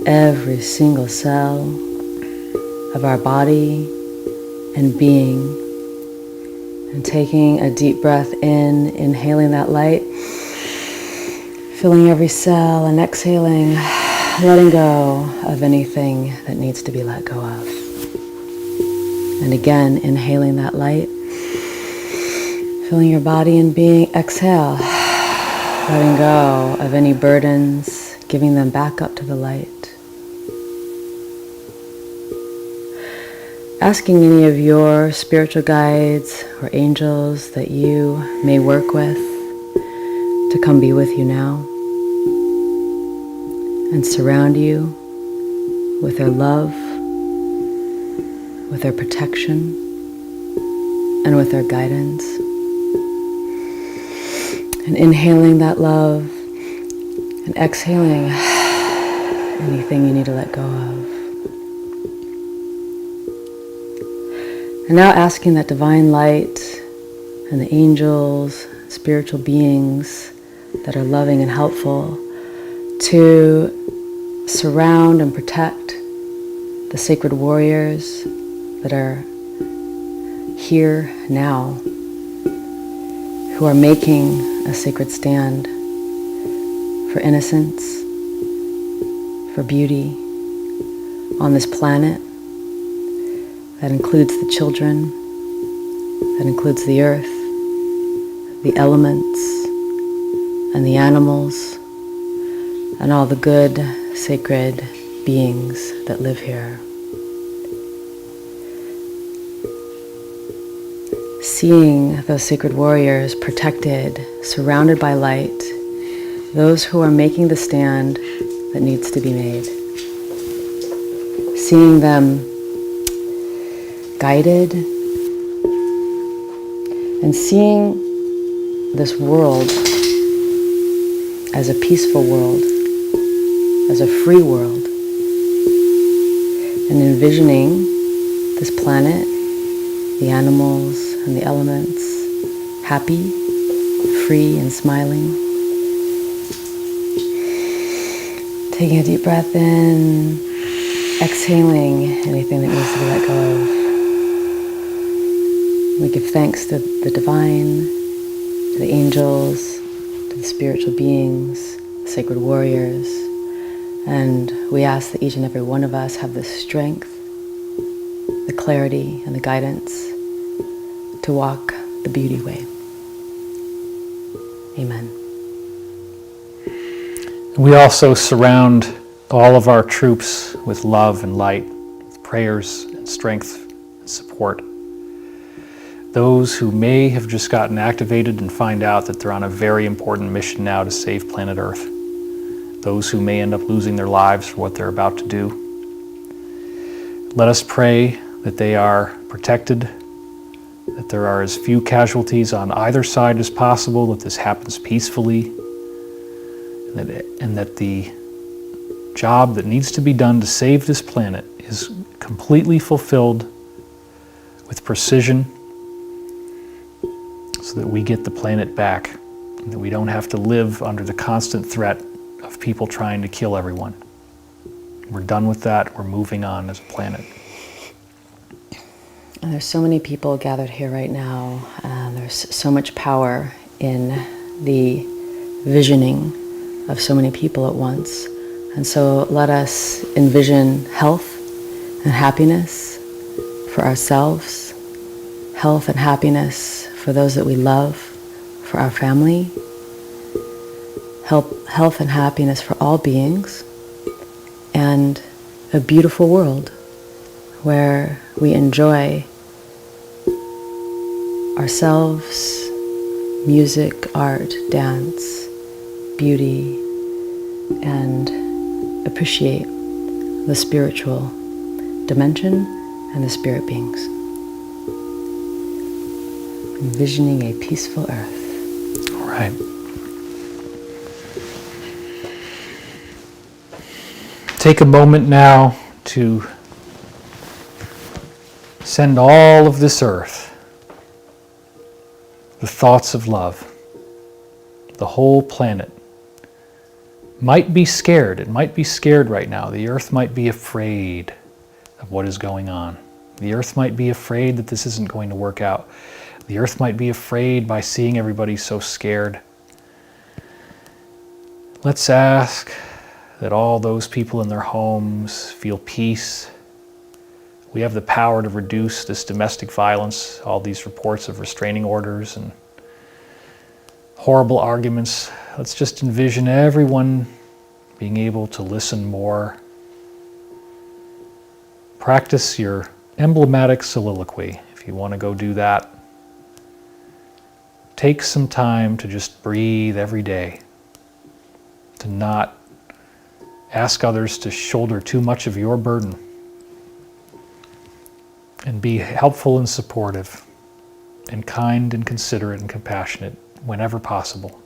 every single cell of our body and being, and taking a deep breath in, inhaling that light, filling every cell, and exhaling, letting go of anything that needs to be let go of. And again, inhaling that light, filling your body and being, exhale, letting go of any burdens, giving them back up to the light. Asking any of your spiritual guides or angels that you may work with to come be with you now and surround you with their love, with their protection, and with their guidance. And inhaling that love and exhaling anything you need to let go of. And now asking that divine light and the angels, spiritual beings that are loving and helpful to surround and protect the sacred warriors that are here now, who are making a sacred stand for innocence, for beauty on this planet. That includes the children, that includes the earth, the elements, and the animals, and all the good, sacred beings that live here. Seeing those sacred warriors protected, surrounded by light, those who are making the stand that needs to be made. Seeing them guided, and seeing this world as a peaceful world, as a free world, and envisioning this planet, the animals and the elements, happy, free, and smiling. Taking a deep breath in, exhaling anything that needs to be let go of. We give thanks to the divine, to the angels, to the spiritual beings, the sacred warriors, and we ask that each and every one of us have the strength, the clarity, and the guidance to walk the beauty way. Amen. We also surround all of our troops with love and light, with prayers and strength and support. Those who may have just gotten activated and find out that they're on a very important mission now to save planet Earth. Those who may end up losing their lives for what they're about to do. Let us pray that they are protected, that there are as few casualties on either side as possible, that this happens peacefully, and that the job that needs to be done to save this planet is completely fulfilled with precision, so that we get the planet back, and that we don't have to live under the constant threat of people trying to kill everyone. We're done with that. We're moving on as a planet. And there's so many people gathered here right now. There's so much power in the visioning of so many people at once. And so let us envision health and happiness for ourselves, health and happiness for those that we love, for our family, health and happiness for all beings, and a beautiful world where we enjoy ourselves, music, art, dance, beauty, and appreciate the spiritual dimension and the spirit beings. Envisioning a peaceful earth. All right. Take a moment now to send all of this earth the thoughts of love. The whole planet might be scared. It might be scared right now. The earth might be afraid of what is going on. The earth might be afraid that this isn't going to work out. The earth might be afraid by seeing everybody so scared. Let's ask that all those people in their homes feel peace. We have the power to reduce this domestic violence, all these reports of restraining orders and horrible arguments. Let's just envision everyone being able to listen more. Practice your emblematic soliloquy if you want to go do that. Take some time to just breathe every day, to not ask others to shoulder too much of your burden, and be helpful and supportive, and kind and considerate and compassionate whenever possible.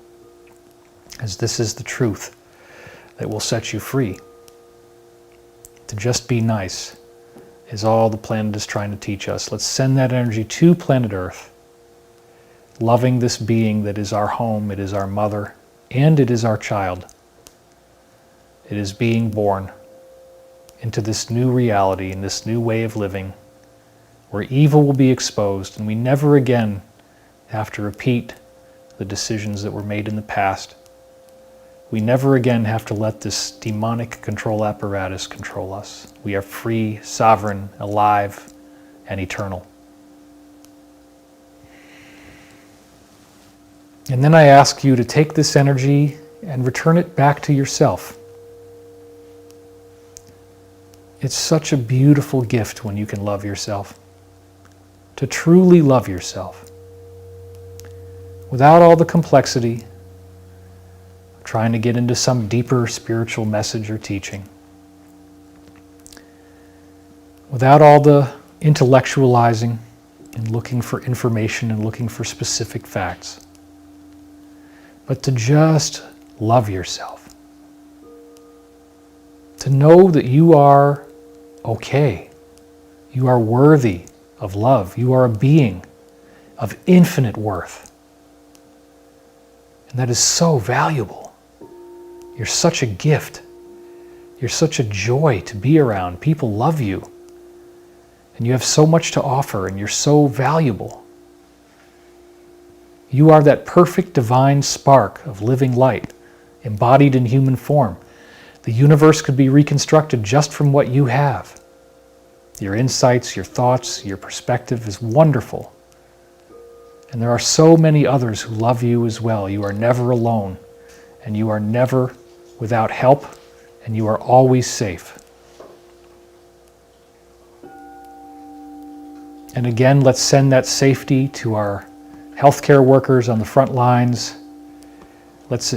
as this is the truth that will set you free. To just be nice is all the planet is trying to teach us. Let's send that energy to planet Earth, loving this being that is our home, it is our mother, and it is our child. It is being born into this new reality and this new way of living where evil will be exposed and we never again have to repeat the decisions that were made in the past. We never again have to let this demonic control apparatus control us. We are free, sovereign, alive, and eternal. And then I ask you to take this energy and return it back to yourself. It's such a beautiful gift when you can love yourself. To truly love yourself. Without all the complexity, trying to get into some deeper spiritual message or teaching. Without all the intellectualizing and looking for information and looking for specific facts. But to just love yourself. To know that you are okay. You are worthy of love. You are a being of infinite worth. And that is so valuable. You're such a gift. You're such a joy to be around. People love you. And you have so much to offer, and you're so valuable. You are that perfect divine spark of living light, embodied in human form. The universe could be reconstructed just from what you have. Your insights, your thoughts, your perspective is wonderful. And there are so many others who love you as well. You are never alone, and you are never without help, and you are always safe. And again, let's send that safety to our healthcare workers on the front lines. Let's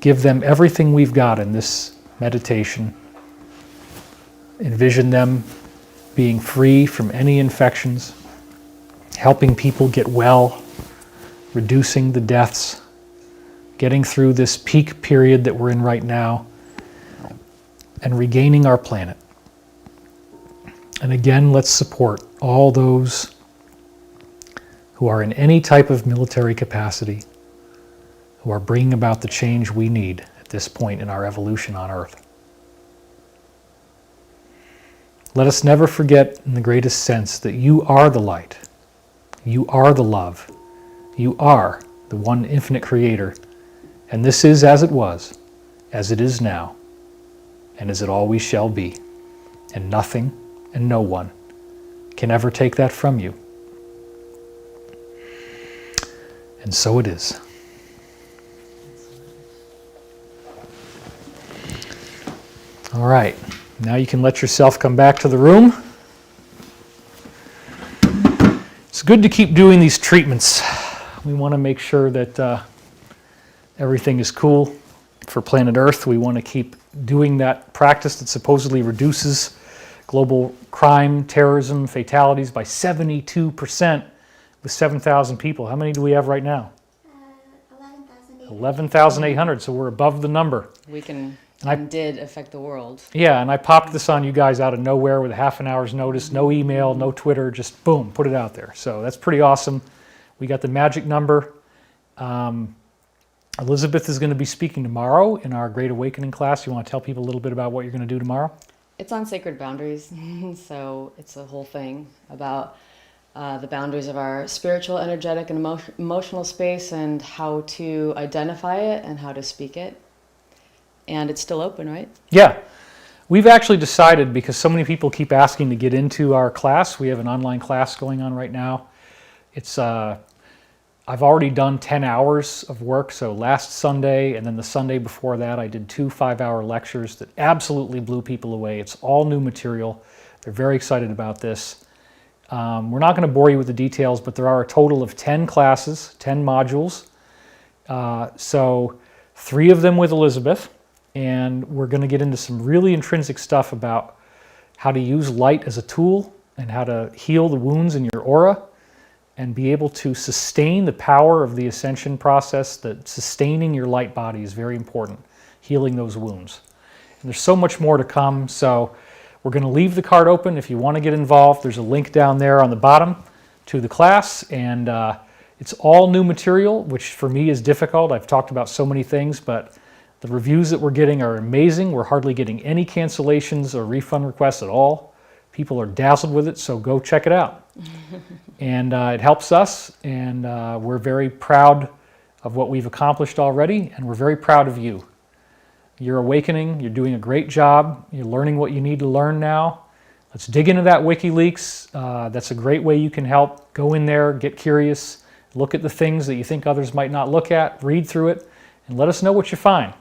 give them everything we've got in this meditation. Envision them being free from any infections, helping people get well, reducing the deaths, getting through this peak period that we're in right now, and regaining our planet. And again, let's support all those who are in any type of military capacity, who are bringing about the change we need at this point in our evolution on Earth. Let us never forget in the greatest sense that you are the light. You are the love. You are the one infinite creator. And this is as it was, as it is now, and as it always shall be. And nothing and no one can ever take that from you. And so it is. All right, now you can let yourself come back to the room. It's good to keep doing these treatments. We want to make sure that everything is cool for planet Earth. We want to keep doing that practice that supposedly reduces global crime, terrorism, fatalities by 72% with 7,000 people. How many do we have right now? 11,800, so we're above the number. We did affect the world. Yeah, and I popped this on you guys out of nowhere with a half an hour's notice, no email, no Twitter, just boom, put it out there. So that's pretty awesome. We got the magic number. Elizabeth is going to be speaking tomorrow in our Great Awakening class. You want to tell people a little bit about what you're going to do tomorrow? It's on sacred boundaries, so it's a whole thing about the boundaries of our spiritual, energetic, and emotional space and how to identify it and how to speak it. And it's still open, right? Yeah. We've actually decided, because so many people keep asking to get into our class, we have an online class going on right now. It's I've already done 10 hours of work, so last Sunday and then the Sunday before that I did 2 5-hour lectures that absolutely blew people away. It's all new material. They're very excited about this. We're not going to bore you with the details, but there are a total of 10 classes, 10 modules. So 3 of them with Elizabeth, and we're going to get into some really intrinsic stuff about how to use light as a tool and how to heal the wounds in your aura, and be able to sustain the power of the ascension process. That sustaining your light body is very important, healing those wounds. And there's so much more to come, so we're going to leave the card open. If you want to get involved, there's a link down there on the bottom to the class, and it's all new material, which for me is difficult. I've talked about so many things, but the reviews that we're getting are amazing. We're hardly getting any cancellations or refund requests at all. People are dazzled with it, so go check it out. And it helps us, and we're very proud of what we've accomplished already, and we're very proud of you. You're awakening, you're doing a great job, you're learning what you need to learn now. Let's dig into that WikiLeaks. That's a great way you can help. Go in there, get curious, look at the things that you think others might not look at, read through it, and let us know what you find.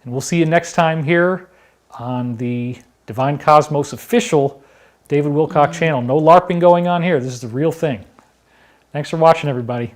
And we'll see you next time here on the Divine Cosmos official David Wilcock channel. No LARPing going on here. This is the real thing. Thanks for watching, everybody.